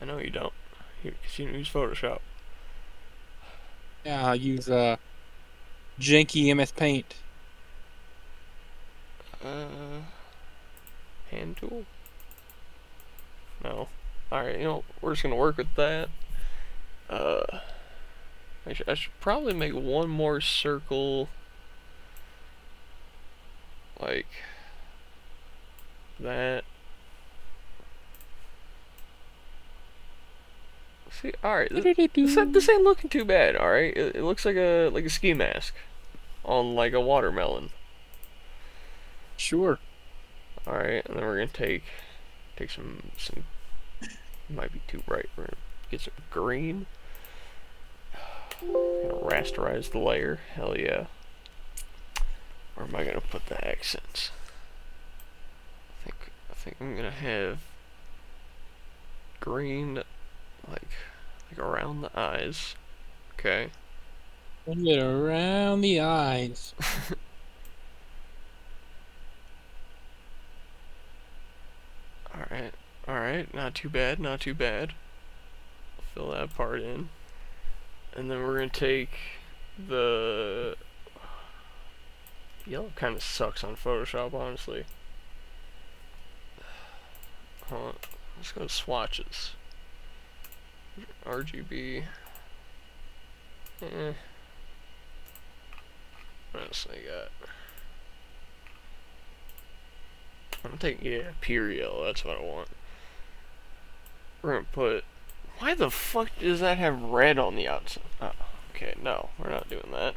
I know you don't. Because you use Photoshop.
Yeah, I use janky MS Paint.
Hand tool? No. Alright, we're just gonna work with that. I should probably make one more circle like that. See, alright, this ain't looking too bad, alright? It looks like a ski mask on like a watermelon.
Sure.
Alright, and then we're gonna take some might be too bright. We're gonna get some green. Gonna rasterize the layer. Hell yeah. Where am I gonna put the accents? I think I'm gonna have green like around the eyes. Okay.
Get around the eyes.
Alright, not too bad, not too bad. Fill that part in. And then we're gonna take the yellow kind of sucks on Photoshop, honestly. Hold on. Let's go to swatches. RGB. What else I got? I'm gonna take, yeah, pure yellow. That's what I want. We're gonna put. Why the fuck does that have red on the outside? Oh, okay, no, we're not doing that.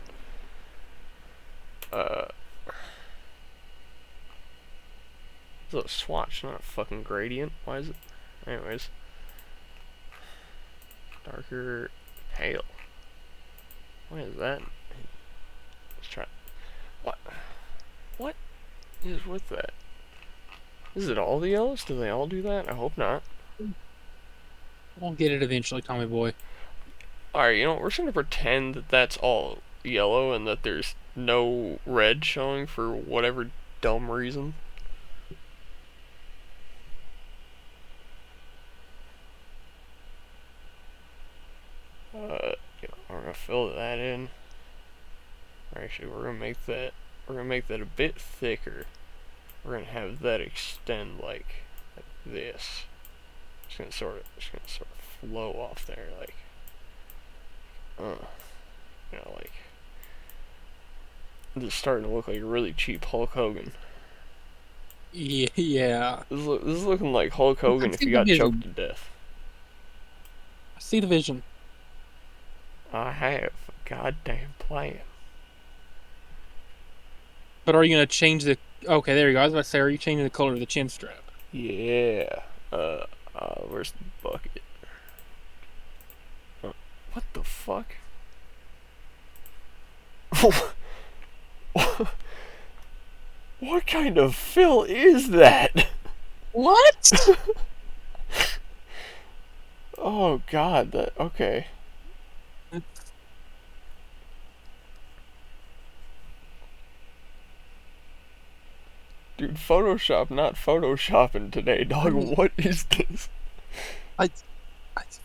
It's a swatch, not a fucking gradient. Why is it? Anyways. Darker pale. Why is that? Let's try. What? What is with that? Is it all the yellows? Do they all do that? I hope not.
I'll get it eventually, Tommy boy.
Alright, we're just gonna pretend that that's all yellow and that there's no red showing for whatever dumb reason. We're gonna fill that in. Actually, we're gonna make that a bit thicker. We're gonna have that extend like this. Just gonna sort of flow off there, like, like, this is starting to look like a really cheap Hulk Hogan.
Yeah.
This is looking like Hulk Hogan if he got choked to death.
I see the vision.
I have a goddamn plan.
But are you gonna change the? Okay, there you go. I was about to say, are you changing the color of the chin strap?
Yeah. Where's the bucket? What the fuck? What kind of fill is that?
What?
Oh god, okay. Dude, Photoshop not photoshopping today, dog. What is this?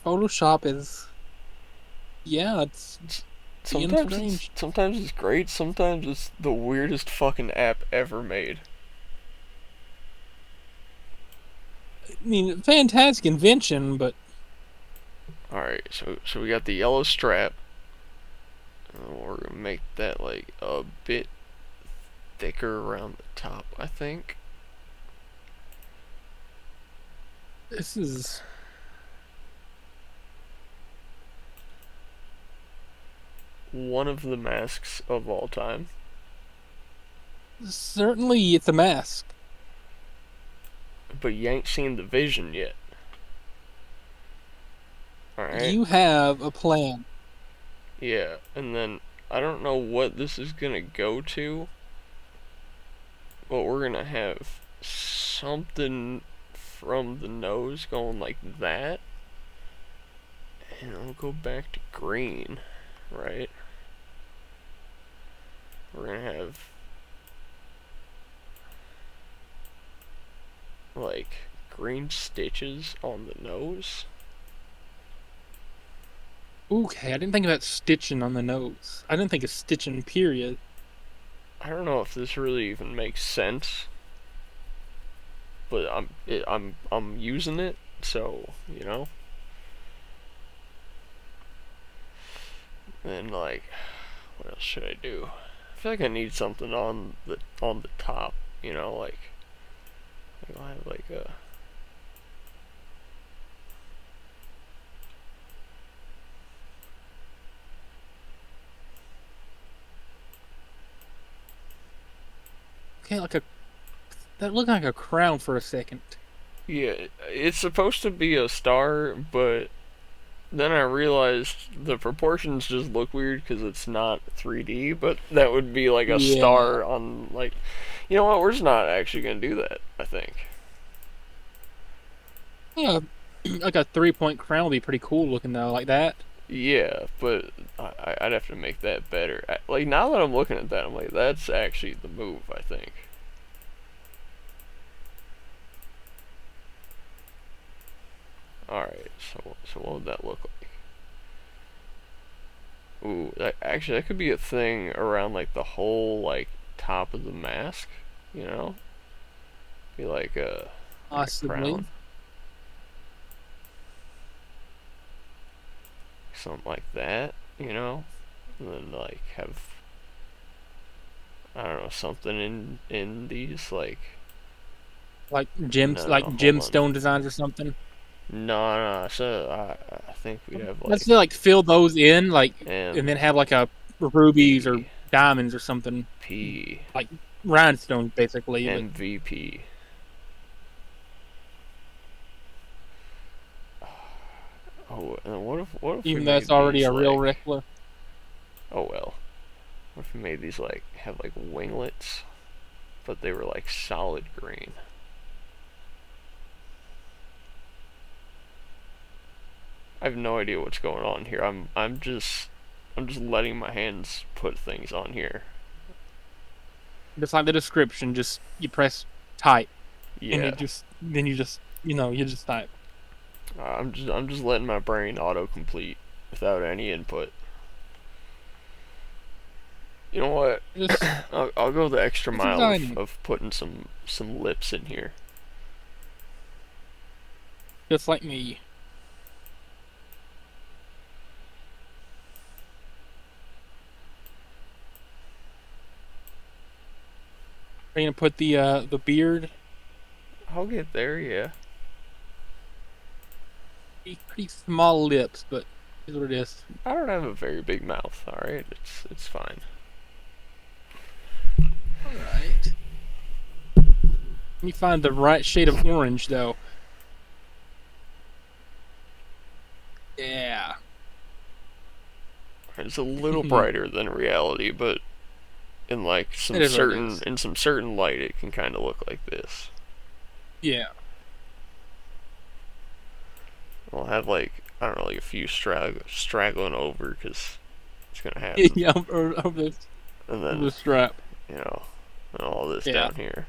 Photoshop is. Yeah, it's
sometimes it's great, sometimes it's the weirdest fucking app ever made.
I mean, fantastic invention, but.
Alright, so we got the yellow strap. We're gonna make that like a bit thicker around the top, I think.
This is.
One of the masks of all time.
Certainly, it's a mask.
But you ain't seen the vision yet. Alright?
You have a plan.
Yeah, and then I don't know what this is gonna go to, but we're gonna have something from the nose going like that, and I'll go back to green, right? We're gonna have like green stitches on the nose.
Okay, I didn't think about stitching on the nose. I didn't think of stitching, period.
I don't know if this really even makes sense, but I'm using it, so you know. Then like, what else should I do? I feel like I need something on the top, you know, like I'll have like a.
Okay, that looked like a crown for a second.
Yeah, it's supposed to be a star, but then I realized the proportions just look weird because it's not 3D, but that would be like a
Yeah.
star on, like, you know what, we're just not actually going to do that, I think.
Yeah, like a 3-point crown would be pretty cool looking though, like that.
Yeah, but I'd have to make that better. Like, now that I'm looking at that, I'm like, that's actually the move, I think. Alright, so what would that look like? Ooh, that could be a thing around like the whole like top of the mask, you know? Be like a
Possibly.
crown. Something like that, you know? And then like have, I don't know, something in these like,
Like
no, hold on.
gemstone designs or something.
No, so I think we'd have
Let's
like
say like fill those in, like, and then have like a rubies or
MVP,
diamonds or something,
P,
like rhinestones basically. But
MVP. Oh, and what if we
even though it's
made
already
these
a real
like,
replica.
oh well, what if we made these like have like winglets, but they were like solid green? I have no idea what's going on here. I'm just letting my hands put things on here.
Just like the description, just you press type and
Yeah,
you just you just type.
I'm just letting my brain autocomplete without any input. You know what?
Just
I'll go the extra mile
designing,
of putting some lips in here.
just like me. Are you gonna put the beard?
I'll get there, yeah.
Pretty small lips, but is what it is.
I don't have a very big mouth. All right, it's fine.
All right. Let me find the right shade of orange, though. Yeah.
It's a little brighter than reality, but in like
It is what it is.
some certain light, it can kind of look like this.
Yeah.
I'll have like, I don't know, like a few straggling over because it's gonna happen,
Yeah, over
and
the
then
strap.
you know, and all this
Yeah.
down here.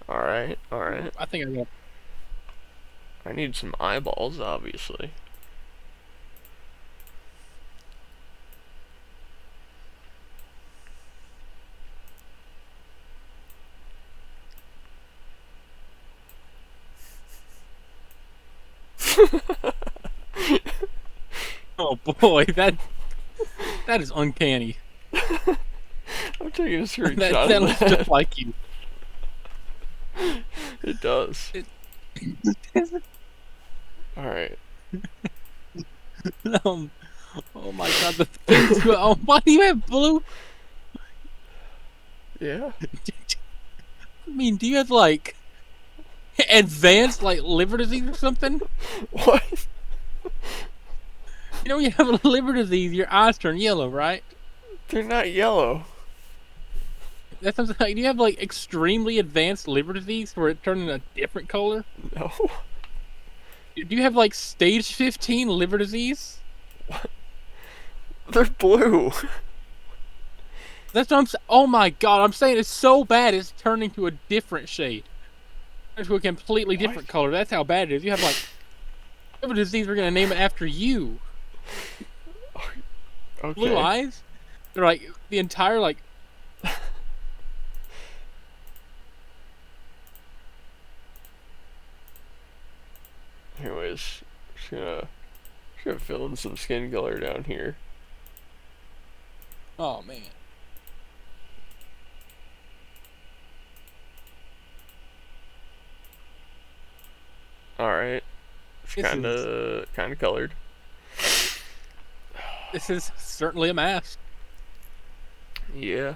All right, all right.
I think I got.
I need some eyeballs, obviously.
Oh boy, that is uncanny.
I'm taking a screenshot
That
of
looks just
that.
like you.
It does.
It,
All right.
um, oh my god, the things. Oh, why do you have blue?
Yeah.
I mean, do you have like advanced like liver disease or something.
What?
You know, when you have liver disease, your eyes turn yellow, right?
They're not yellow.
That's something like. Do you have like extremely advanced liver disease where it turns a different color?
No.
Do you have like stage 15 liver disease?
They're blue.
That's what I'm saying. Oh my god, I'm saying it's so bad it's turning to a different shade. To a completely different color. That's how bad it is. You have like liver disease, we're gonna name it after you.
Okay.
Blue eyes? They're like the entire like
Anyways, just gonna fill in some skin color down here.
oh man.
Alright. It's kinda colored.
This is certainly a mask.
Yeah.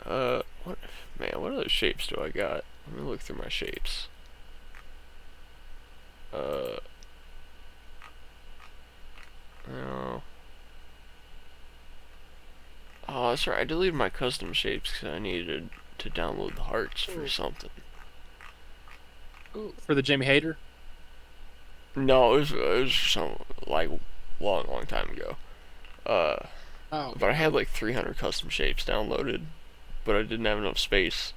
What what other shapes do I got? Let me look through my shapes. No. Oh, that's right. I deleted my custom shapes because I needed to download the hearts for something.
Ooh, for the Jamie Hader?
No, it was some like long time ago.
Oh.
But I had like 300 custom shapes downloaded, but I didn't have enough space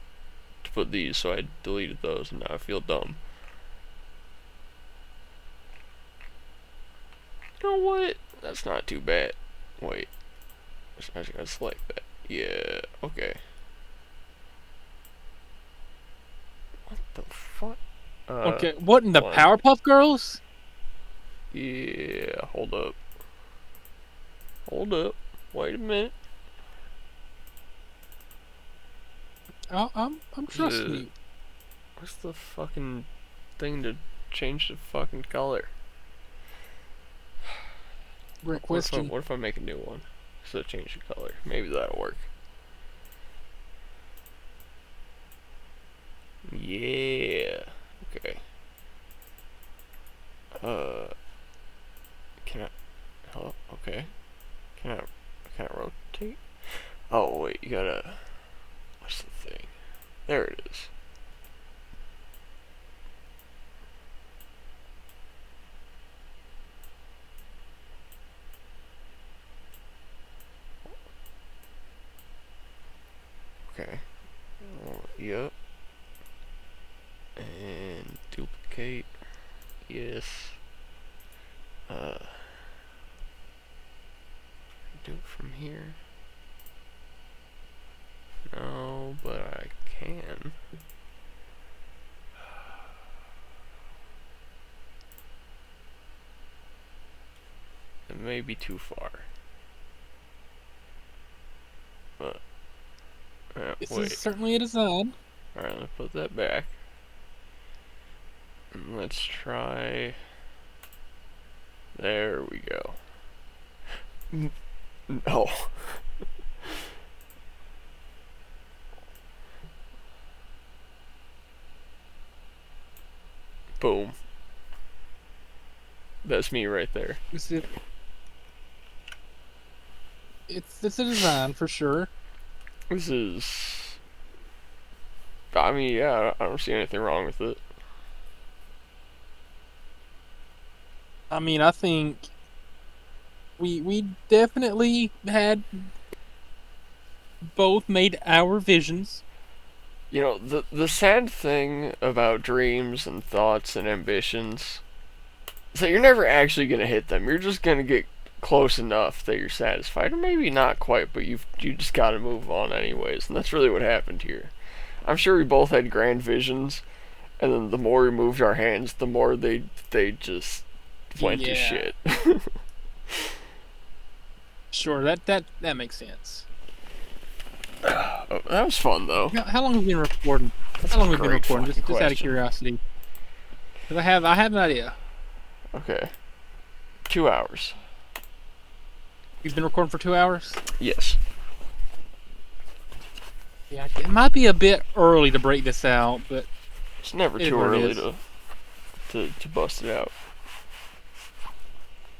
to put these, so I deleted those, and now I feel dumb. You know what? That's not too bad. Wait. I just gotta select that. Yeah, okay. What the fuck?
Okay, what in the Powerpuff Girls?
Yeah, hold up. Hold up. Wait a minute.
I'm trusting you.
What's the fucking thing to change the fucking color?
Great question.
What if I make a new one? So change the color. Maybe that'll work. Yeah. Okay. Can I? Oh, okay. Can I rotate? Oh wait, you gotta. What's the thing? There it is. Okay. Yep. And duplicate. Yes. Do it from here. No, but I can. It may be too far. But
This
wait.
is certainly a design.
Alright, let's put that back. And let's try. There we go. No. Boom. That's me right there.
It's a design for sure.
This is. I mean, yeah, I don't see anything wrong with it.
I mean, I think we definitely had both made our visions.
You know, the sad thing about dreams and thoughts and ambitions is that you're never actually gonna hit them. You're just gonna get close enough that you're satisfied, or maybe not quite, but you just gotta move on anyways, and that's really what happened here. I'm sure we both had grand visions, and then the more we moved our hands, the more they just went to shit.
Sure, that makes sense.
Oh, that was fun though.
How long have we been recording? How long have we been recording? Just out of curiosity. Because I have an idea.
Okay. 2 hours.
You've been recording for 2 hours?
Yes.
Yeah, it might be a bit early to break this out, but
It's never too early to bust it out.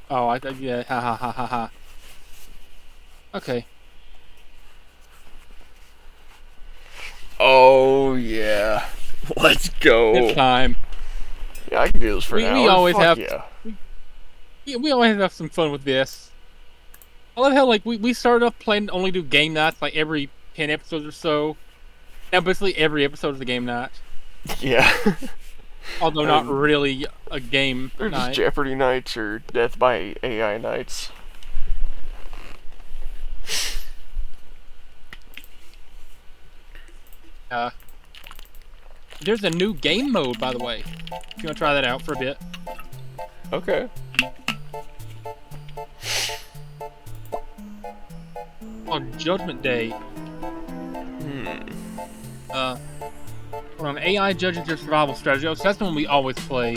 Oh, yeah, ha ha ha ha ha. Okay.
Oh yeah, let's go.
It's time.
Yeah, I can do this for an hour.
We always have.
Yeah.
We always have some fun with this. I love how like we started off planning to only do game nights like every 10 episodes or so. Now basically every episode is a game night.
Yeah.
Although not really a game
They're
night.
just Jeopardy nights or Death by AI nights.
There's a new game mode, by the way. If you want to try that out for a bit.
Okay.
On Judgment Day. On AI judges your survival strategy. So that's the one we always play.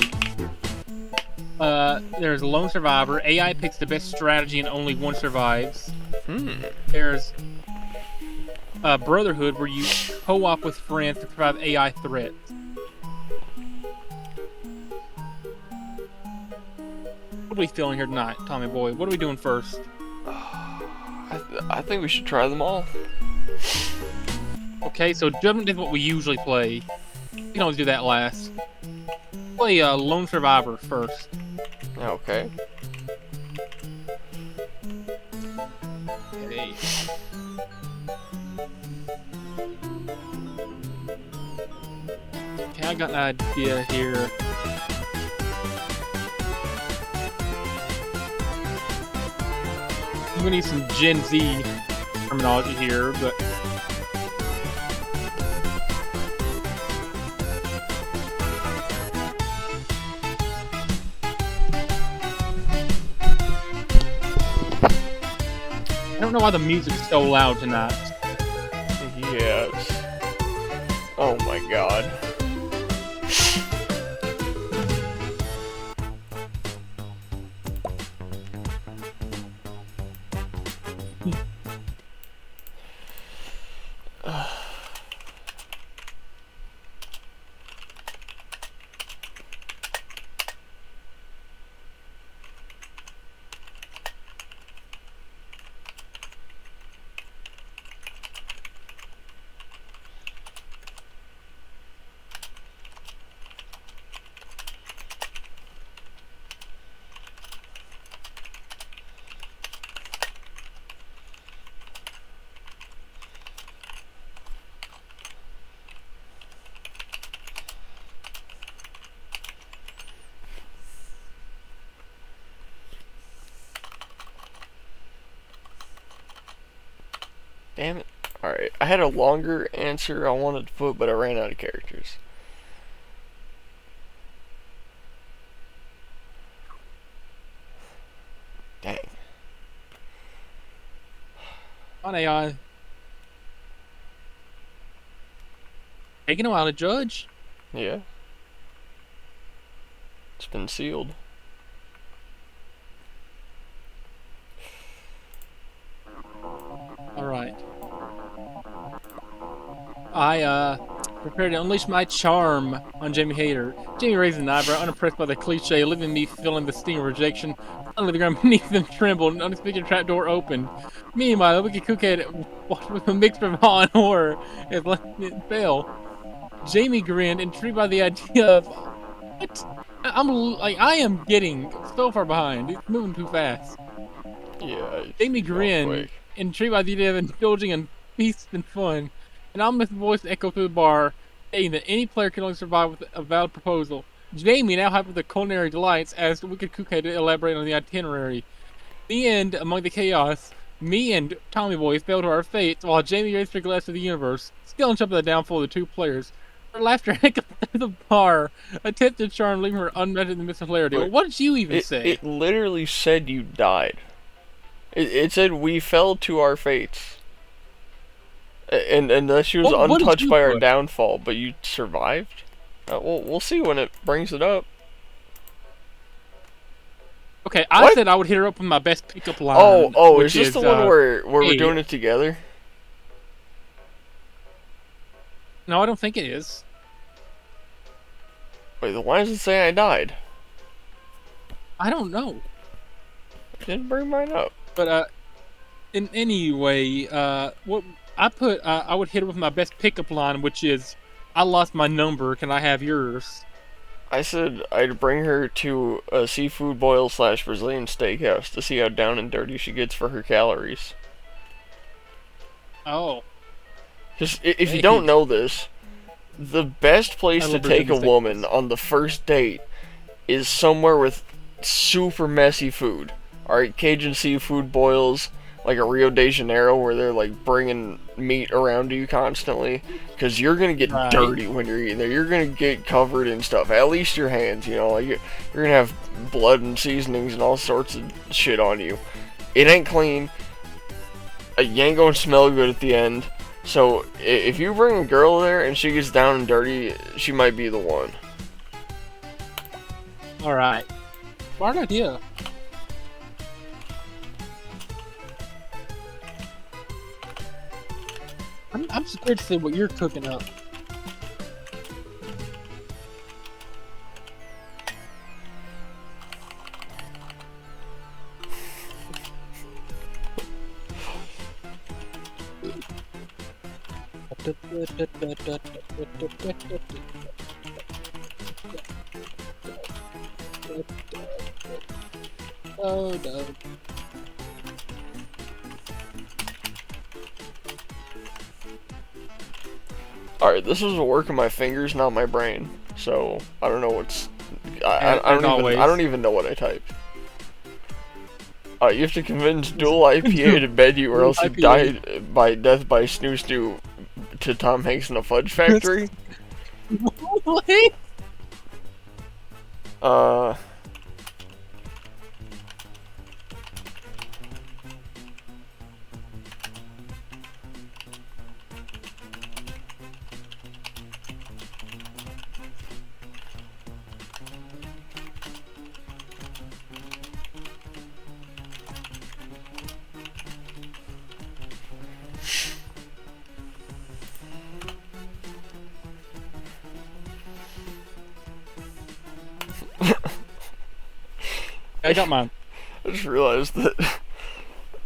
There's Lone Survivor. AI picks the best strategy and only one survives. There's Brotherhood, where you co-op with friends to survive AI threats. What are we feeling here tonight, Tommy boy? What are we doing first?
I think we should try them all.
Okay, so Judgment is what we usually play. We can always do that last. Play Lone Survivor first.
Okay.
Okay. Okay, I got an idea here. I'm gonna need some Gen Z terminology here, but I don't know why the music's so loud tonight.
Yes. Oh my god. Damn it. Alright, I had a longer answer I wanted to put, but I ran out of characters. Dang.
On AI. Taking a while to judge.
Yeah. It's been sealed.
Alright. I prepared to unleash my charm on Jamie Hayter. Jamie raised an eyebrow, unimpressed by the cliche, leaving me feeling the sting of rejection. Suddenly the ground beneath them trembled, an unexpected trapdoor opened. Meanwhile, the wicked cookhead watched with a mix of awe and horror as it fell. Jamie grinned, intrigued by the idea of what? I am getting so far behind. It's moving too fast.
Yeah.
Jamie grinned, intrigued by the idea of indulging in feast and fun. An ominous voice echoed through the bar, stating that any player can only survive with a valid proposal. Jamie, now hyped with the culinary delights, asked the wicked cookhead to elaborate on the itinerary. The end, among the chaos, me and Tommy Boy fell to our fates, while Jamie raised her glass to the universe, still on top of the downfall of the two players. Her laughter echoed through the bar, attempted charm leaving her unmet in the midst of hilarity. Well, what did you even say?
It literally said you died. It said we fell to our fates. And that she was untouched by our downfall, but you survived? We'll see when it brings it up.
Okay, I said I would hit her up with my best pickup line.
Oh, is this the one where we're doing it together?
No, I don't think it is.
Wait, then why does it say I died?
I don't know.
I didn't bring mine up.
But in any way, what I put, I would hit it with my best pickup line, which is, "I lost my number. Can I have yours?"
I said I'd bring her to a seafood boil / Brazilian steakhouse to see how down and dirty she gets for her calories.
Oh.
Just if you don't know this, the best place to take a woman on the first date is somewhere with super messy food. Alright, Cajun seafood boils, like a Rio de Janeiro, where they're like bringing meat around you constantly, because you're gonna get dirty when you're eating there. You're gonna get covered in stuff, at least your hands, you know, like you're gonna have blood and seasonings and all sorts of shit on you. It ain't clean. You ain't gonna smell good at the end. So if you bring a girl there and she gets down and dirty, she might be the one.
Alright. Smart idea. I'm scared to see what you're cooking up. Oh no.
Alright, this was a work of my fingers, not my brain. So I don't know what's. I don't even know what I typed. You have to convince Dual IPA to bed you, or else you die by death by snoo snoo to Tom Hanks in a fudge factory.
What? I got mine.
I just realized that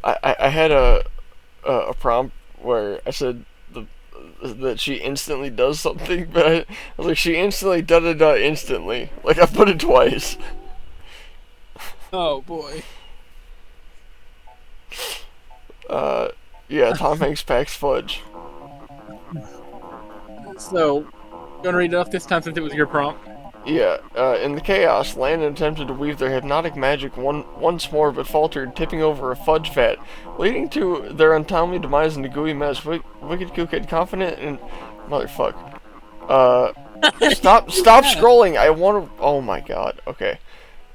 I had a prompt where I said that she instantly does something, but I was like, she instantly da instantly. Like, I put it twice.
Oh boy.
Yeah, Tom Hanks packs fudge.
So, you wanna read it off this time since it was your prompt?
Yeah, in the chaos, Landon attempted to weave their hypnotic magic once more, but faltered, tipping over a fudge vat, leading to their untimely demise in a gooey mess. Wicked Cook had confident and... Motherfuck. Stop scrolling! I wanna... Oh my god, okay.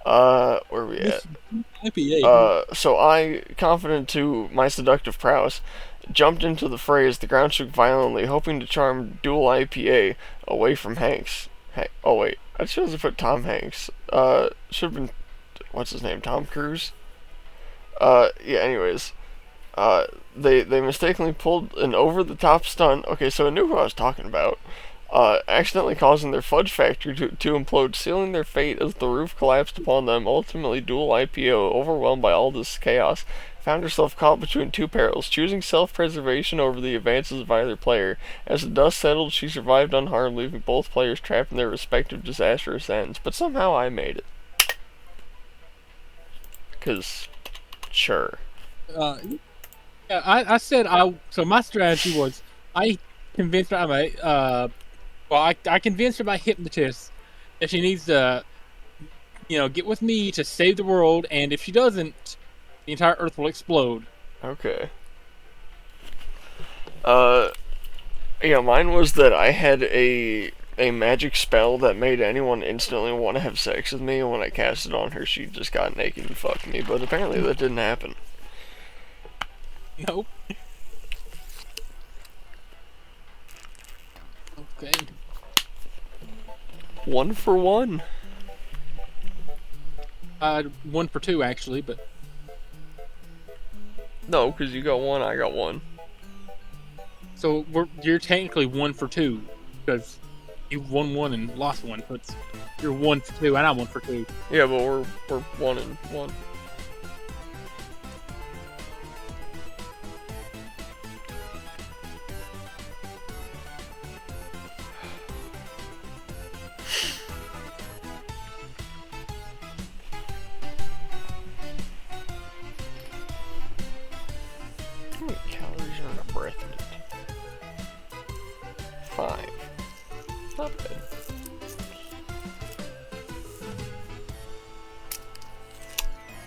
Where are we at? So I, confident to my seductive prowess, jumped into the fray as the ground shook violently, hoping to charm Dual IPA away from Hanks. Oh wait, I chose to put Tom Hanks. Should have been, what's his name, Tom Cruise? Yeah, anyways. They mistakenly pulled an over-the-top stunt. Okay, so I knew who I was talking about. Accidentally causing their fudge factory to implode, sealing their fate as the roof collapsed upon them. Ultimately, Dual IPO, overwhelmed by all this chaos, found herself caught between two perils, choosing self-preservation over the advances of either player. As the dust settled, she survived unharmed, leaving both players trapped in their respective disastrous ends. But somehow I made it. 'Cause, sure.
Yeah, I said so my strategy was, I convinced her I convinced her by hypnotist that she needs to, get with me to save the world, and if she doesn't, the entire Earth will explode.
Okay. Yeah, mine was that I had a magic spell that made anyone instantly want to have sex with me, and when I cast it on her, she just got naked and fucked me, but apparently that didn't happen.
Nope. Okay.
1 for 1.
1 for 2 actually, but
no, because you got 1, I got 1.
So you're technically 1 for 2 because you won 1 and lost 1. But You're 1 for 2, and I'm 1 for 2.
Yeah, but we're 1 and 1. How many calories are in a breath mint? 5. Not bad.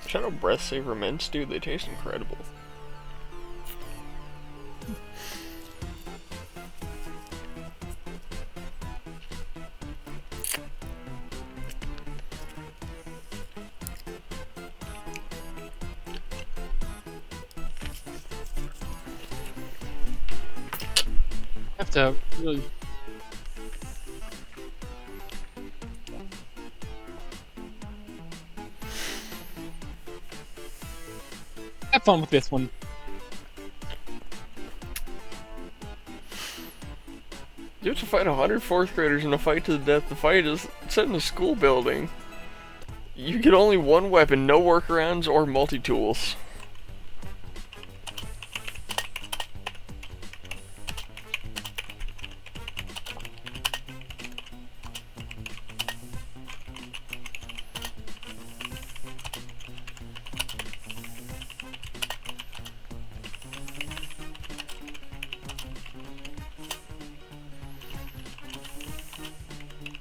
Shadow Breath Saver mints, dude, they taste incredible.
I have to really. Have fun with this one.
You have to fight 100 fourth graders in a fight to the death. The fight is set in a school building. You get only one weapon, no workarounds or multi-tools.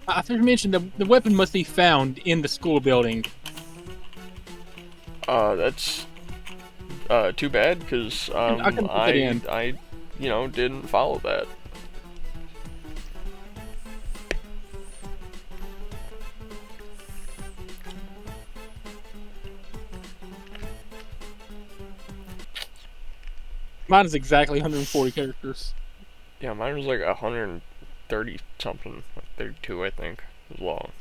I think you mentioned the weapon must be found in the school building.
That's too bad, because I didn't follow that.
Mine is exactly 140 characters.
Yeah, mine was like 130 something, like 32 I think. It was long.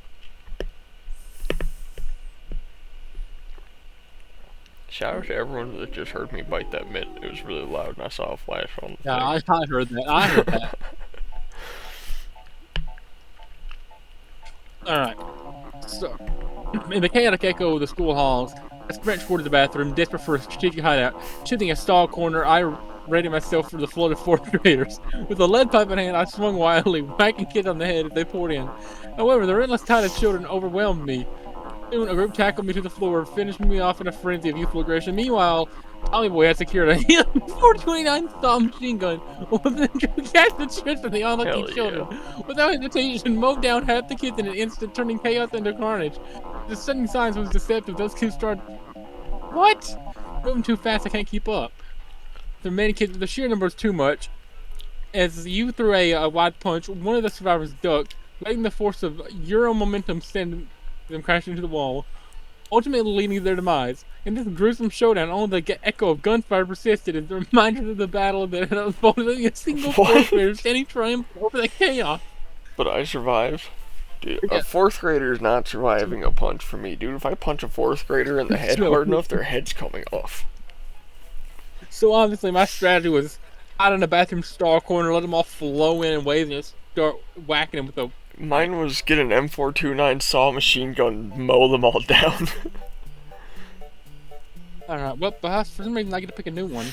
Shout out to everyone that just heard me bite that mitt. It was really loud and I saw a flash on the
Yeah, I heard that. I heard that. Alright. So, in the chaotic echo of the school halls, I sprint toward the bathroom, desperate for a strategic hideout. Shooting a stall corner, I ready myself for the flood of fourth graders. With a lead pipe in hand, I swung wildly, whacking kids on the head as they poured in. However, the relentless tide of children overwhelmed me. Soon, a group tackled me to the floor, finishing me off in a frenzy of youthful aggression. Meanwhile, Tommy Boy had secured a 429 style machine gun with the catch the chest of the unlucky children. Without hesitation, mowed down half the kids in an instant, turning chaos into carnage. The sudden signs was deceptive. Those kids started. What? Moving too fast, I can't keep up. The many kids, the sheer number is too much. As you threw a wide punch, one of the survivors ducked, letting the force of Euro momentum send them crashing into the wall, ultimately leading to their demise. In this gruesome showdown, only the echo of gunfire persisted as a reminder of the battle that unfolded a single fourth grader standing triumphant over the chaos.
But I survived. Dude, a fourth grader is not surviving a punch for me, dude. If I punch a fourth grader in the head hard enough, their head's coming off.
So obviously, my strategy was out in the bathroom stall corner, let them all flow in and waves, and just start whacking them with a.
Mine was get an M429 saw machine gun, mow them all down.
Alright, well, but for some reason I get to pick a new one.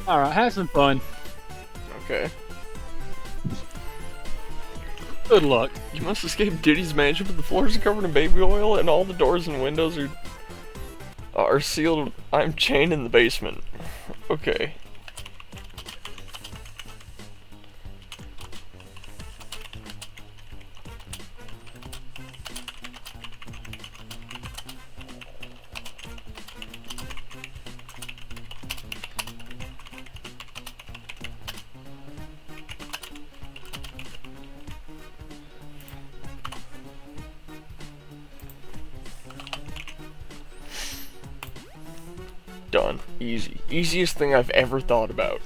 All right, have some fun.
Okay.
Good luck.
You must escape Diddy's mansion, but the floors are covered in baby oil, and all the doors and windows are sealed. I'm chained in the basement. Okay. Done. Easy. Easiest thing I've ever thought about.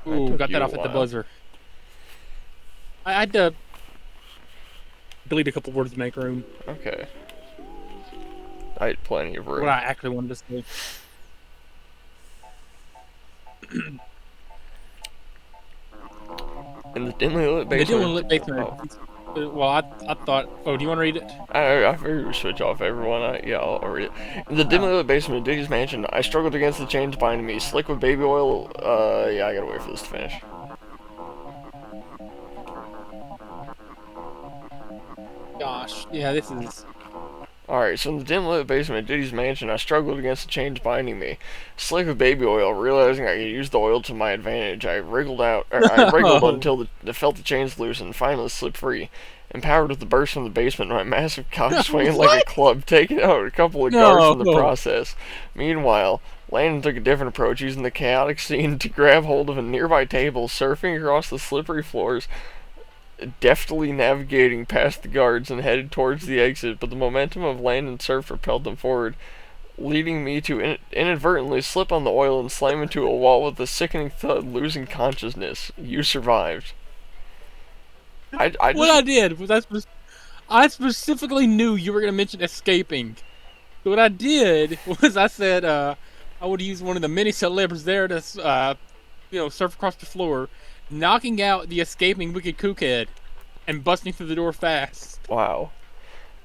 Ooh, got that off at the buzzer. I had to delete a couple words to make room.
Okay. I had plenty of room.
What I actually wanted to say.
In the dimly lit basement.
The dimly lit basement. Oh. Well, I thought. Oh, do you want to read it?
I figured we'd switch off everyone. Yeah, I'll read it. In the dimly lit basement of Diddy's mansion, I struggled against the chains binding me. Slick with baby oil. Yeah, I gotta wait for this to finish.
Gosh, yeah, this is.
Alright, so in the dim lit basement of Diddy's mansion, I struggled against the chains binding me. Slick with baby oil, realizing I could use the oil to my advantage, I wriggled until I felt the chains loose and finally slipped free. Empowered with the burst from the basement, my massive cock swinging like a club, taking out a couple of guards in the process. Meanwhile, Landon took a different approach, using the chaotic scene to grab hold of a nearby table, surfing across the slippery floors, deftly navigating past the guards and headed towards the exit, but the momentum of Landon's surf propelled them forward, leading me to inadvertently slip on the oil and slam into a wall with a sickening thud, losing consciousness. You survived.
What I did was I specifically knew you were going to mention escaping. So what I did was I said I would use one of the many celebs there to surf across the floor, knocking out the escaping wicked kookhead and busting through the door fast.
Wow.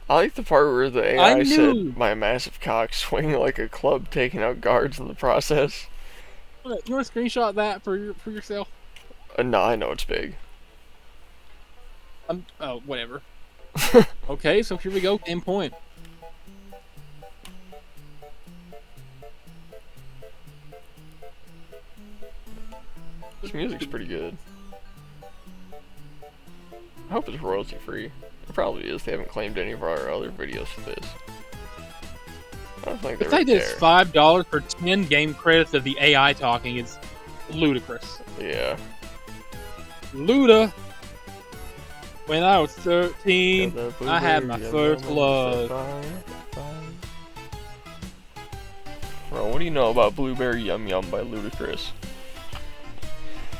I like the part where the AI said, my massive cock swinging like a club, taking out guards in the process.
You want to screenshot that for yourself?
No, I know it's big.
Oh, whatever. Okay, so here we go. 10 point.
This music's pretty good. I hope it's royalty free. It probably is. They haven't claimed any of our other videos for this. I don't think they're
right there. It's $5 for 10 game credits of the AI talking. It's ludicrous.
Yeah.
Luda. When I was 13, I had my first love.
Bro, what do you know about Blueberry Yum Yum by Ludacris?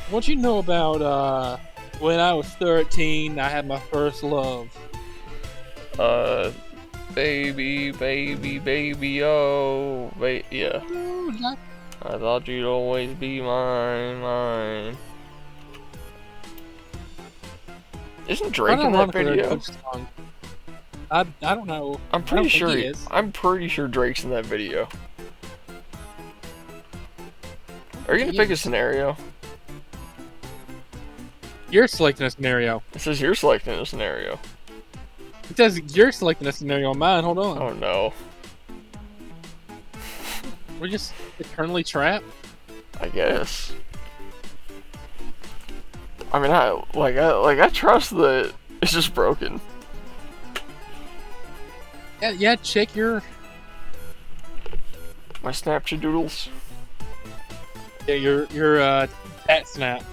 What you know about when I was 13, I had my first love?
Baby, baby, baby, oh, yeah. I thought you'd always be mine. Isn't Drake in that video?
I don't know.
I'm pretty sure he is. I'm pretty sure Drake's in that video. Are you gonna pick a scenario?
You're selecting a scenario.
It says you're selecting a scenario.
It says you're selecting a scenario on mine. Hold on.
Oh no.
We're just eternally trapped?
I guess. I mean, I trust that it's just broken.
Yeah, check your...
My Snapchat doodles.
Yeah, your tat snap.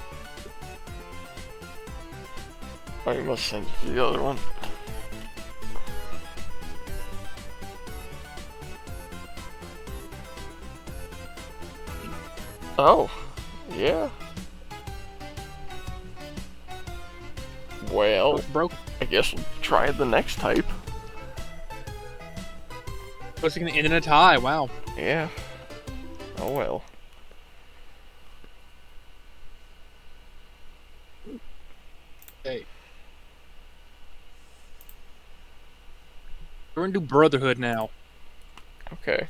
Oh, you must send it to the other one. Oh, yeah. Well,
broke.
I guess we'll try the next type.
What's it gonna end in a tie? Wow.
Yeah. Oh well.
Okay. We're gonna do Brotherhood now.
Okay.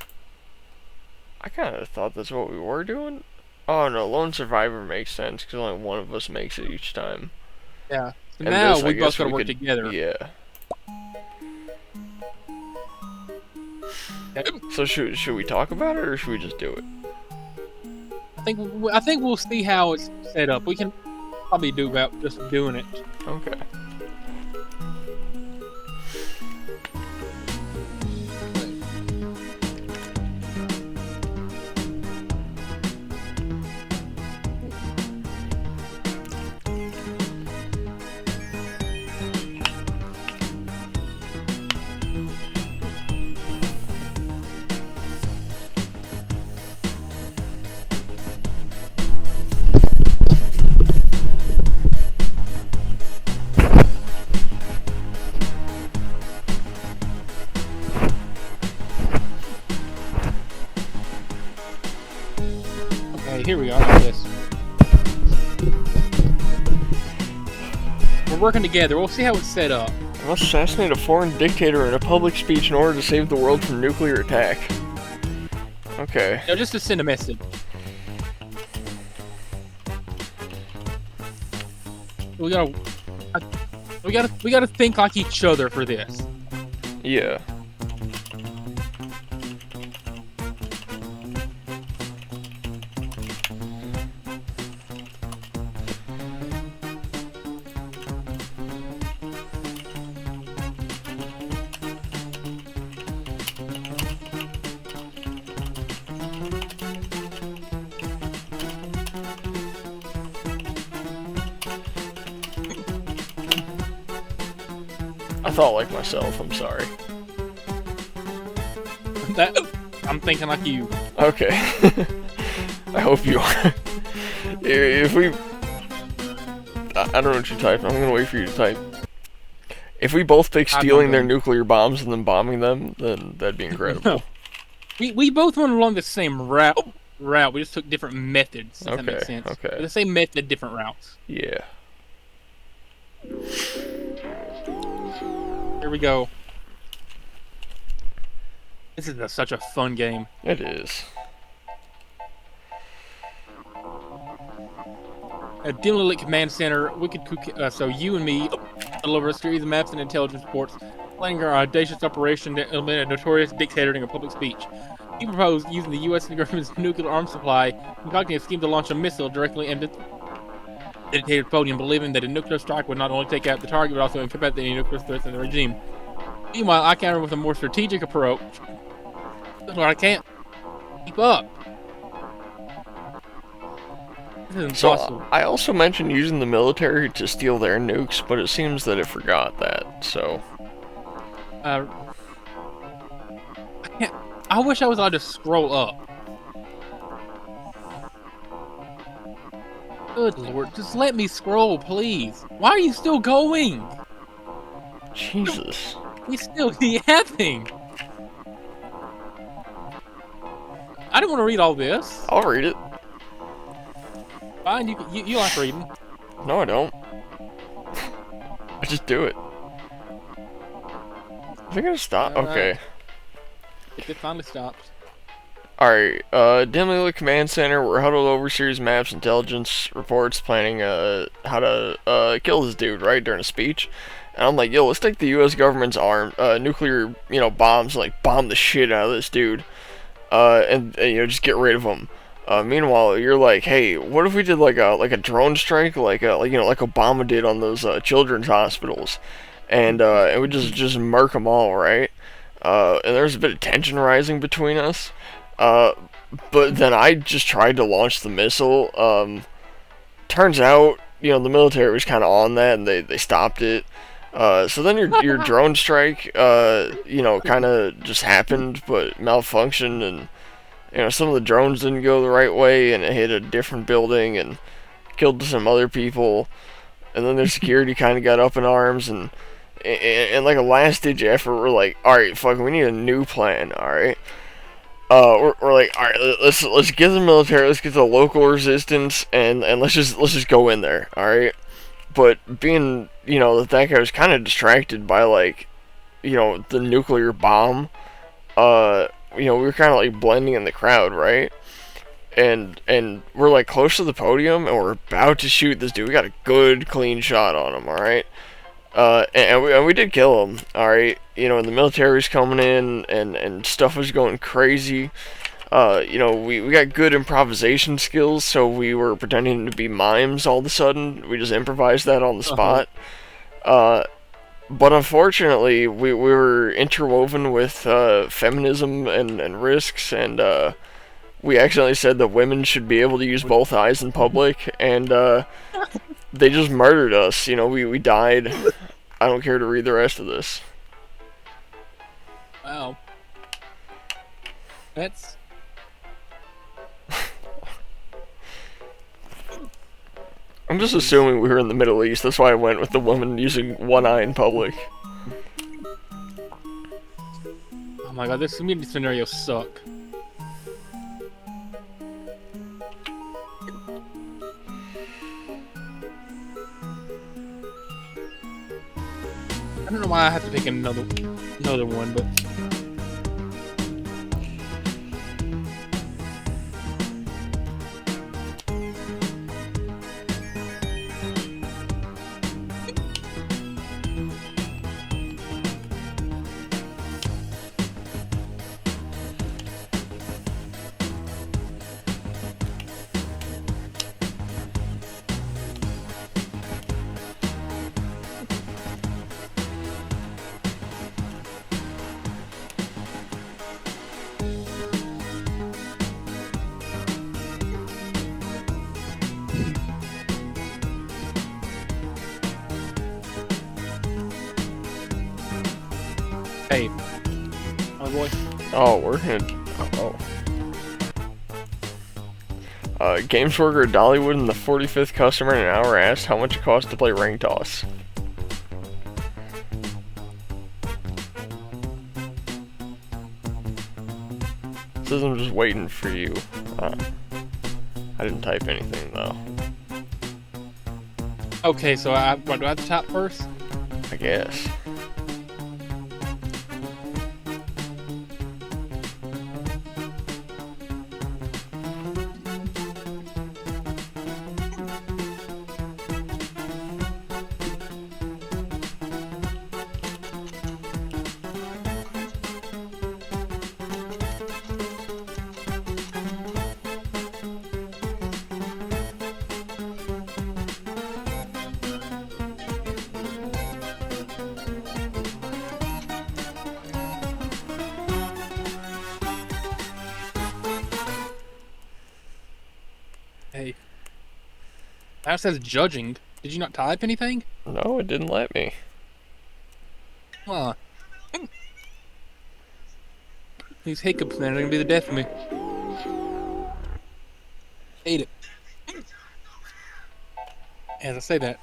I kind of thought that's what we were doing. Oh no, Lone Survivor makes sense because only one of us makes it each time.
Yeah. So
And
now
this,
we both
guess
gotta
we
work
could-
together.
Yeah. So should we talk about it or should we just do it?
I think we'll see how it's set up. We can probably do about just doing it.
Okay.
Okay, here we go. I got this. We're working together. We'll see how it's set up.
I must assassinate a foreign dictator in a public speech in order to save the world from nuclear attack. Okay.
No, just to send a message. We gotta think like each other for this.
Yeah. I thought like myself, I'm sorry.
I'm thinking like you.
Okay. I hope you are. If we... I don't know what you type. I'm gonna wait for you to type. If we both pick stealing their nuclear bombs and then bombing them, then that'd be incredible.
We both went along the same route. We just took different methods. If that makes sense.
Okay.
The same method, different routes.
Yeah.
Here we go. This is such a fun game.
It is.
A dimly lit command center. So you and me deliver a series of maps and intelligence reports, planning our audacious operation to eliminate a notorious dictator during a public speech. You propose using the U.S. government's nuclear arms supply, concocting a scheme to launch a missile directly aimed at the dictator's podium, believing that a nuclear strike would not only take out the target but also incapacit any nuclear threats in the regime. Meanwhile, I counter with a more strategic approach. That's what I can't keep up. This is impossible.
So, I also mentioned using the military to steal their nukes, but it seems that it forgot that, so...
I wish I was allowed to scroll up. Good lord, just let me scroll, please. Why are you still going?
Jesus.
We still yapping. I don't want to read all this.
I'll read it.
Fine, you like reading.
No, I don't. I just do it. Is it gonna stop? Okay.
It finally stopped.
Alright, dimly lit command center, we're huddled over series maps, intelligence reports, planning, how to, kill this dude, right, during a speech. And I'm like, yo, let's take the U.S. government's nuclear, bombs, like, bomb the shit out of this dude. And just get rid of him. Meanwhile, you're like, hey, what if we did, like a drone strike, like Obama did on those, children's hospitals? And we just murk them all, right? And there's a bit of tension rising between us. But then I just tried to launch the missile. Turns out, the military was kind of on that, and they stopped it. So then your drone strike, kind of just happened, but malfunctioned, and some of the drones didn't go the right way, and it hit a different building and killed some other people. and then their security kind of got up in arms, and like a last ditch effort, we're like, all right, fuck, we need a new plan. All right, we're like, all right, let's get the military, let's get the local resistance, and let's just go in there. All right, but being that guy was kind of distracted by like the nuclear bomb. We were kind of like blending in the crowd, right? And we're like close to the podium, and we're about to shoot this dude. We got a good clean shot on him, all right. And we did kill him, all right. And the military was coming in, and stuff was going crazy. We got good improvisation skills, so we were pretending to be mimes all of a sudden. We just improvised that on the spot. But unfortunately, we were interwoven with feminism and risks, and we accidentally said that women should be able to use both eyes in public, and they just murdered us. We died. I don't care to read the rest of this.
Wow. That's...
I'm just assuming we were in the Middle East. That's why I went with the woman using one eye in public.
Oh my god, this community scenarios suck. I don't know why I have to pick another one, but... Hey, my boy.
Oh, we're gonna. Oh. Games worker Dollywood and the 45th customer in an hour asked how much it costs to play ring toss. Says I'm just waiting for you. I didn't type anything though.
Okay, so do I have to top first?
I guess.
Hey. That says judging. Did you not type anything?
No, it didn't let me.
Huh. These hiccups, man, are gonna be the death of me. Hate it. As I say that.